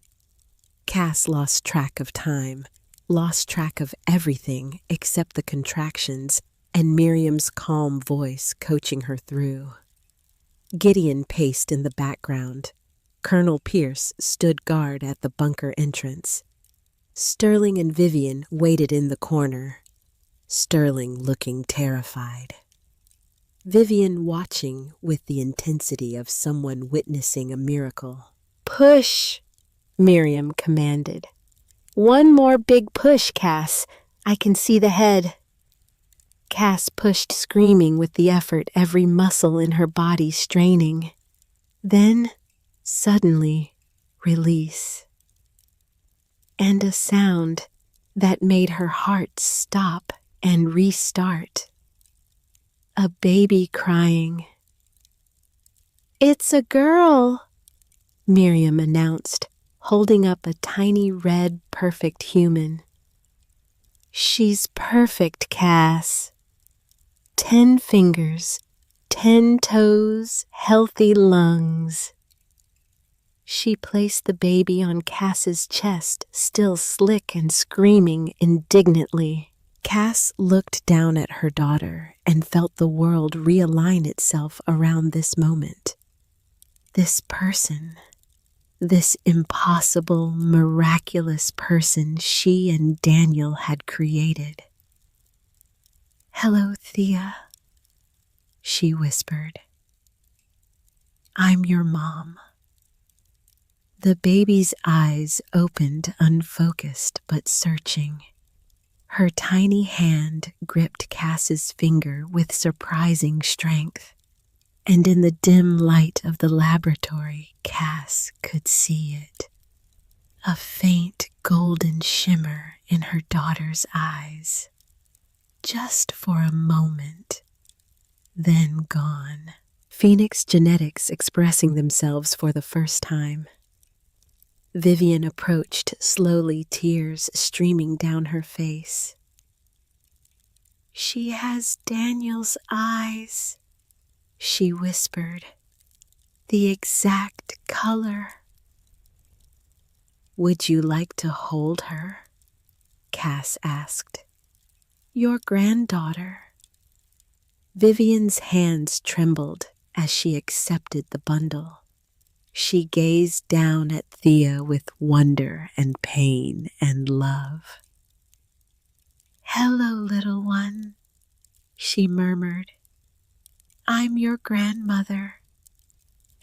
Cass lost track of time, lost track of everything except the contractions and Miriam's calm voice coaching her through. Gideon paced in the background. Colonel Pierce stood guard at the bunker entrance. Sterling and Vivian waited in the corner, Sterling looking terrified. Vivian watching with the intensity of someone witnessing a miracle. "Push," Miriam commanded. "One more big push, Cass. I can see the head." Cass pushed, screaming with the effort, every muscle in her body straining. Then, suddenly, release. And a sound that made her heart stop and restart. A baby crying. "It's a girl," Miriam announced, holding up a tiny red, perfect human. "She's perfect, Cass. 10 fingers, 10 toes, healthy lungs." She placed the baby on Cass's chest, still slick and screaming indignantly. Cass looked down at her daughter and felt the world realign itself around this moment. This person, this impossible, miraculous person she and Daniel had created. "Hello, Thea," she whispered. I'm your mom. The baby's eyes opened, unfocused but searching. Her tiny hand gripped Cass's finger with surprising strength, and in the dim light of the laboratory, Cass could see it. A faint golden shimmer in her daughter's eyes. Just for a moment, then gone. Phoenix genetics expressing themselves for the first time. Vivian approached slowly, tears streaming down her face. She has Daniel's eyes, she whispered. The exact color. Would you like to hold her? Cass asked. Your granddaughter. Vivian's hands trembled as she accepted the bundle. She gazed down at Thea with wonder and pain and love. Hello, little one, she murmured. I'm your grandmother,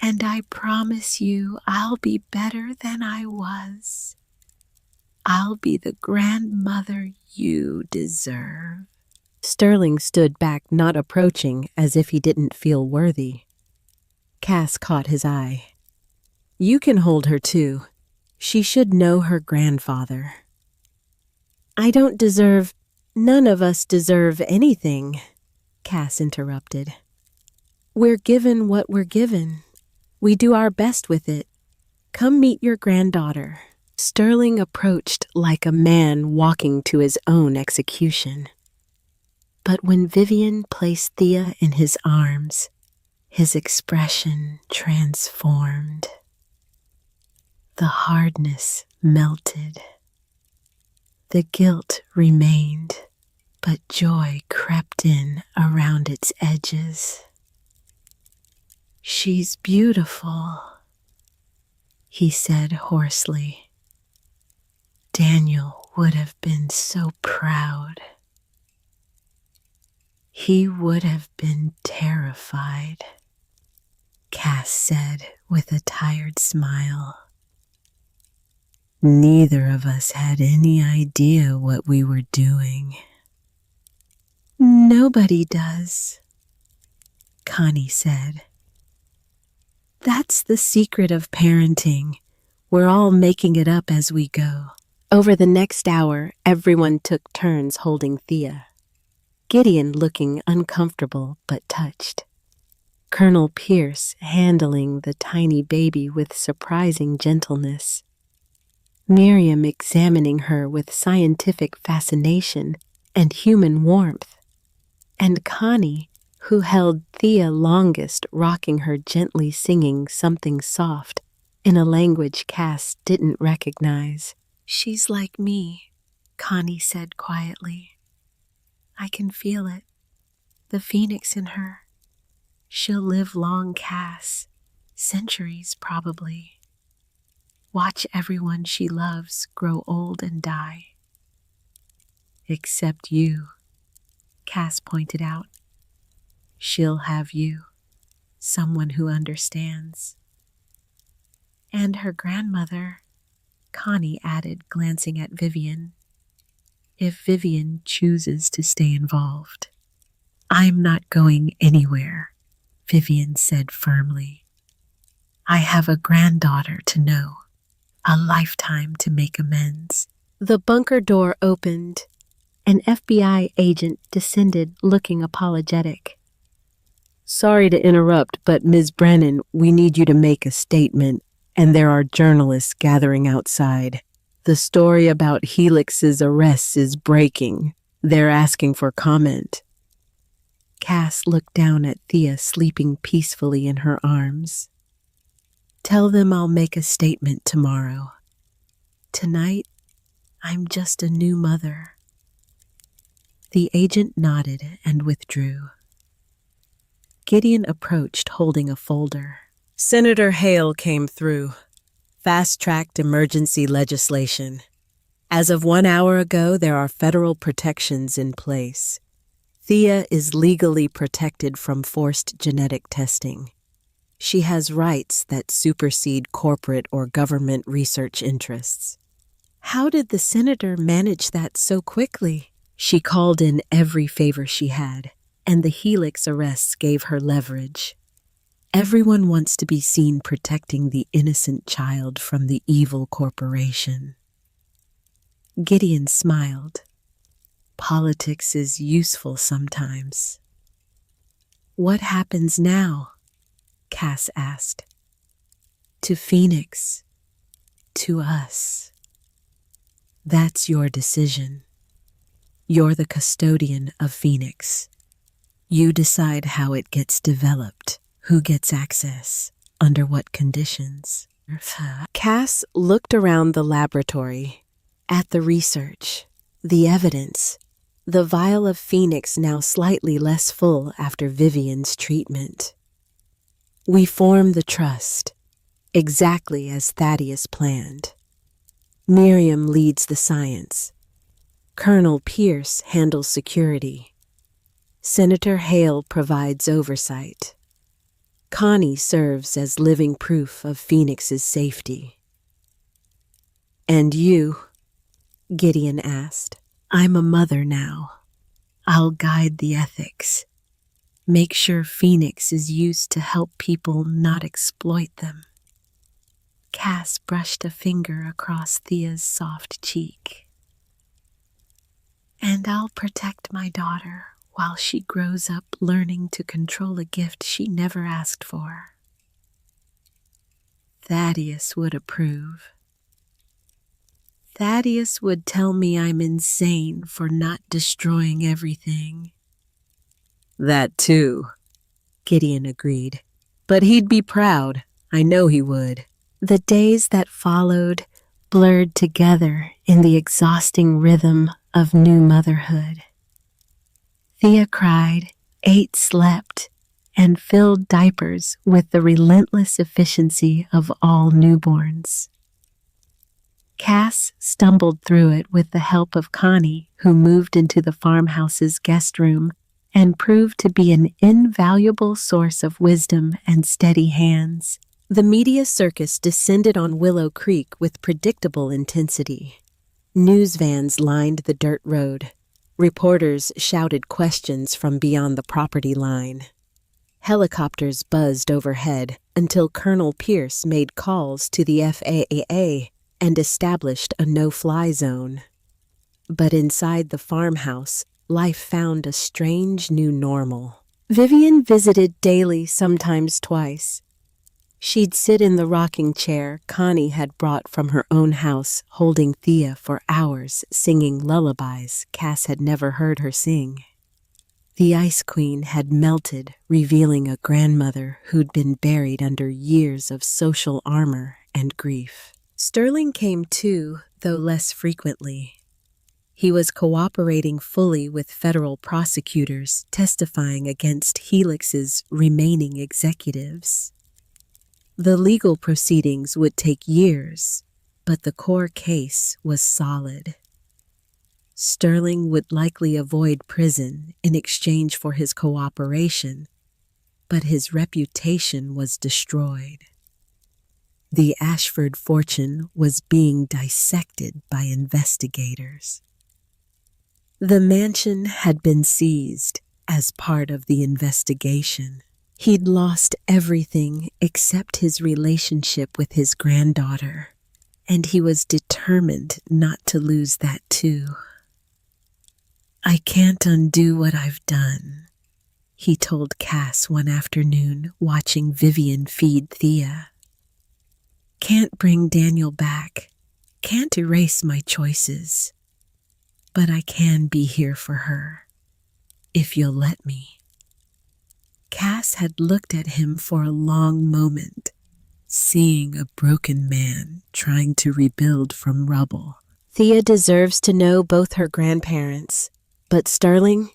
and I promise you I'll be better than I was. I'll be the grandmother you deserve. Sterling stood back, not approaching, as if he didn't feel worthy. Cass caught his eye. You can hold her too. She should know her grandfather. None of us deserve anything, Cass interrupted. We're given what we're given. We do our best with it. Come meet your granddaughter. Sterling approached like a man walking to his own execution. But when Vivian placed Thea in his arms, his expression transformed. The hardness melted. The guilt remained, but joy crept in around its edges. She's beautiful, he said hoarsely. Daniel would have been so proud. He would have been terrified, Cass said with a tired smile. Neither of us had any idea what we were doing. Nobody does, Connie said. That's the secret of parenting. We're all making it up as we go. Over the next hour, everyone took turns holding Thea. Gideon looking uncomfortable but touched. Colonel Pierce handling the tiny baby with surprising gentleness. Miriam examining her with scientific fascination and human warmth. And Connie, who held Thea longest, rocking her gently, singing something soft in a language Cass didn't recognize. She's like me, Connie said quietly. I can feel it, the phoenix in her. She'll live long, Cass, centuries probably. Watch everyone she loves grow old and die. Except you, Cass pointed out. She'll have you, someone who understands. And her grandmother, Connie added, glancing at Vivian. If Vivian chooses to stay involved. I'm not going anywhere, Vivian said firmly. I have a granddaughter to know, a lifetime to make amends. The bunker door opened. An FBI agent descended looking apologetic. Sorry to interrupt, but Ms. Brennan, we need you to make a statement, and there are journalists gathering outside. The story about Helix's arrests is breaking. They're asking for comment. Cass looked down at Thea sleeping peacefully in her arms. Tell them I'll make a statement tomorrow. Tonight, I'm just a new mother. The agent nodded and withdrew. Gideon approached holding a folder. Senator Hale came through. Fast-tracked emergency legislation. As of 1 hour ago, there are federal protections in place. Thea is legally protected from forced genetic testing. She has rights that supersede corporate or government research interests. How did the senator manage that so quickly? She called in every favor she had, and the Helix arrests gave her leverage. Everyone wants to be seen protecting the innocent child from the evil corporation. Gideon smiled. Politics is useful sometimes. What happens now? Cass asked. To Phoenix. To us. That's your decision. You're the custodian of Phoenix. You decide how it gets developed, who gets access, under what conditions. Cass looked around the laboratory, at the research, the evidence, the vial of Phoenix now slightly less full after Vivian's treatment. We form the trust, exactly as Thaddeus planned. Miriam leads the science. Colonel Pierce handles security. Senator Hale provides oversight. Connie serves as living proof of Phoenix's safety. And you? Gideon asked. I'm a mother now. I'll guide the ethics. Make sure Phoenix is used to help people, not exploit them. Cass brushed a finger across Thea's soft cheek. And I'll protect my daughter while she grows up learning to control a gift she never asked for. Thaddeus would approve. Thaddeus would tell me I'm insane for not destroying everything. That too, Gideon agreed. But he'd be proud. I know he would. The days that followed blurred together in the exhausting rhythm of new motherhood. Thea cried, ate, slept, and filled diapers with the relentless efficiency of all newborns. Cass stumbled through it with the help of Connie, who moved into the farmhouse's guest room and proved to be an invaluable source of wisdom and steady hands. The media circus descended on Willow Creek with predictable intensity. News vans lined the dirt road. Reporters shouted questions from beyond the property line. Helicopters buzzed overhead until Colonel Pierce made calls to the FAA and established a no-fly zone. But inside the farmhouse, life found a strange new normal. Vivian visited daily, sometimes twice. She'd sit in the rocking chair Connie had brought from her own house, holding Thea for hours, singing lullabies Cass had never heard her sing. The Ice Queen had melted, revealing a grandmother who'd been buried under years of social armor and grief. Sterling came too, though less frequently. He was cooperating fully with federal prosecutors testifying against Helix's remaining executives. The legal proceedings would take years, but the core case was solid. Sterling would likely avoid prison in exchange for his cooperation, but his reputation was destroyed. The Ashford fortune was being dissected by investigators. The mansion had been seized as part of the investigation. He'd lost everything except his relationship with his granddaughter, and he was determined not to lose that too. I can't undo what I've done, he told Cass one afternoon watching Vivian feed Thea. Can't bring Daniel back, can't erase my choices, but I can be here for her, if you'll let me. Cass had looked at him for a long moment, seeing a broken man trying to rebuild from rubble. Thea deserves to know both her grandparents, but Sterling,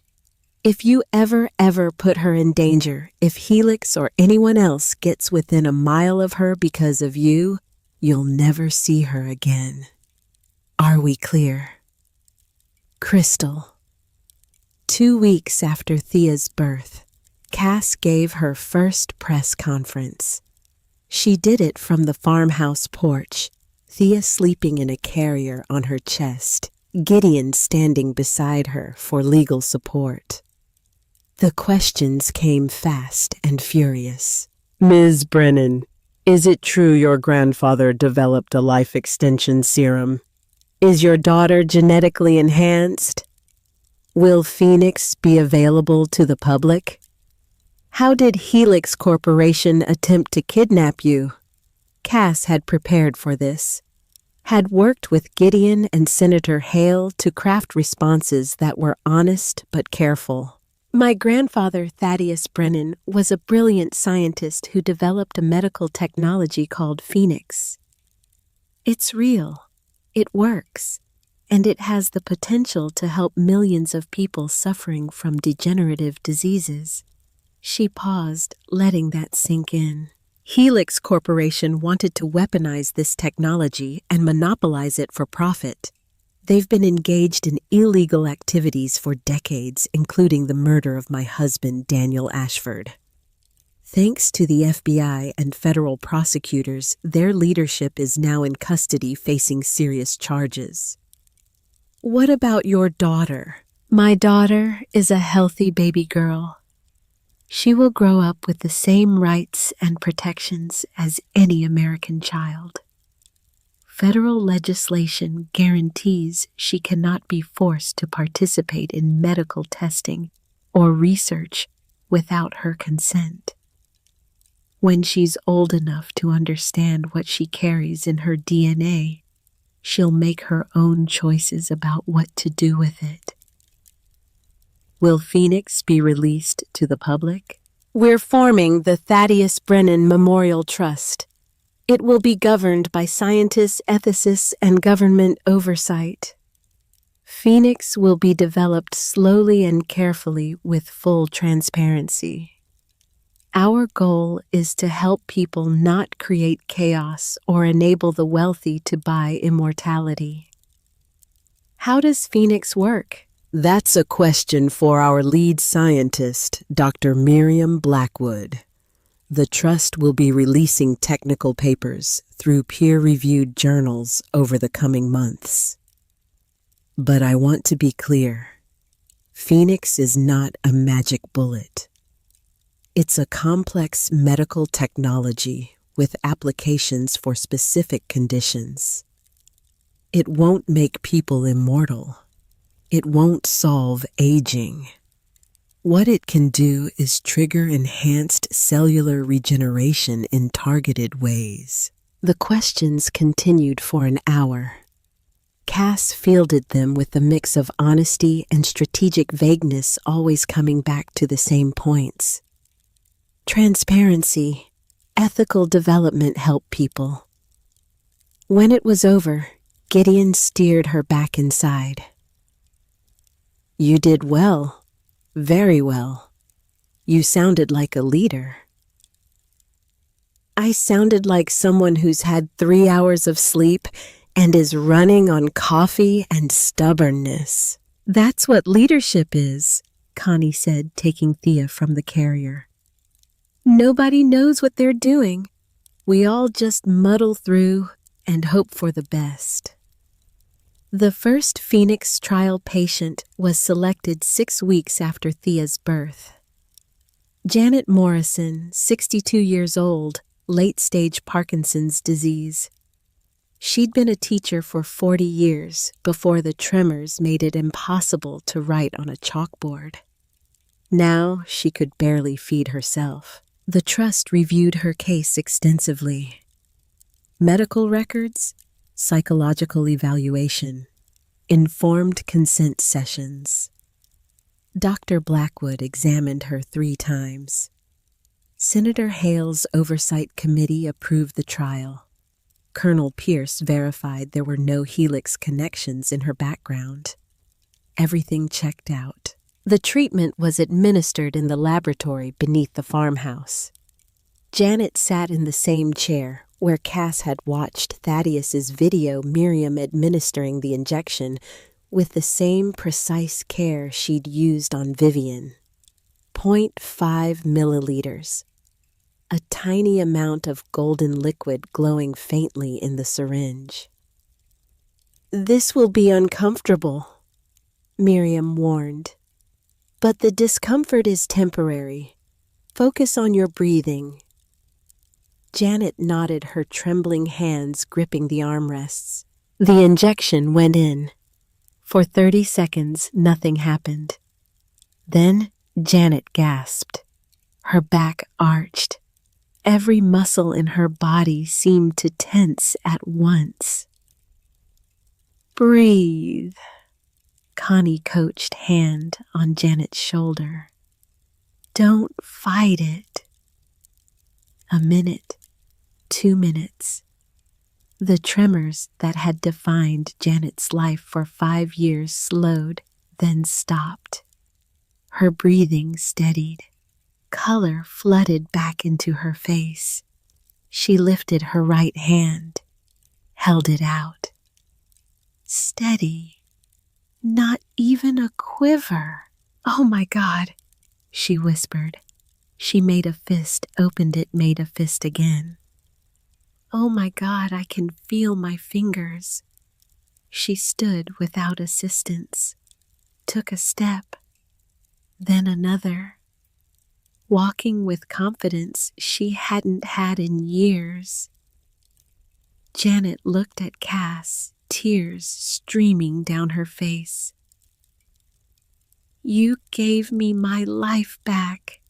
if you ever put her in danger, if Helix or anyone else gets within a mile of her because of you, you'll never see her again. Are we clear? Crystal. 2 weeks after Thea's birth, Cass gave her first press conference. She did it from the farmhouse porch, Thea sleeping in a carrier on her chest, Gideon standing beside her for legal support. The questions came fast and furious. Ms. Brennan, is it true your grandfather developed a life extension serum? Is your daughter genetically enhanced? Will Phoenix be available to the public? How did Helix Corporation attempt to kidnap you? Cass had prepared for this, had worked with Gideon and Senator Hale to craft responses that were honest but careful. My grandfather, Thaddeus Brennan, was a brilliant scientist who developed a medical technology called Phoenix. It's real, it works, and it has the potential to help millions of people suffering from degenerative diseases. She paused, letting that sink in. Helix Corporation wanted to weaponize this technology and monopolize it for profit. They've been engaged in illegal activities for decades, including the murder of my husband, Daniel Ashford. Thanks to the FBI and federal prosecutors, their leadership is now in custody facing serious charges. What about your daughter? My daughter is a healthy baby girl. She will grow up with the same rights and protections as any American child. Federal legislation guarantees she cannot be forced to participate in medical testing or research without her consent. When she's old enough to understand what she carries in her DNA, she'll make her own choices about what to do with it. Will Phoenix be released to the public? We're forming the Thaddeus Brennan Memorial Trust. It will be governed by scientists, ethicists, and government oversight. Phoenix will be developed slowly and carefully with full transparency. Our goal is to help people not create chaos or enable the wealthy to buy immortality. How does Phoenix work? That's a question for our lead scientist, Dr. Miriam Blackwood. The Trust will be releasing technical papers through peer-reviewed journals over the coming months. But I want to be clear. Phoenix is not a magic bullet. It's a complex medical technology with applications for specific conditions. It won't make people immortal. It won't solve aging. What it can do is trigger enhanced cellular regeneration in targeted ways. The questions continued for an hour. Cass fielded them with a mix of honesty and strategic vagueness, always coming back to the same points. Transparency, ethical development help people. When it was over, Gideon steered her back inside. You did well, very well. You sounded like a leader. I sounded like someone who's had 3 hours of sleep and is running on coffee and stubbornness. That's what leadership is, Connie said, taking Thea from the carrier. Nobody knows what they're doing. We all just muddle through and hope for the best. The first Phoenix trial patient was selected 6 weeks after Thea's birth. Janet Morrison, 62 years old, late-stage Parkinson's disease. She'd been a teacher for 40 years before the tremors made it impossible to write on a chalkboard. Now she could barely feed herself. The trust reviewed her case extensively. Medical records, psychological evaluation, informed consent sessions. Dr. Blackwood examined her 3 times. Senator Hale's oversight committee approved the trial. Colonel Pierce verified there were no Helix connections in her background. Everything checked out. The treatment was administered in the laboratory beneath the farmhouse. Janet sat in the same chair where Cass had watched Thaddeus's video Miriam administering the injection with the same precise care she'd used on Vivian. 0.5 milliliters. A tiny amount of golden liquid glowing faintly in the syringe. "This will be uncomfortable," Miriam warned. "But the discomfort is temporary. Focus on your breathing." Janet nodded, her trembling hands gripping the armrests. The injection went in. For 30 seconds, nothing happened. Then Janet gasped. Her back arched. Every muscle in her body seemed to tense at once. "Breathe," Connie coached, hand on Janet's shoulder. "Don't fight it." A minute, 2 minutes. The tremors that had defined Janet's life for 5 years slowed, then stopped. Her breathing steadied. Color flooded back into her face. She lifted her right hand, held it out. Steady. Not even a quiver. "Oh my God," she whispered. She made a fist, opened it, made a fist again. "Oh my God, I can feel my fingers." She stood without assistance, took a step, then another, walking with confidence she hadn't had in years. Janet looked at Cass, tears streaming down her face. "You gave me my life back.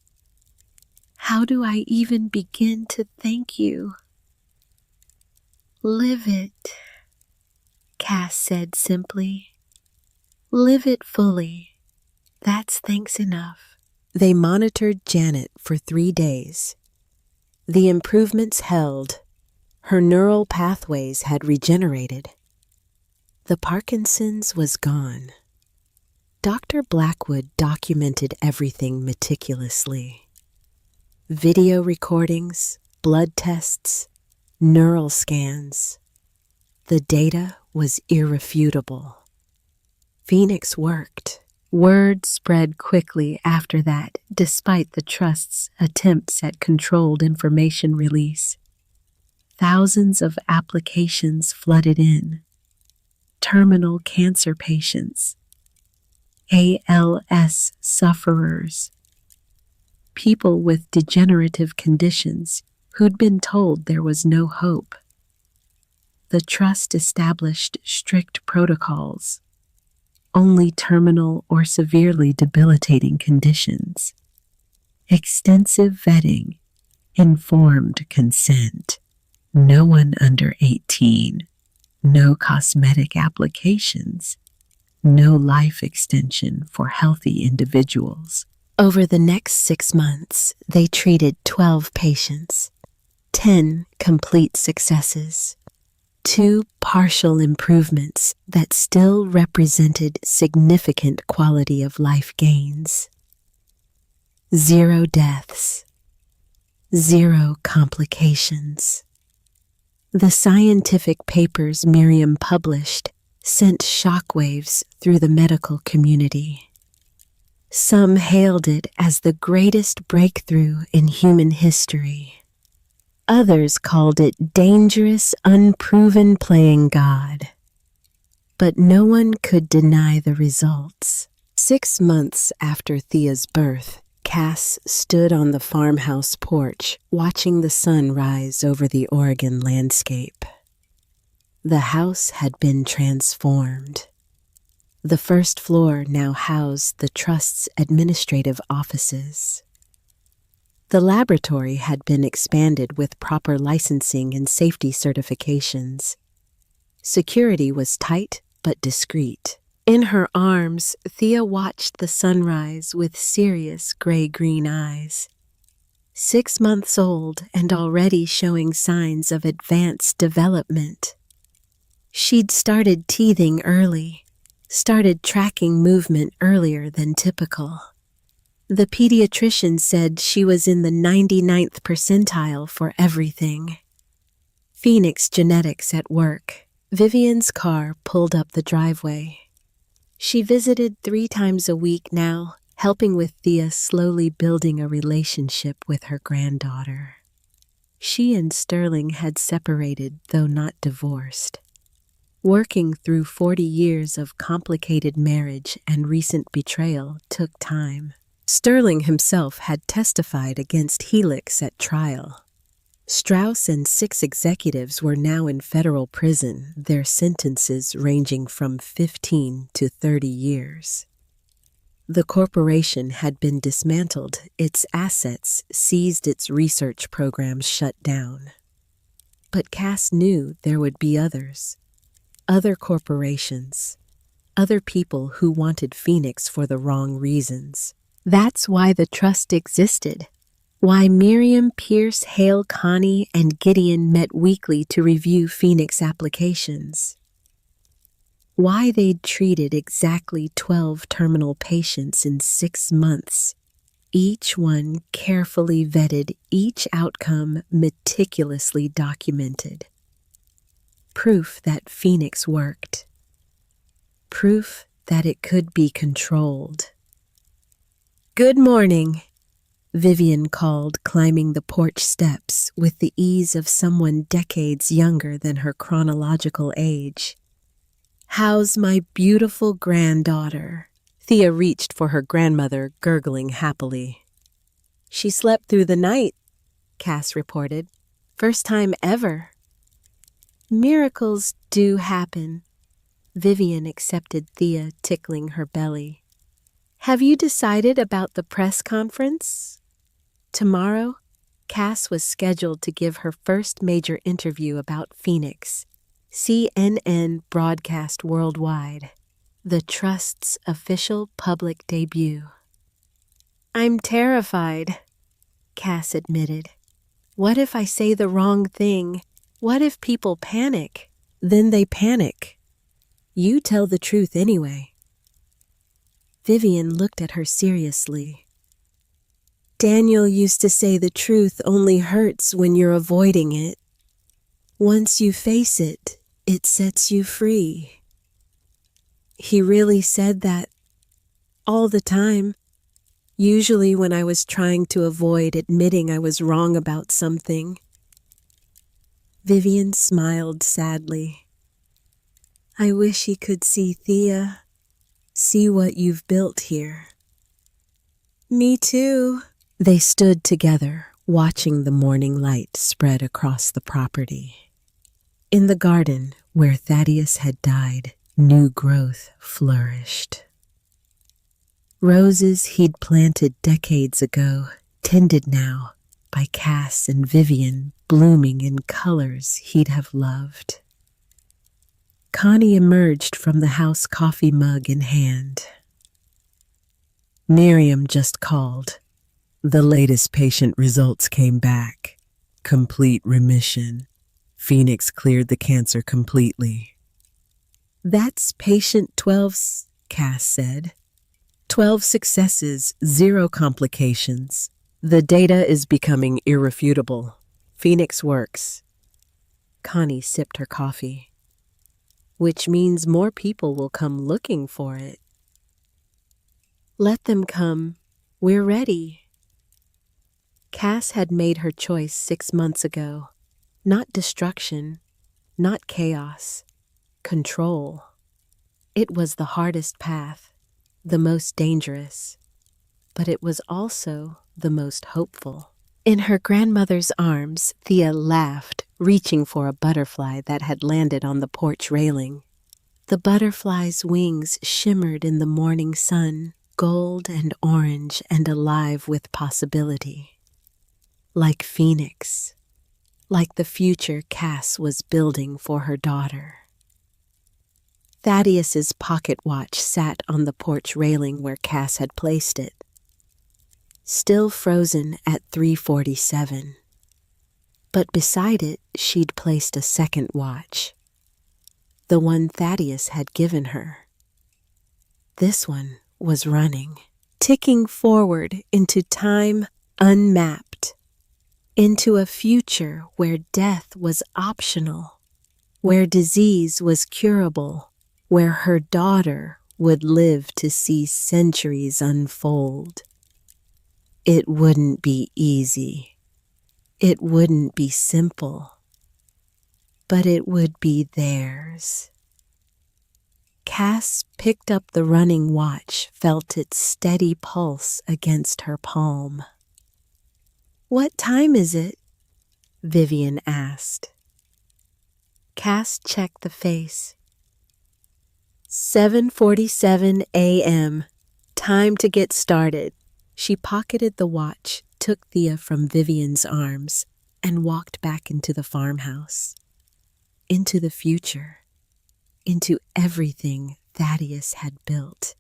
How do I even begin to thank you?" "Live it," Cass said simply. "Live it fully. That's thanks enough." They monitored Janet for 3 days. The improvements held. Her neural pathways had regenerated. The Parkinson's was gone. Dr. Blackwood documented everything meticulously. Video recordings, blood tests, neural scans. The data was irrefutable. Phoenix worked. Word spread quickly after that, despite the Trust's attempts at controlled information release. Thousands of applications flooded in. Terminal cancer patients, ALS sufferers, people with degenerative conditions who'd been told there was no hope. The Trust established strict protocols. Only terminal or severely debilitating conditions. Extensive vetting. Informed consent. No one under 18. No cosmetic applications. No life extension for healthy individuals. Over the next 6 months, they treated 12 patients. 10 complete successes. 2 partial improvements that still represented significant quality of life gains. 0 deaths. 0 complications. The scientific papers Miriam published sent shockwaves through the medical community. Some hailed it as the greatest breakthrough in human history. Others called it dangerous, unproven playing God. But no one could deny the results. 6 months after Thea's birth, Cass stood on the farmhouse porch, watching the sun rise over the Oregon landscape. The house had been transformed. The first floor now housed the Trust's administrative offices. The laboratory had been expanded with proper licensing and safety certifications. Security was tight but discreet. In her arms, Thea watched the sunrise with serious gray-green eyes. 6 months old and already showing signs of advanced development. She'd started teething early, started tracking movement earlier than typical. The pediatrician said she was in the 99th percentile for everything. Phoenix Genetics at work. Vivian's car pulled up the driveway. She visited 3 times a week now, helping with Thea slowly building a relationship with her granddaughter. She and Sterling had separated, though not divorced. Working through 40 years of complicated marriage and recent betrayal took time. Sterling himself had testified against Helix at trial. Strauss and 6 executives were now in federal prison, their sentences ranging from 15 to 30 years. The corporation had been dismantled, its assets seized, its research programs shut down. But Cass knew there would be others. Other corporations. Other people who wanted Phoenix for the wrong reasons. That's why the trust existed. Why Miriam, Pierce, Hale, Connie, and Gideon met weekly to review Phoenix applications. Why they'd treated exactly 12 terminal patients in 6 months, each one carefully vetted, each outcome meticulously documented. Proof that Phoenix worked. Proof that it could be controlled. "Good morning," Vivian called, climbing the porch steps with the ease of someone decades younger than her chronological age. "How's my beautiful granddaughter?" Thea reached for her grandmother, gurgling happily. "She slept through the night," Cass reported. "First time ever." "Miracles do happen," Vivian accepted Thea, tickling her belly. "Have you decided about the press conference?" Tomorrow, Cass was scheduled to give her first major interview about Phoenix. CNN broadcast worldwide. The Trust's official public debut. "I'm terrified," Cass admitted. "What if I say the wrong thing? What if people panic?" "Then they panic. You tell the truth anyway." Vivian looked at her seriously. "Daniel used to say the truth only hurts when you're avoiding it. Once you face it, it sets you free." "He really said that all the time. Usually when I was trying to avoid admitting I was wrong about something." Vivian smiled sadly. "I wish he could see Thea, see what you've built here." "Me too." They stood together, watching the morning light spread across the property. In the garden, where Thaddeus had died, new growth flourished. Roses he'd planted decades ago, tended now by Cass and Vivian, blooming in colors he'd have loved. Connie emerged from the house, coffee mug in hand. "Miriam just called. The latest patient results came back. Complete remission. Phoenix cleared the cancer completely." "That's patient 12's," Cass said. 12 successes, 0 complications. The data is becoming irrefutable. Phoenix works." Connie sipped her coffee. "Which means more people will come looking for it." "Let them come. We're ready." Cass had made her choice 6 months ago. Not destruction, not chaos, control. It was the hardest path, the most dangerous, but it was also the most hopeful. In her grandmother's arms, Thea laughed, reaching for a butterfly that had landed on the porch railing. The butterfly's wings shimmered in the morning sun, gold and orange and alive with possibility. Like Phoenix. Like the future Cass was building for her daughter. Thaddeus's pocket watch sat on the porch railing where Cass had placed it. Still frozen at 3:47. But beside it, she'd placed a second watch. The one Thaddeus had given her. This one was running, ticking forward into time unmapped. Into a future where death was optional, where disease was curable, where her daughter would live to see centuries unfold. It wouldn't be easy. It wouldn't be simple. But it would be theirs. Cass picked up the running watch, felt its steady pulse against her palm. "What time is it?" Vivian asked. Cass checked the face. 7:47 a.m. Time to get started. She pocketed the watch, took Thea from Vivian's arms, and walked back into the farmhouse. Into the future. Into everything Thaddeus had built,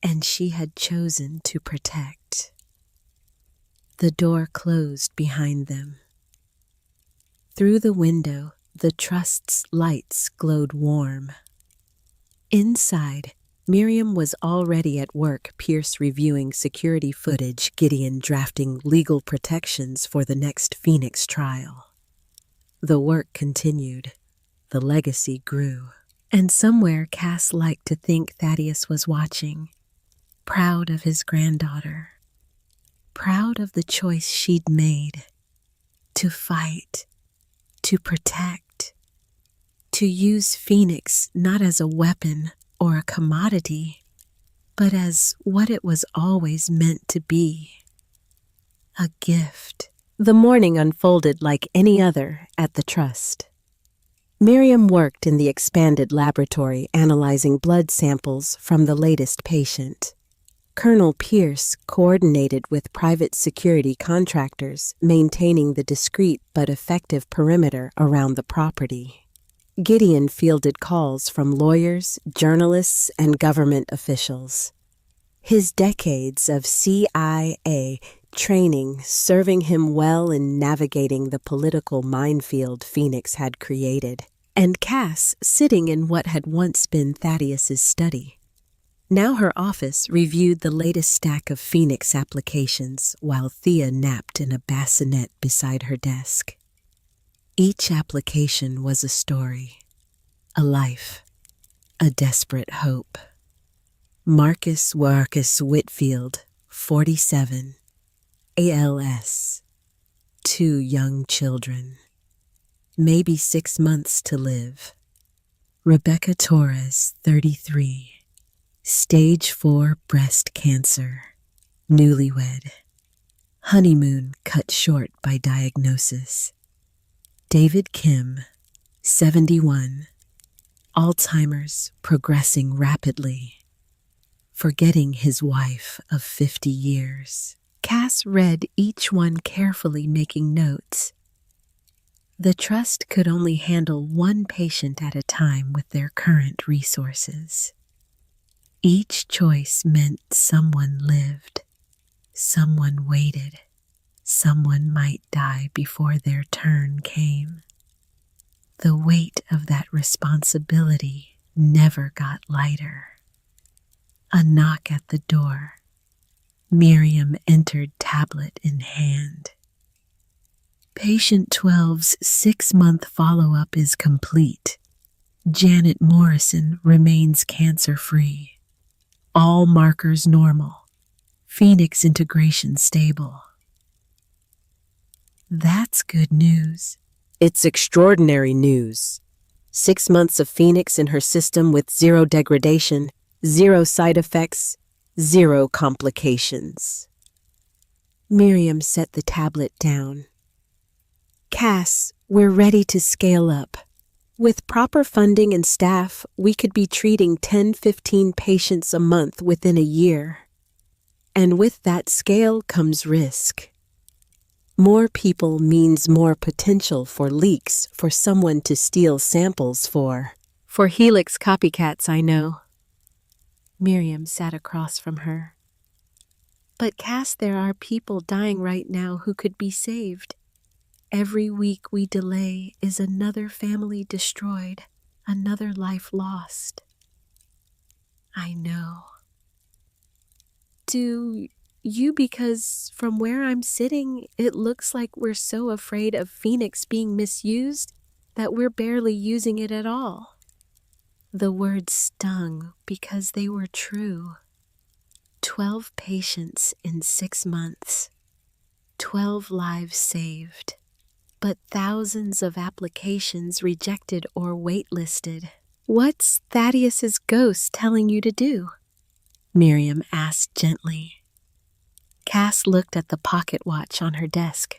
and she had chosen to protect. The door closed behind them. Through the window, the trust's lights glowed warm. Inside, Miriam was already at work, Pierce reviewing security footage, Gideon drafting legal protections for the next Phoenix trial. The work continued. The legacy grew. And somewhere Cass liked to think Thaddeus was watching, proud of his granddaughter, proud of the choice she'd made, to fight, to protect, to use Phoenix not as a weapon or a commodity, but as what it was always meant to be, a gift. The morning unfolded like any other at the trust. Miriam worked in the expanded laboratory analyzing blood samples from the latest patient. Colonel Pierce coordinated with private security contractors, maintaining the discreet but effective perimeter around the property. Gideon fielded calls from lawyers, journalists, and government officials. His decades of CIA training serving him well in navigating the political minefield Phoenix had created, and Cass sitting in what had once been Thaddeus's study. Now her office reviewed the latest stack of Phoenix applications while Thea napped in a bassinet beside her desk. Each application was a story, a life, a desperate hope. Marcus Whitfield, 47, ALS, 2 young children, maybe 6 months to live. Rebecca Torres, 33, stage 4 breast cancer, newlywed, honeymoon cut short by diagnosis. David Kim, 71, Alzheimer's progressing rapidly, forgetting his wife of 50 years. Cass read each one carefully, making notes. The trust could only handle one patient at a time with their current resources. Each choice meant someone lived, someone waited, someone might die before their turn came. The weight of that responsibility never got lighter. A knock at the door. Miriam entered, tablet in hand. Patient 12's 6-month follow-up is complete. Janet Morrison remains cancer-free. All markers normal. Phoenix integration stable. That's good news. It's extraordinary news. 6 months of Phoenix in her system with 0 degradation, 0 side effects, 0 complications. Miriam set the tablet down. Cass, we're ready to scale up. With proper funding and staff, we could be treating 10-15 patients a month within a year. And with that scale comes risk. More people means more potential for leaks, for someone to steal samples for Helix copycats, I know. Miriam sat across from her. But Cass, there are people dying right now who could be saved. Every week we delay is another family destroyed, another life lost. I know. Do you, because from where I'm sitting, it looks like we're so afraid of Phoenix being misused that we're barely using it at all. The words stung because they were true. 12 patients in 6 months. 12 lives saved. But thousands of applications rejected or waitlisted. What's Thaddeus's ghost telling you to do? Miriam asked gently. Cass looked at the pocket watch on her desk.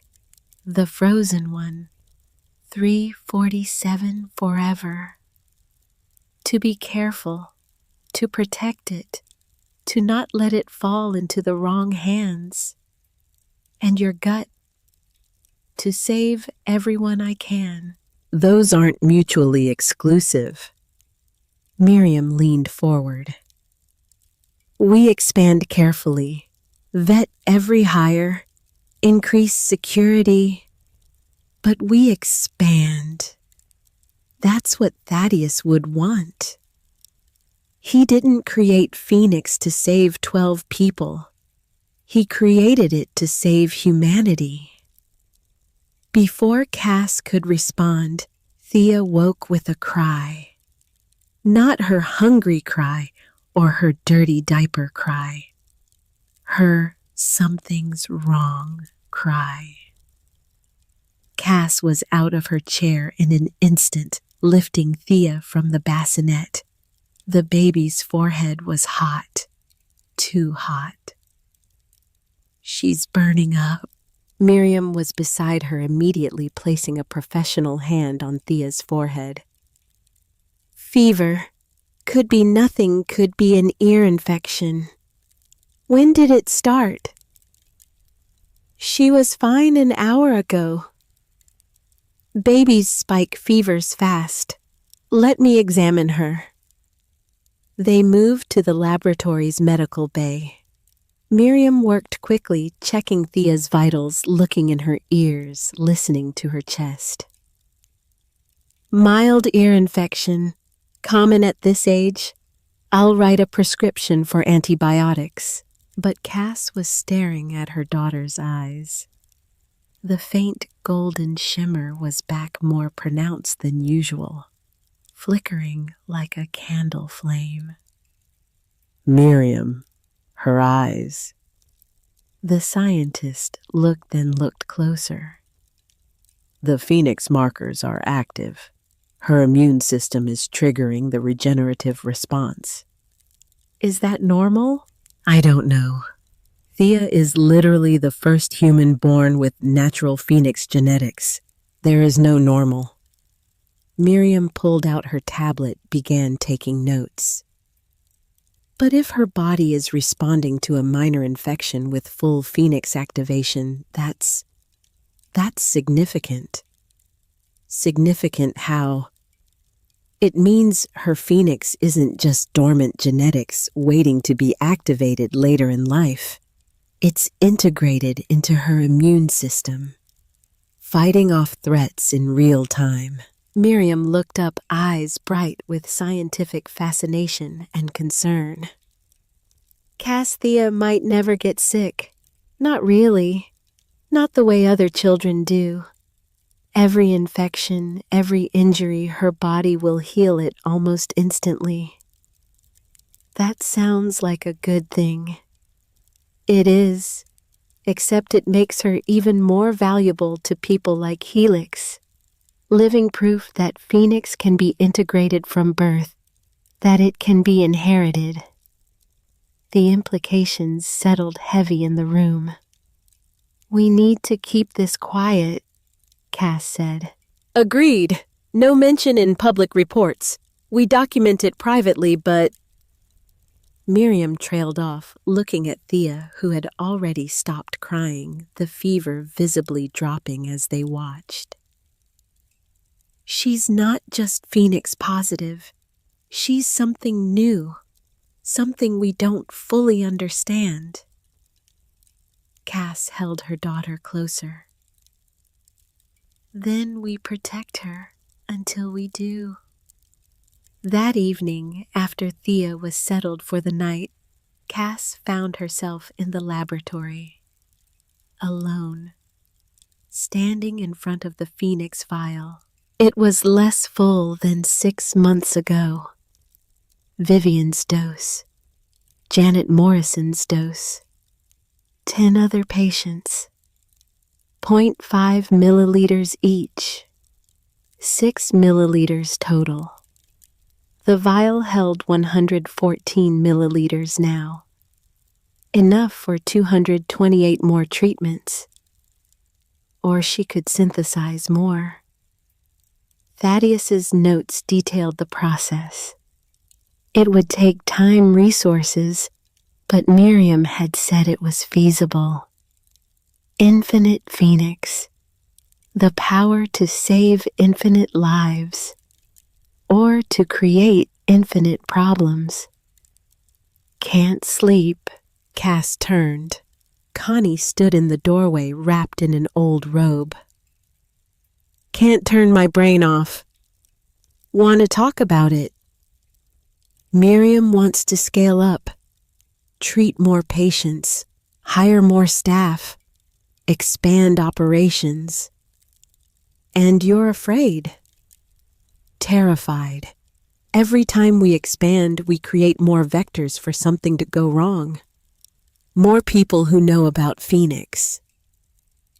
The frozen one. 3:47 forever. To be careful, to protect it, to not let it fall into the wrong hands. And your gut, to save everyone I can. Those aren't mutually exclusive. Miriam leaned forward. We expand carefully, vet every hire, increase security, but we expand. That's what Thaddeus would want. He didn't create Phoenix to save 12 people. He created it to save humanity. Before Cass could respond, Thea woke with a cry. Not her hungry cry or her dirty diaper cry. Her something's wrong cry. Cass was out of her chair in an instant, lifting Thea from the bassinet. The baby's forehead was hot, too hot. She's burning up. Miriam was beside her, immediately placing a professional hand on Thea's forehead. Fever. Could be nothing, could be an ear infection. When did it start? She was fine an hour ago. Babies spike fevers fast. Let me examine her. They moved to the laboratory's medical bay. Miriam worked quickly, checking Thea's vitals, looking in her ears, listening to her chest. Mild ear infection, common at this age. I'll write a prescription for antibiotics. But Cass was staring at her daughter's eyes. The faint golden shimmer was back more pronounced than usual, flickering like a candle flame. Miriam, her eyes. The scientist looked closer. The Phoenix markers are active. Her immune system is triggering the regenerative response. Is that normal? I don't know. Thea is literally the first human born with natural Phoenix genetics. There is no normal. Miriam pulled out her tablet, began taking notes. But if her body is responding to a minor infection with full Phoenix activation, that's significant. Significant how? It means her Phoenix isn't just dormant genetics waiting to be activated later in life. It's integrated into her immune system, fighting off threats in real time. Miriam looked up, eyes bright with scientific fascination and concern. Cass Thea might never get sick. Not really. Not the way other children do. Every infection, every injury, her body will heal it almost instantly. That sounds like a good thing. It is, except it makes her even more valuable to people like Helix. Living proof that Phoenix can be integrated from birth, that it can be inherited. The implications settled heavy in the room. We need to keep this quiet, Cass said. Agreed. No mention in public reports. We document it privately, but... Miriam trailed off, looking at Thea, who had already stopped crying, the fever visibly dropping as they watched. She's not just Phoenix positive. She's something new, something we don't fully understand. Cass held her daughter closer. Then we protect her until we do. That evening, after Thea was settled for the night, Cass found herself in the laboratory, alone, standing in front of the Phoenix vial. It was less full than 6 months ago. Vivian's dose. Janet Morrison's dose. 10 other patients. 0.5 milliliters each. 6 milliliters total. The vial held 114 milliliters now. Enough for 228 more treatments. Or she could synthesize more. Thaddeus's notes detailed the process. It would take time, resources, but Miriam had said it was feasible. Infinite Phoenix. The power to save infinite lives. Or to create infinite problems. Can't sleep. Cass turned. Connie stood in the doorway wrapped in an old robe. Can't turn my brain off. Want to talk about it. Miriam wants to scale up, treat more patients, hire more staff, expand operations. And you're afraid. Terrified. Every time we expand, we create more vectors for something to go wrong. More people who know about Phoenix.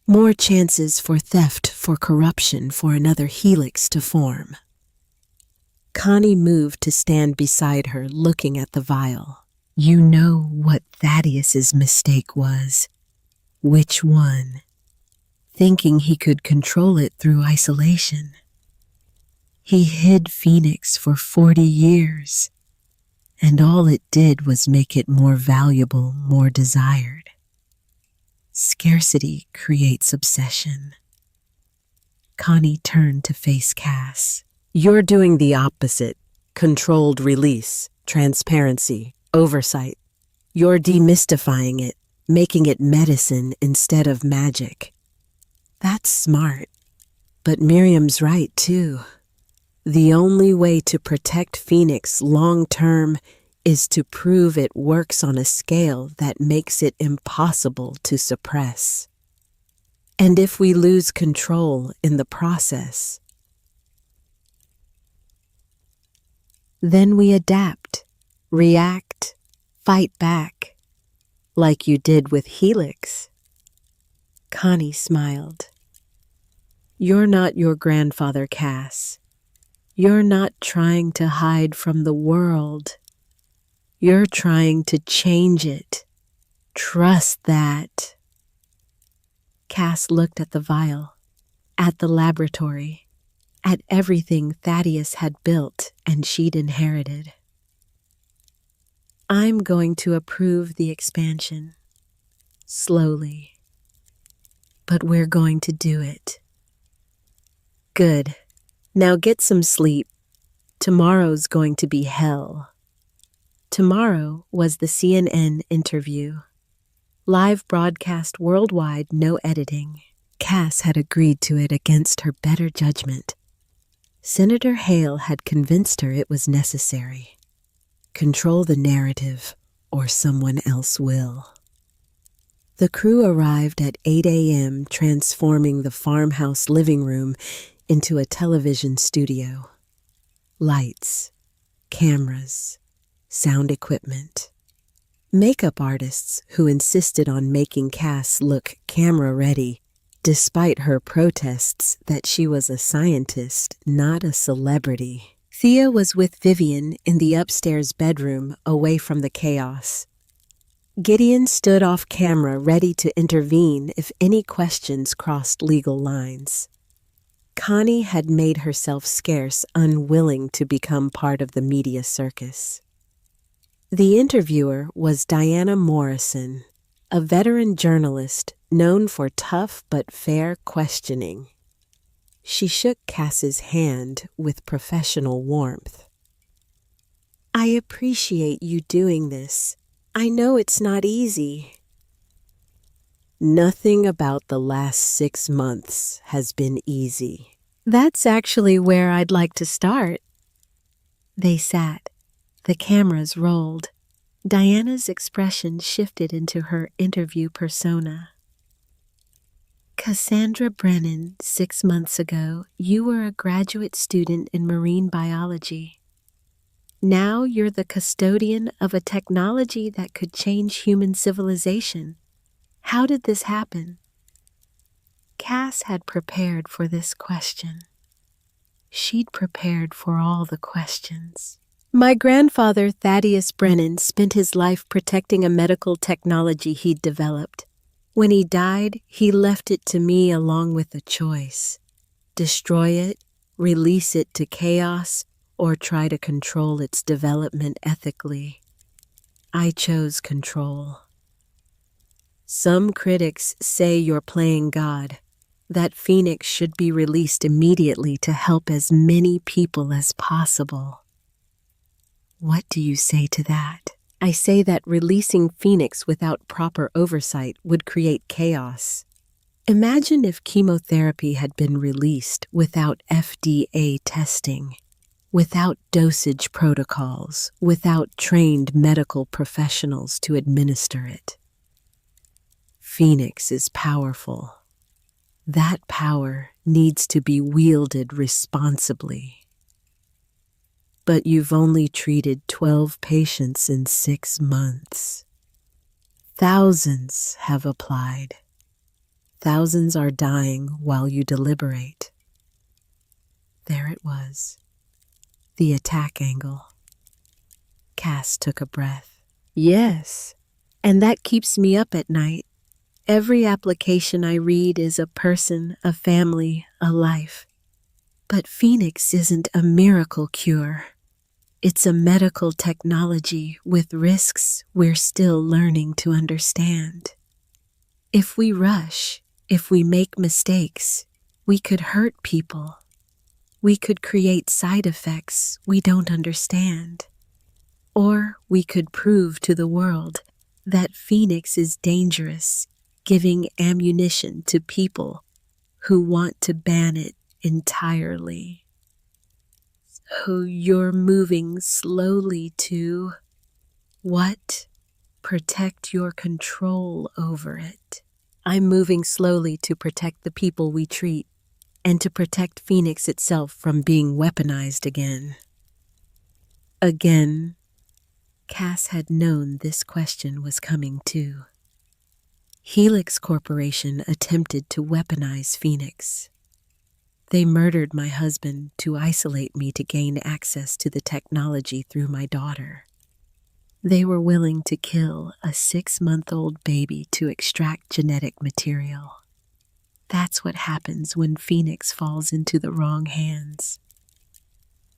More chances for theft, for corruption, for another helix to form. Connie moved to stand beside her, looking at the vial. You know what Thaddeus's mistake was. Which one? Thinking he could control it through isolation. He hid Phoenix for 40 years, and all it did was make it more valuable, more desired. Scarcity creates obsession. Connie turned to face Cass. You're doing the opposite. Controlled release, transparency, oversight. You're demystifying it, making it medicine instead of magic. That's smart. But Miriam's right, too. The only way to protect Phoenix long-term is to prove it works on a scale that makes it impossible to suppress. And if we lose control in the process, then we adapt, react, fight back, like you did with Helix. Connie smiled. You're not your grandfather, Cass. You're not trying to hide from the world. You're trying to change it. Trust that. Cass looked at the vial, at the laboratory, at everything Thaddeus had built and she'd inherited. I'm going to approve the expansion. Slowly. But we're going to do it. Good. Now get some sleep. Tomorrow's going to be hell. Tomorrow was the CNN interview. Live broadcast worldwide, no editing. Cass had agreed to it against her better judgment. Senator Hale had convinced her it was necessary. Control the narrative, or someone else will. The crew arrived at 8 a.m., transforming the farmhouse living room into a television studio. Lights, cameras, sound equipment. Makeup artists who insisted on making Cass look camera-ready, despite her protests that she was a scientist, not a celebrity. Thea was with Vivian in the upstairs bedroom, away from the chaos. Gideon stood off camera, ready to intervene if any questions crossed legal lines. Connie had made herself scarce, unwilling to become part of the media circus. The interviewer was Diana Morrison, a veteran journalist known for tough but fair questioning. She shook Cass's hand with professional warmth. I appreciate you doing this. I know it's not easy. Nothing about the last 6 months has been easy. That's actually where I'd like to start. They sat. The cameras rolled. Diana's expression shifted into her interview persona. Cassandra Brennan, 6 months ago, you were a graduate student in marine biology. Now you're the custodian of a technology that could change human civilization. How did this happen? Cass had prepared for this question. She'd prepared for all the questions. My grandfather, Thaddeus Brennan, spent his life protecting a medical technology he'd developed. When he died, he left it to me along with a choice: destroy it, release it to chaos, or try to control its development ethically. I chose control. Some critics say you're playing God, that Phoenix should be released immediately to help as many people as possible. What do you say to that? I say that releasing Phoenix without proper oversight would create chaos. Imagine if chemotherapy had been released without FDA testing, without dosage protocols, without trained medical professionals to administer it. Phoenix is powerful. That power needs to be wielded responsibly. But you've only treated 12 patients in 6 months. Thousands have applied. Thousands are dying while you deliberate. There it was, the attack angle. Cass took a breath. Yes, and that keeps me up at night. Every application I read is a person, a family, a life. But Phoenix isn't a miracle cure. It's a medical technology with risks we're still learning to understand. If we rush, if we make mistakes, we could hurt people. We could create side effects we don't understand. Or we could prove to the world that Phoenix is dangerous, giving ammunition to people who want to ban it entirely. So you're moving slowly to what? Protect your control over it. I'm moving slowly to protect the people we treat and to protect Phoenix itself from being weaponized again. Again, Cass had known this question was coming too. Helix Corporation attempted to weaponize Phoenix. They murdered my husband to isolate me to gain access to the technology through my daughter. They were willing to kill a 6-month-old baby to extract genetic material. That's what happens when Phoenix falls into the wrong hands.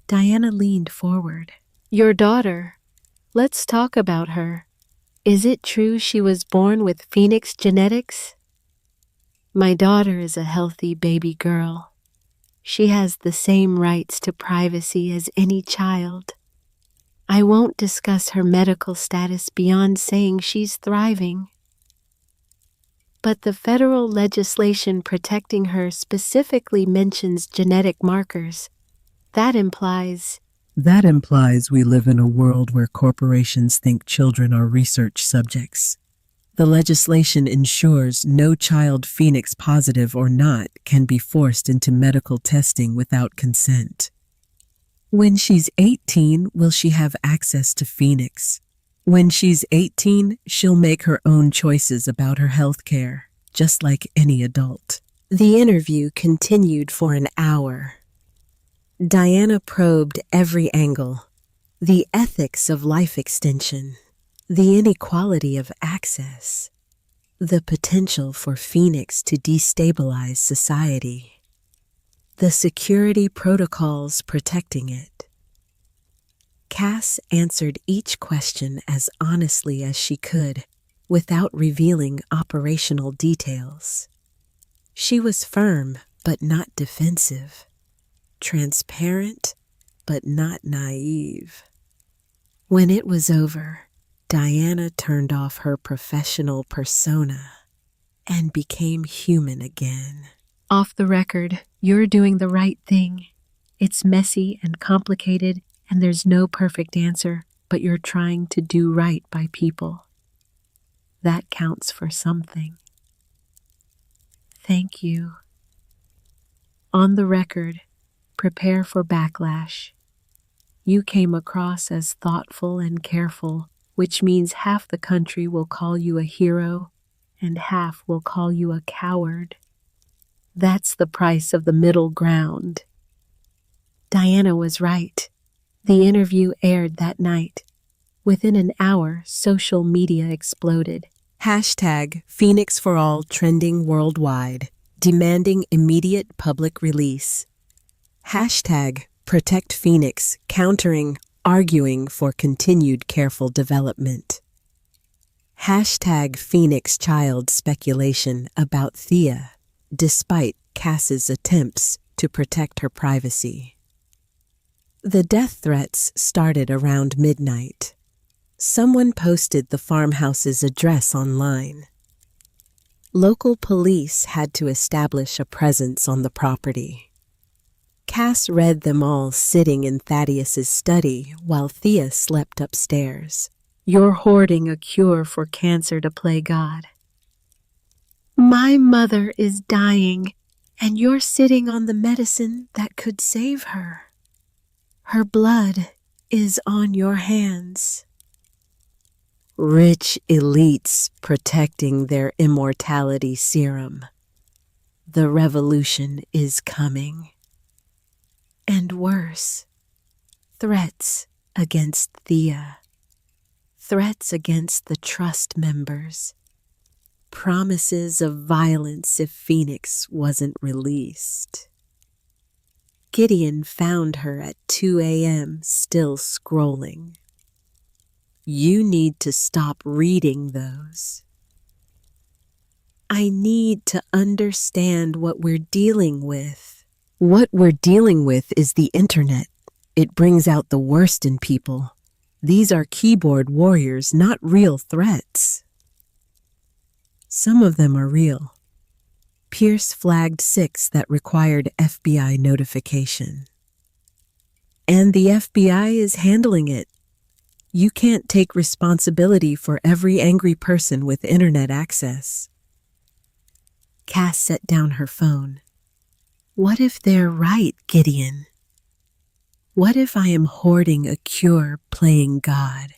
Diana leaned forward. Your daughter. Let's talk about her. Is it true she was born with Phoenix genetics? My daughter is a healthy baby girl. She has the same rights to privacy as any child. I won't discuss her medical status beyond saying she's thriving. But the federal legislation protecting her specifically mentions genetic markers. That implies we live in a world where corporations think children are research subjects. The legislation ensures no child, Phoenix positive or not, can be forced into medical testing without consent. When she's 18, will she have access to Phoenix? When she's 18, she'll make her own choices about her health care, just like any adult. The interview continued for an hour. Diana probed every angle: the ethics of life extension, the inequality of access, the potential for Phoenix to destabilize society, the security protocols protecting it. Cass answered each question as honestly as she could, without revealing operational details. She was firm but not defensive, transparent but not naive. When it was over, Diana turned off her professional persona and became human again. Off the record, you're doing the right thing. It's messy and complicated, and there's no perfect answer, but you're trying to do right by people. That counts for something. Thank you. On the record, prepare for backlash. You came across as thoughtful and careful, which means half the country will call you a hero and half will call you a coward. That's the price of the middle ground. Diana was right. The interview aired that night. Within an hour, social media exploded. Hashtag Phoenix for All trending worldwide, demanding immediate public release. Hashtag Protect Phoenix, countering, arguing for continued careful development. Hashtag Phoenix child speculation about Thea, despite Cass's attempts to protect her privacy. The death threats started around midnight. Someone posted the farmhouse's address online. Local police had to establish a presence on the property. Cass read them all sitting in Thaddeus's study while Thea slept upstairs. You're hoarding a cure for cancer to play God. My mother is dying, and you're sitting on the medicine that could save her. Her blood is on your hands. Rich elites protecting their immortality serum. The revolution is coming. And worse, threats against Thea. Threats against the trust members. Promises of violence if Phoenix wasn't released. Gideon found her at 2 a.m. still scrolling. You need to stop reading those. I need to understand what we're dealing with. What we're dealing with is the internet. It brings out the worst in people. These are keyboard warriors, not real threats. Some of them are real. Pierce flagged 6 that required FBI notification. And the FBI is handling it. You can't take responsibility for every angry person with internet access. Cass set down her phone. What if they're right, Gideon? What if I am hoarding a cure playing God,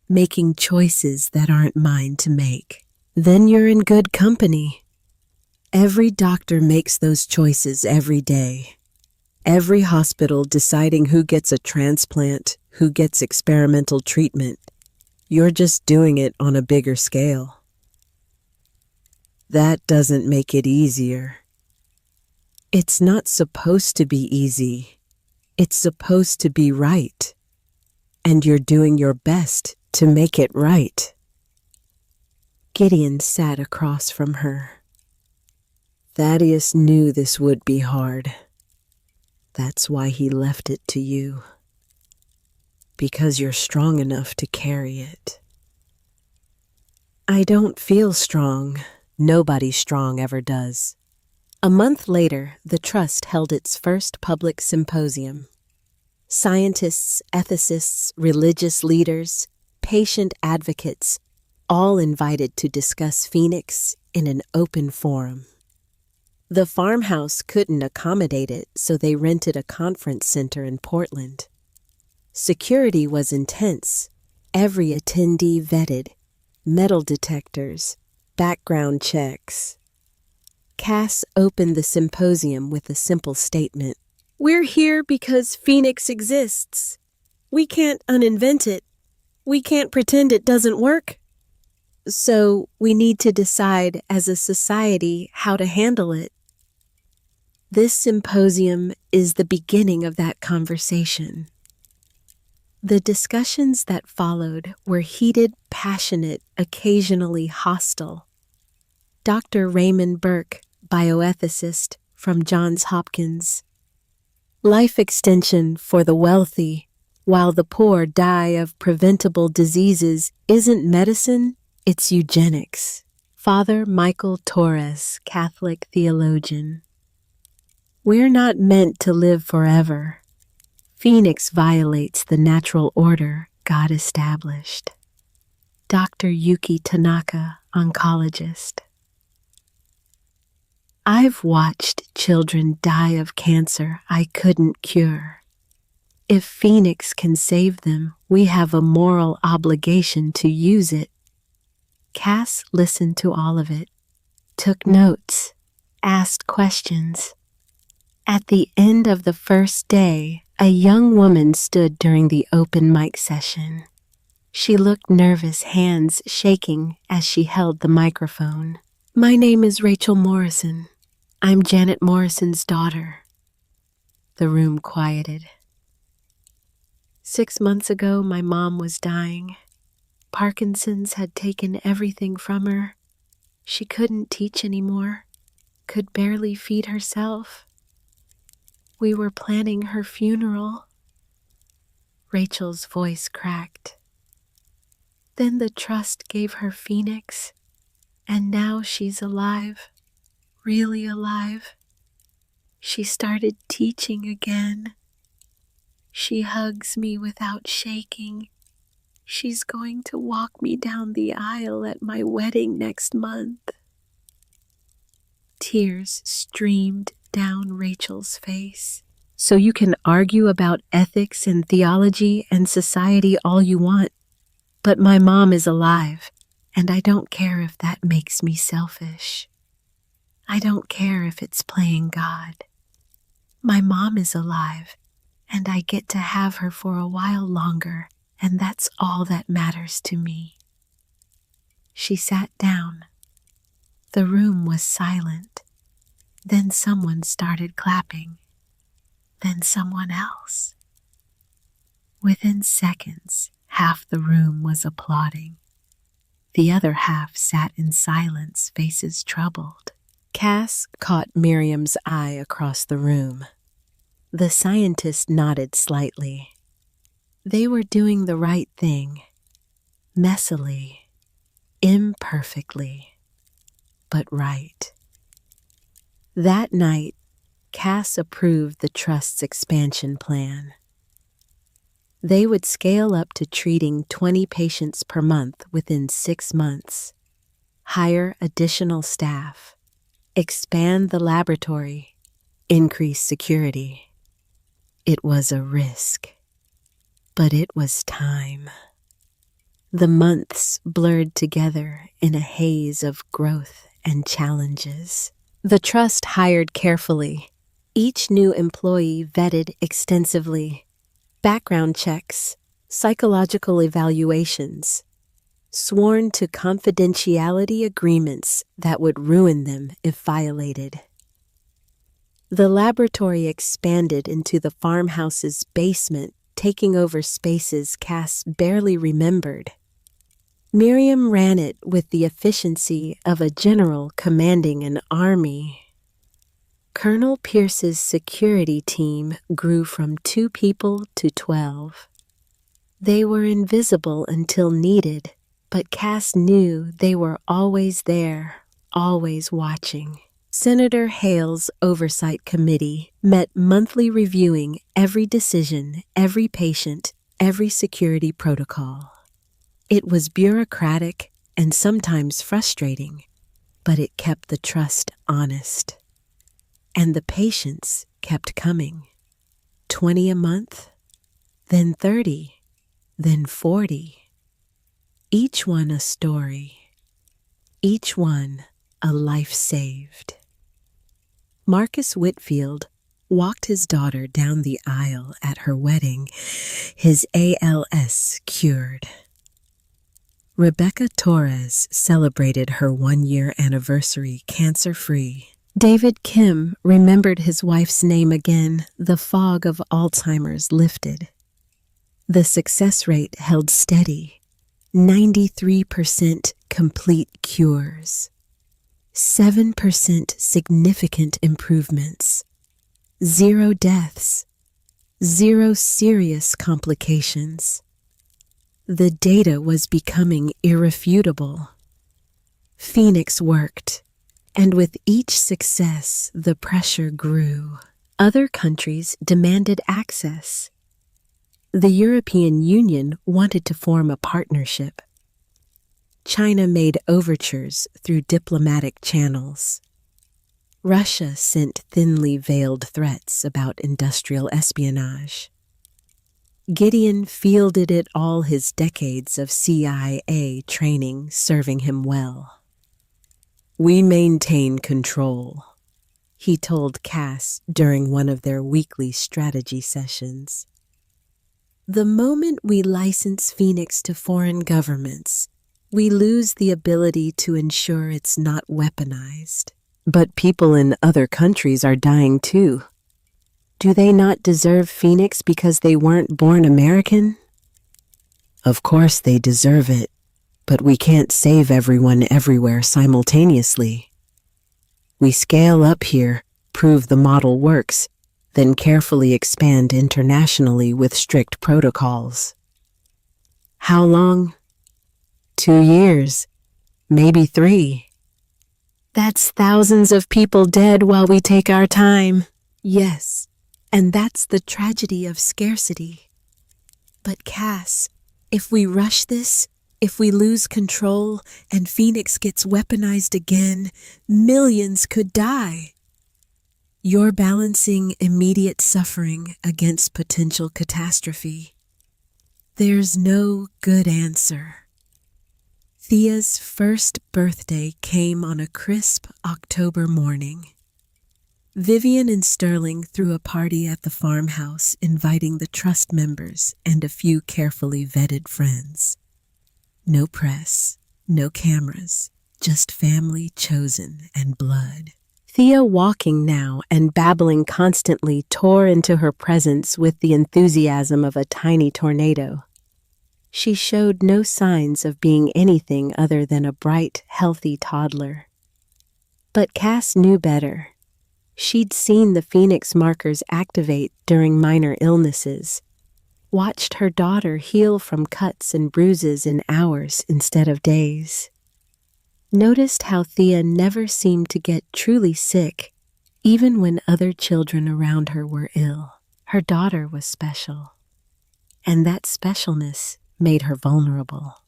making choices that aren't mine to make? Then you're in good company. Every doctor makes those choices every day. Every hospital deciding who gets a transplant, who gets experimental treatment. You're just doing it on a bigger scale. That doesn't make it easier. It's not supposed to be easy. It's supposed to be right. And you're doing your best to make it right. Gideon sat across from her. Thaddeus knew this would be hard. That's why he left it to you. Because you're strong enough to carry it. I don't feel strong. Nobody strong ever does. A month later, the Trust held its first public symposium. Scientists, ethicists, religious leaders, patient advocates, all invited to discuss Phoenix in an open forum. The farmhouse couldn't accommodate it, so they rented a conference center in Portland. Security was intense. Every attendee vetted. Metal detectors, background checks. Cass opened the symposium with a simple statement. We're here because Phoenix exists. We can't uninvent it. We can't pretend it doesn't work. So we need to decide as a society how to handle it. This symposium is the beginning of that conversation. The discussions that followed were heated, passionate, occasionally hostile. Dr. Raymond Burke, bioethicist from Johns Hopkins. Life extension for the wealthy, while the poor die of preventable diseases, isn't medicine, it's eugenics. Father Michael Torres, Catholic theologian. We're not meant to live forever. Phoenix violates the natural order God established. Dr. Yuki Tanaka, oncologist. I've watched children die of cancer I couldn't cure. If Phoenix can save them, we have a moral obligation to use it. Cass listened to all of it, took notes, asked questions. At the end of the first day, a young woman stood during the open mic session. She looked nervous, hands shaking as she held the microphone. "My name is Rachel Morrison. I'm Janet Morrison's daughter." The room quieted. 6 months ago, my mom was dying. Parkinson's had taken everything from her. She couldn't teach anymore, could barely feed herself. We were planning her funeral. Rachel's voice cracked. Then the trust gave her Phoenix, and now she's alive, really alive. She started teaching again. She hugs me without shaking. She's going to walk me down the aisle at my wedding next month. Tears streamed down Rachel's face. So you can argue about ethics and theology and society all you want, but my mom is alive, and I don't care if that makes me selfish. I don't care if it's playing God. My mom is alive, and I get to have her for a while longer, and that's all that matters to me. She sat down. The room was silent. Then someone started clapping. Then someone else. Within seconds, half the room was applauding. The other half sat in silence, faces troubled. Cass caught Miriam's eye across the room. The scientist nodded slightly. They were doing the right thing, messily, imperfectly, but right. That night, Cass approved the Trust's expansion plan. They would scale up to treating 20 patients per month within 6 months, hire additional staff, expand the laboratory, increase security. It was a risk, but it was time. The months blurred together in a haze of growth and challenges. The Trust hired carefully. Each new employee vetted extensively. Background checks, psychological evaluations, sworn to confidentiality agreements that would ruin them if violated. The laboratory expanded into the farmhouse's basement, taking over spaces Cass barely remembered. Miriam ran it with the efficiency of a general commanding an army. Colonel Pierce's security team grew from 2 people to 12. They were invisible until needed, but Cass knew they were always there, always watching. Senator Hale's Oversight Committee met monthly, reviewing every decision, every patient, every security protocol. It was bureaucratic and sometimes frustrating, but it kept the Trust honest. And the patients kept coming. 20 a month, then 30, then 40. Each one a story, each one a life saved. Marcus Whitfield walked his daughter down the aisle at her wedding, his ALS cured. Rebecca Torres celebrated her 1-year anniversary cancer-free. David Kim remembered his wife's name again. The fog of Alzheimer's lifted. The success rate held steady. 93% complete cures. 7% significant improvements. 0 deaths. 0 serious complications. The data was becoming irrefutable. Phoenix worked. And with each success, the pressure grew. Other countries demanded access. The European Union wanted to form a partnership. China made overtures through diplomatic channels. Russia sent thinly veiled threats about industrial espionage. Gideon fielded it, all his decades of CIA training serving him well. "We maintain control," he told Cass during one of their weekly strategy sessions. "The moment we license Phoenix to foreign governments, we lose the ability to ensure it's not weaponized." But people in other countries are dying too. Do they not deserve Phoenix because they weren't born American? Of course they deserve it, but we can't save everyone everywhere simultaneously. We scale up here, prove the model works, then carefully expand internationally with strict protocols. How long? 2 years, maybe 3. That's thousands of people dead while we take our time. Yes, and that's the tragedy of scarcity. But Cass, if we rush this, if we lose control and Phoenix gets weaponized again, millions could die. You're balancing immediate suffering against potential catastrophe. There's no good answer. Thea's first birthday came on a crisp October morning. Vivian and Sterling threw a party at the farmhouse, inviting the trust members and a few carefully vetted friends. No press, no cameras, just family chosen and blood. Thea, walking now and babbling constantly, tore into her presence with the enthusiasm of a tiny tornado. She showed no signs of being anything other than a bright, healthy toddler. But Cass knew better. She'd seen the Phoenix markers activate during minor illnesses, watched her daughter heal from cuts and bruises in hours instead of days. Noticed how Thea never seemed to get truly sick, even when other children around her were ill. Her daughter was special, and that specialness made her vulnerable.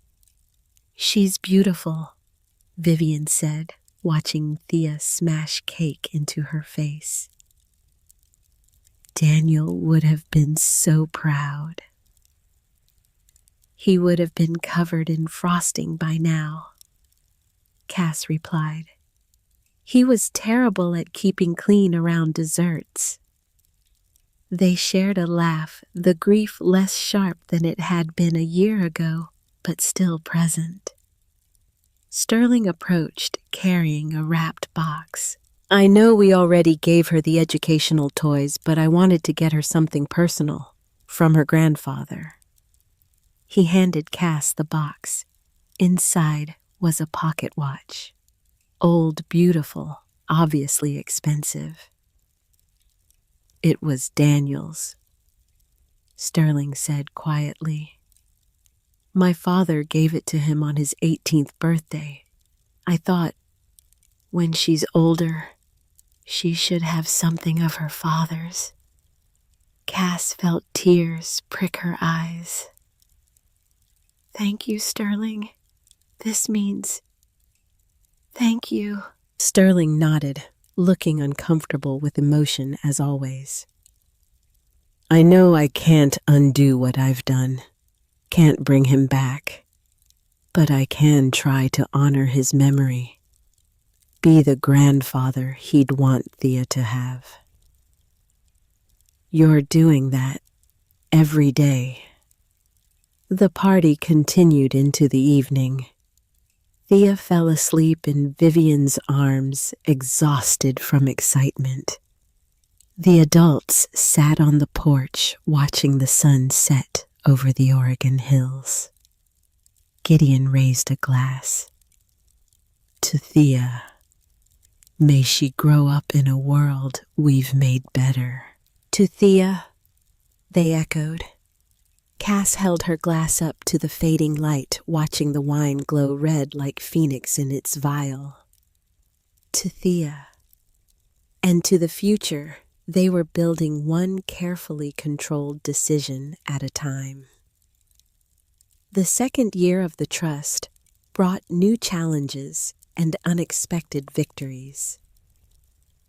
"She's beautiful," Vivian said, watching Thea smash cake into her face. "Daniel would have been so proud. He would have been covered in frosting by now," Cass replied. "He was terrible at keeping clean around desserts." They shared a laugh, the grief less sharp than it had been a year ago, but still present. Sterling approached, carrying a wrapped box. "I know we already gave her the educational toys, but I wanted to get her something personal from her grandfather." He handed Cass the box. Inside was a pocket watch. Old, beautiful, obviously expensive. "It was Daniel's," Sterling said quietly. "My father gave it to him on his 18th birthday. I thought, when she's older, She should have something of her father's." Cass felt tears prick her eyes. "Thank you, Sterling. This means... Thank you." Sterling nodded, looking uncomfortable with emotion as always. "I know I can't undo what I've done, can't bring him back, but I can try to honor his memory, be the grandfather he'd want Thea to have. You're doing that every day." The party continued into the evening. Thea fell asleep in Vivian's arms, exhausted from excitement. The adults sat on the porch watching the sun set over the Oregon hills. Gideon raised a glass. "To Thea, may she grow up in a world we've made better." "To Thea," they echoed. Cass held her glass up to the fading light, watching the wine glow red like Phoenix in its vial. To Thea. And to the future they were building one carefully controlled decision at a time. The second year of the trust brought new challenges and unexpected victories.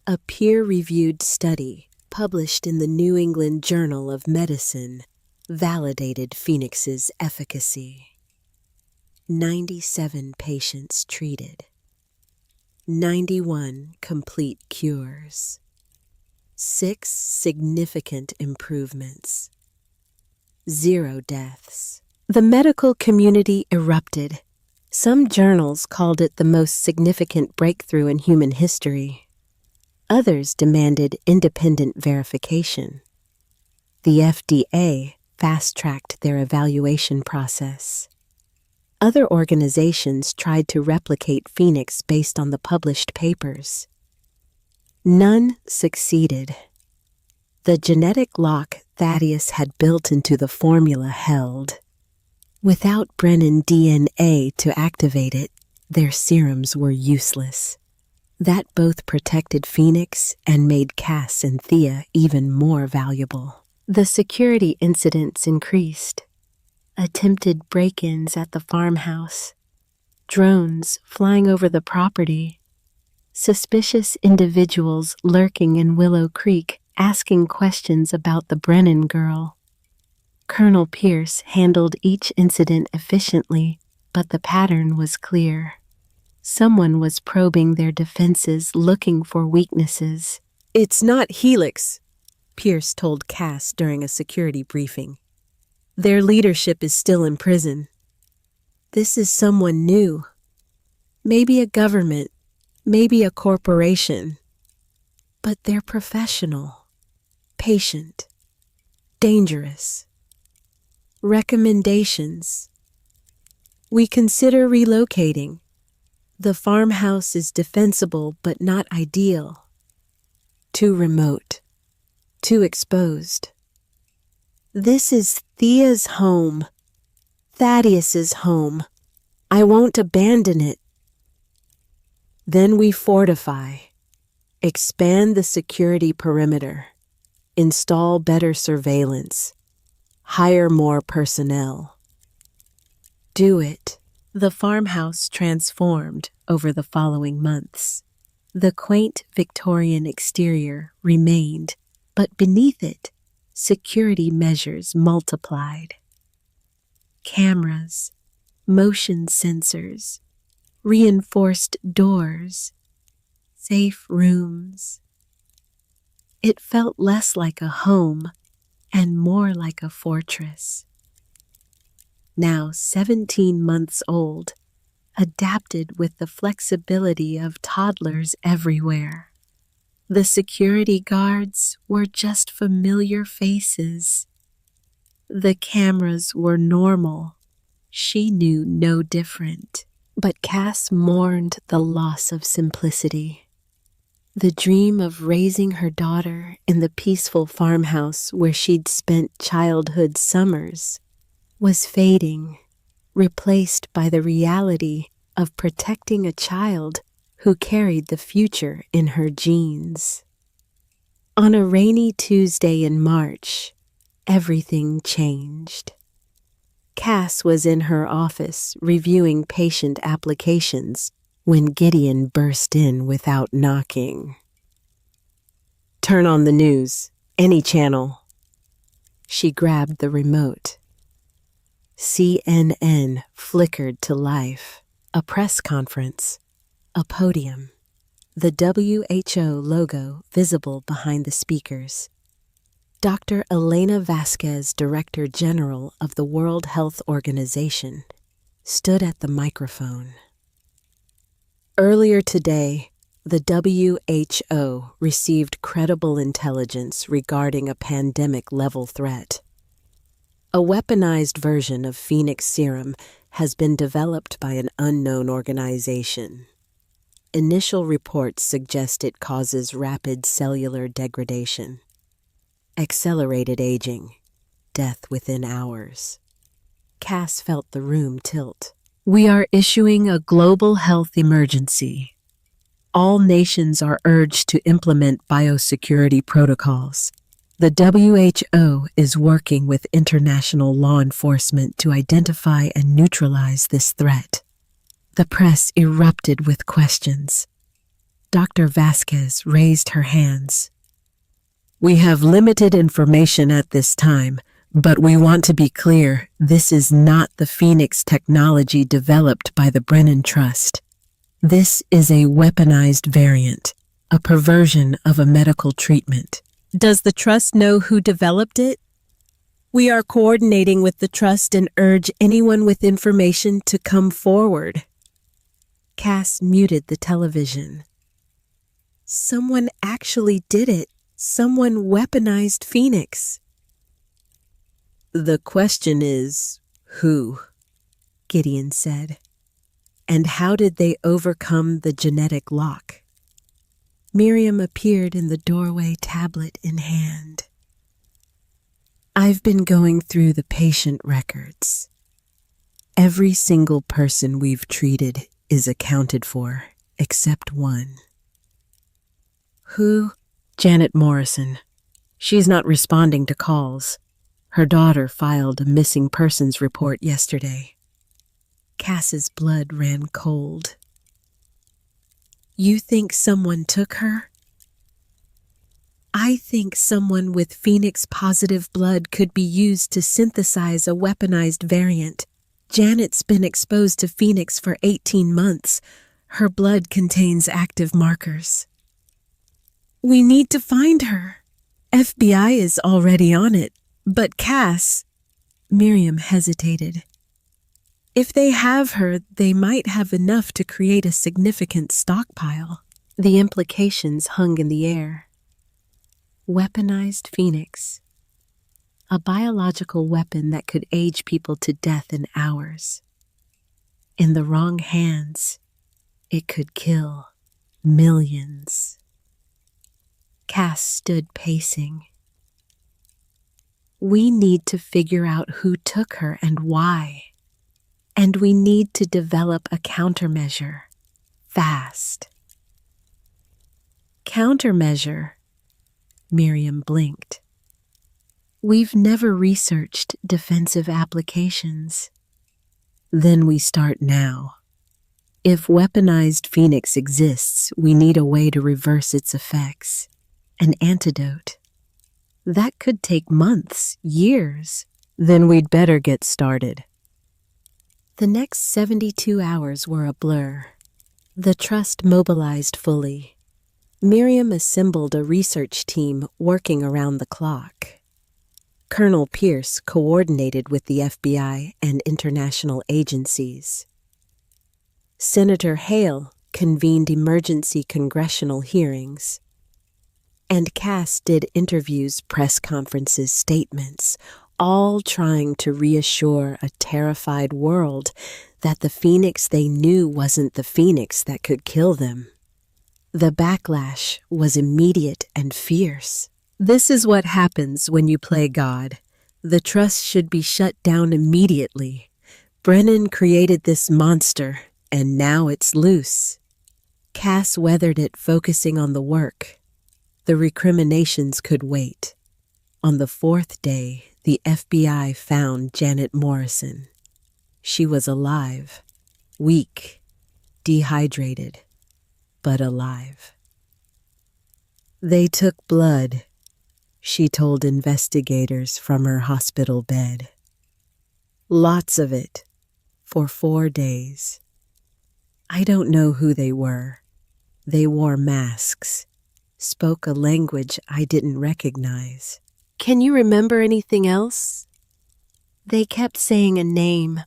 A peer-reviewed study published in the New England Journal of Medicine validated Phoenix's efficacy. 97 patients treated. 91 complete cures. 6 significant improvements. 0 deaths. The medical community erupted. Some journals called it the most significant breakthrough in human history. Others demanded independent verification. The FDA fast-tracked their evaluation process. Other organizations tried to replicate Phoenix based on the published papers. None succeeded. The genetic lock Thaddeus had built into the formula held. Without Brennan DNA to activate it, their serums were useless. That both protected Phoenix and made Cass and Thea even more valuable. The security incidents increased. Attempted break-ins at the farmhouse, drones flying over the property, suspicious individuals lurking in Willow Creek asking questions about the Brennan girl. Colonel Pierce handled each incident efficiently, but the pattern was clear. Someone was probing their defenses, looking for weaknesses. "It's not Helix," Pierce told Cass during a security briefing. "Their leadership is still in prison. This is someone new. Maybe a government, maybe a corporation. But they're professional, patient, dangerous. Recommendations. We consider relocating. The farmhouse is defensible but not ideal. Too remote. Too exposed. This is Thea's home. Thaddeus's home. I won't abandon it." Then we fortify. Expand the security perimeter. Install better surveillance. Hire more personnel. Do it. The farmhouse transformed over the following months. The quaint Victorian exterior remained, but beneath it, security measures multiplied. Cameras, motion sensors, reinforced doors, safe rooms. It felt less like a home and more like a fortress. Now 17 months old, adapted with the flexibility of toddlers everywhere. The security guards were just familiar faces. The cameras were normal. She knew no different. But Cass mourned the loss of simplicity. The dream of raising her daughter in the peaceful farmhouse where she'd spent childhood summers was fading, replaced by the reality of protecting a child who carried the future in her genes. On a rainy Tuesday in March, everything changed. Cass was in her office reviewing patient applications when Gideon burst in without knocking. "Turn on the news, any channel." She grabbed the remote. CNN flickered to life. A press conference. A podium. The WHO logo visible behind the speakers. Dr. Elena Vasquez, Director General of the World Health Organization, stood at the microphone. Earlier today, the WHO received credible intelligence regarding a pandemic-level threat. A weaponized version of Phoenix serum has been developed by an unknown organization. Initial reports suggest it causes rapid cellular degradation, accelerated aging, death within hours. Cass felt the room tilt. "We are issuing a global health emergency. All nations are urged to implement biosecurity protocols. The WHO is working with international law enforcement to identify and neutralize this threat." The press erupted with questions. Dr. Vasquez raised her hands. "We have limited information at this time, But we want to be clear, this is not the Phoenix technology developed by the Brennan Trust. This is a weaponized variant, a perversion of a medical treatment. Does the trust know who developed it? We are coordinating with the trust and urge anyone with information to come forward. Cass muted the television. Someone actually did it. Someone weaponized Phoenix. The question is, who? Gideon said. And how did they overcome the genetic lock? Miriam appeared in the doorway, tablet in hand. I've been going through the patient records. Every single person we've treated is accounted for, except one. Who? Janet Morrison. She's not responding to calls. Her daughter filed a missing persons report yesterday. Cass's blood ran cold. You think someone took her? I think someone with Phoenix-positive blood could be used to synthesize a weaponized variant. Janet's been exposed to Phoenix for 18 months. Her blood contains active markers. We need to find her. FBI is already on it. But Cass, Miriam hesitated. If they have her, they might have enough to create a significant stockpile. The implications hung in the air. Weaponized Phoenix. A biological weapon that could age people to death in hours. In the wrong hands, it could kill millions. Cass stood pacing. We need to figure out who took her and why. And we need to develop a countermeasure. Fast. Countermeasure? Miriam blinked. We've never researched defensive applications. Then we start now. If weaponized Phoenix exists, we need a way to reverse its effects. An antidote. That could take months, years. Then we'd better get started. The next 72 hours were a blur. The trust mobilized fully. Miriam assembled a research team working around the clock. Colonel Pierce coordinated with the FBI and international agencies. Senator Hale convened emergency congressional hearings. And Cass did interviews, press conferences, statements, all trying to reassure a terrified world that the Phoenix they knew wasn't the Phoenix that could kill them. The backlash was immediate and fierce. This is what happens when you play God. The trust should be shut down immediately. Brennan created this monster, and now it's loose. Cass weathered it, focusing on the work. The recriminations could wait. On the fourth day, the FBI found Janet Morrison. She was alive, weak, dehydrated, but alive. They took blood, she told investigators from her hospital bed. Lots of it, for 4 days. I don't know who they were. They wore masks, spoke a language I didn't recognize. Can you remember anything else? They kept saying a name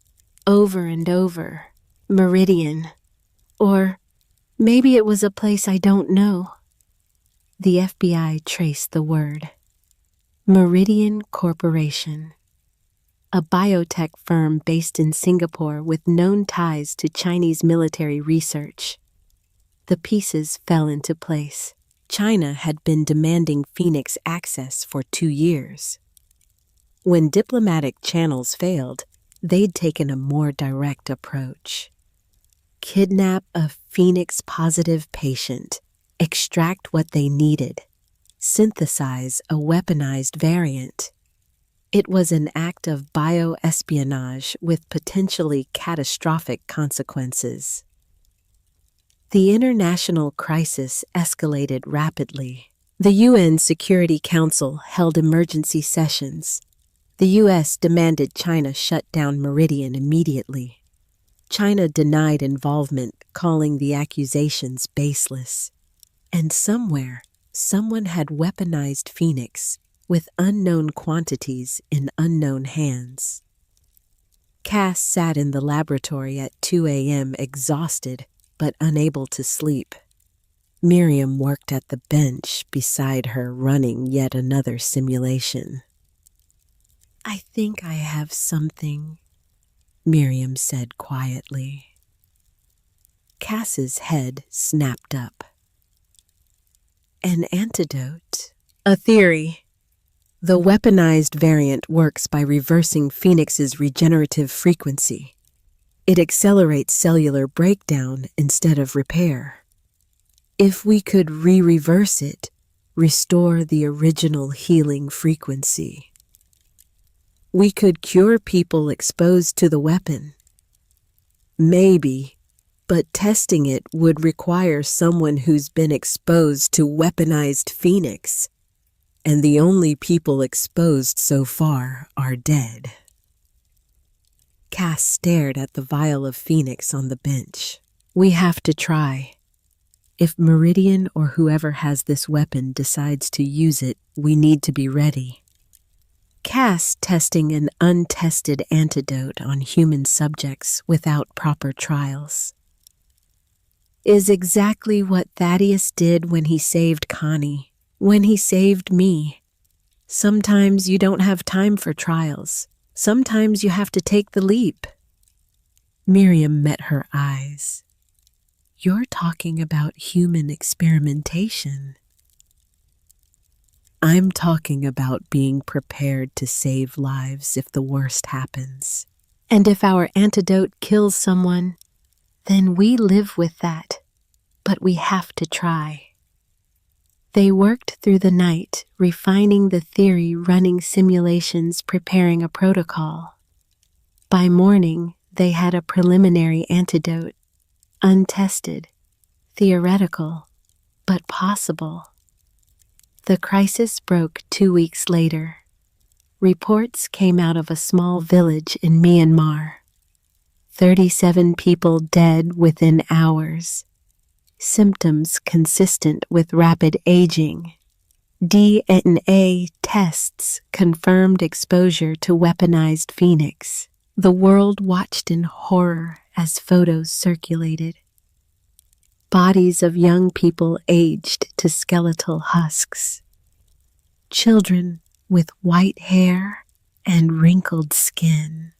over and over. Meridian. Or maybe it was a place I don't know. The FBI traced the word. Meridian Corporation. A biotech firm based in Singapore with known ties to Chinese military research. The pieces fell into place. China had been demanding Phoenix access for 2 years. When diplomatic channels failed, they'd taken a more direct approach. Kidnap a Phoenix-positive patient, extract what they needed, synthesize a weaponized variant. It was an act of bioespionage with potentially catastrophic consequences. The international crisis escalated rapidly. The UN Security Council held emergency sessions. The U.S. demanded China shut down Meridian immediately. China denied involvement, calling the accusations baseless. And somewhere, someone had weaponized Phoenix with unknown quantities in unknown hands. Cass sat in the laboratory at 2 a.m. exhausted but unable to sleep. Miriam worked at the bench beside her, running yet another simulation. "I think I have something," Miriam said quietly. Cass's head snapped up. "An antidote?" "A theory. The weaponized variant works by reversing Phoenix's regenerative frequency. It accelerates cellular breakdown instead of repair. If we could reverse it, restore the original healing frequency, we could cure people exposed to the weapon. Maybe, but testing it would require someone who's been exposed to weaponized Phoenix, and the only people exposed so far are dead." Cass stared at the vial of Phoenix on the bench. "We have to try. If Meridian or whoever has this weapon decides to use it, we need to be ready." Cass testing an untested antidote on human subjects without proper trials is exactly what Thaddeus did when he saved Connie, when he saved me. Sometimes you don't have time for trials. Sometimes you have to take the leap. Miriam met her eyes. "You're talking about human experimentation." "I'm talking about being prepared to save lives if the worst happens. And if our antidote kills someone, then we live with that. But we have to try." They worked through the night, refining the theory, running simulations, preparing a protocol. By morning, they had a preliminary antidote, untested, theoretical, but possible. The crisis broke 2 weeks later. Reports came out of a small village in Myanmar. 37 people dead within hours. Symptoms consistent with rapid aging. DNA tests confirmed exposure to weaponized Phoenix. The world watched in horror as photos circulated. Bodies of young people aged to skeletal husks. Children with white hair and wrinkled skin.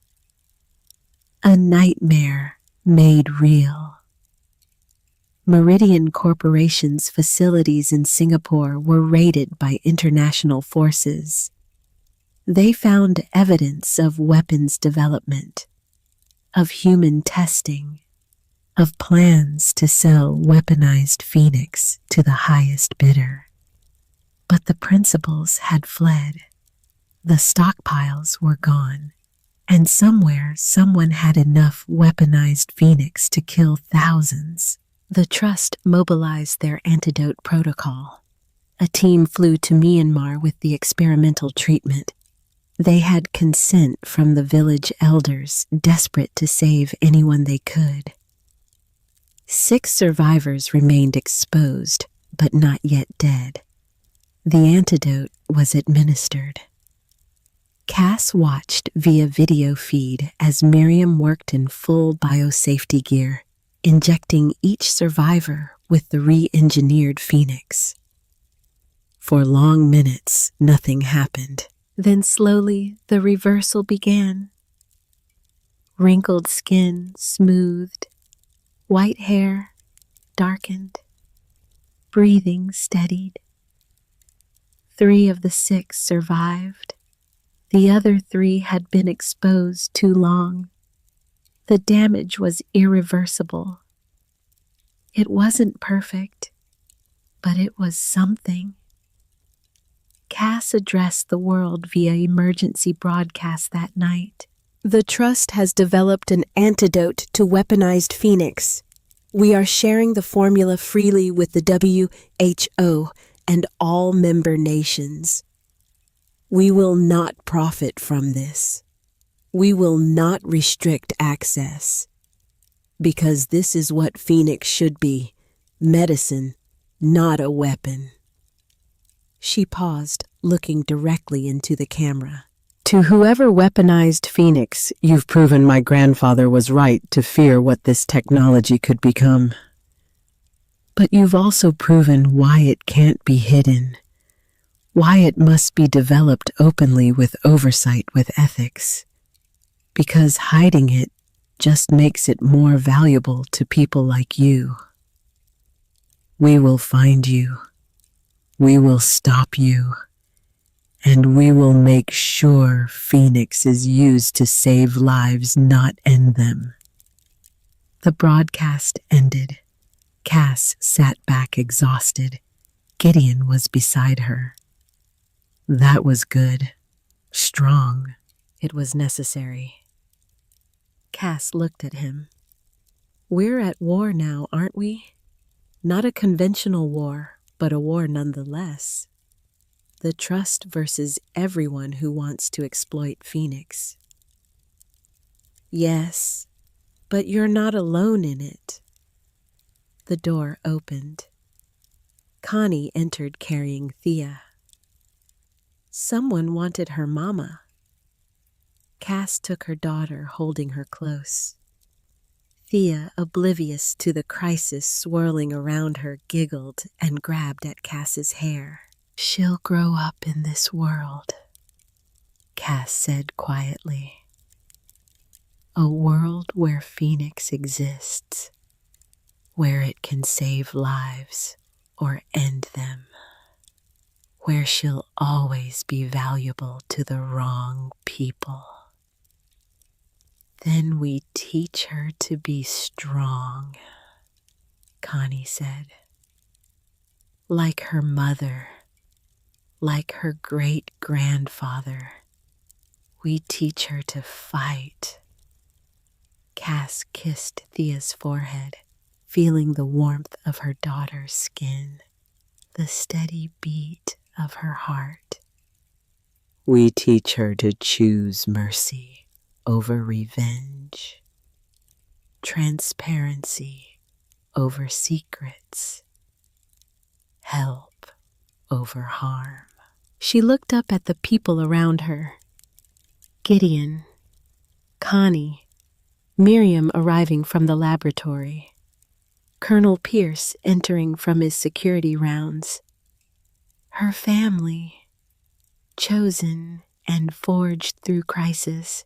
A nightmare made real. Meridian Corporation's facilities in Singapore were raided by international forces. They found evidence of weapons development, of human testing, of plans to sell weaponized Phoenix to the highest bidder. But the principals had fled. The stockpiles were gone, and somewhere someone had enough weaponized Phoenix to kill thousands. The trust mobilized their antidote protocol. A team flew to Myanmar with the experimental treatment. They had consent from the village elders, desperate to save anyone they could. 6 survivors remained exposed, but not yet dead. The antidote was administered. Cass watched via video feed as Miriam worked in full biosafety gear, injecting each survivor with the re-engineered Phoenix. For long minutes, nothing happened. Then slowly, the reversal began. Wrinkled skin smoothed, white hair darkened, breathing steadied. 3 of the 6 survived. The other 3 had been exposed too long. The damage was irreversible. It wasn't perfect, but it was something. Cass addressed the world via emergency broadcast that night. "The Trust has developed an antidote to weaponized Phoenix. We are sharing the formula freely with the WHO and all member nations. We will not profit from this. We will not restrict access. Because this is what Phoenix should be, medicine, not a weapon. She paused, looking directly into the camera. To whoever weaponized Phoenix, you've proven my grandfather was right to fear what this technology could become. But you've also proven why it can't be hidden, why it must be developed openly with oversight with ethics. Because hiding it just makes it more valuable to people like you. We will find you. We will stop you. And we will make sure Phoenix is used to save lives, not end them. The broadcast ended. Cass sat back exhausted. Gideon was beside her. That was good. Strong. It was necessary. Cass looked at him. We're at war now, aren't we? Not a conventional war, but a war nonetheless. The trust versus everyone who wants to exploit Phoenix. Yes, but you're not alone in it. The door opened. Connie entered carrying Thea. Someone wanted her mama. Cass took her daughter, holding her close. Thea, oblivious to the crisis swirling around her, giggled and grabbed at Cass's hair. She'll grow up in this world, Cass said quietly. A world where Phoenix exists, where it can save lives or end them, where she'll always be valuable to the wrong people. Then we teach her to be strong, Connie said. Like her mother, like her great-grandfather, we teach her to fight. Cass kissed Thea's forehead, feeling the warmth of her daughter's skin, the steady beat of her heart. We teach her to choose mercy over revenge, transparency over secrets, help over harm. She looked up at the people around her. Gideon, Connie, Miriam arriving from the laboratory, Colonel Pierce entering from his security rounds, her family, chosen and forged through crisis.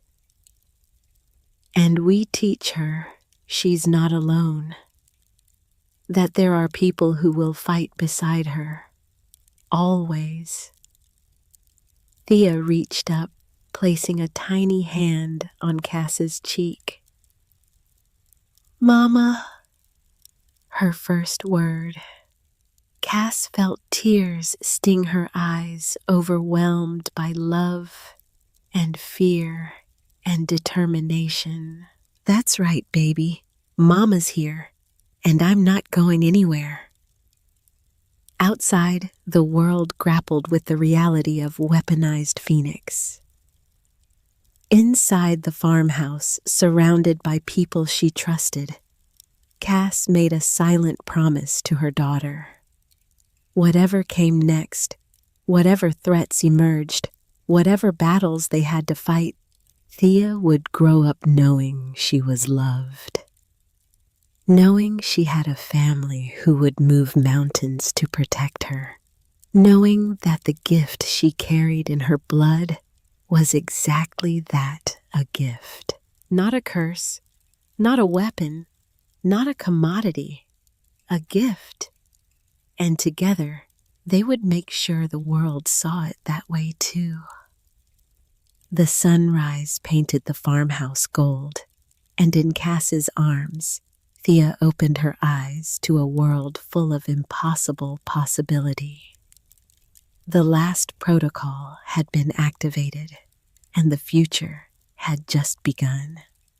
And we teach her she's not alone, that there are people who will fight beside her, always. Thea reached up, placing a tiny hand on Cass's cheek. Mama, her first word. Cass felt tears sting her eyes, overwhelmed by love and fear and determination. That's right, baby. Mama's here, and I'm not going anywhere. Outside, the world grappled with the reality of weaponized Phoenix. Inside the farmhouse, surrounded by people she trusted, Cass made a silent promise to her daughter. Whatever came next, whatever threats emerged, whatever battles they had to fight, Thea would grow up knowing she was loved. Knowing she had a family who would move mountains to protect her. Knowing that the gift she carried in her blood was exactly that, a gift. Not a curse, not a weapon, not a commodity, a gift. And together, they would make sure the world saw it that way too. The sunrise painted the farmhouse gold, and in Cass's arms, Thea opened her eyes to a world full of impossible possibility. The last protocol had been activated, and the future had just begun.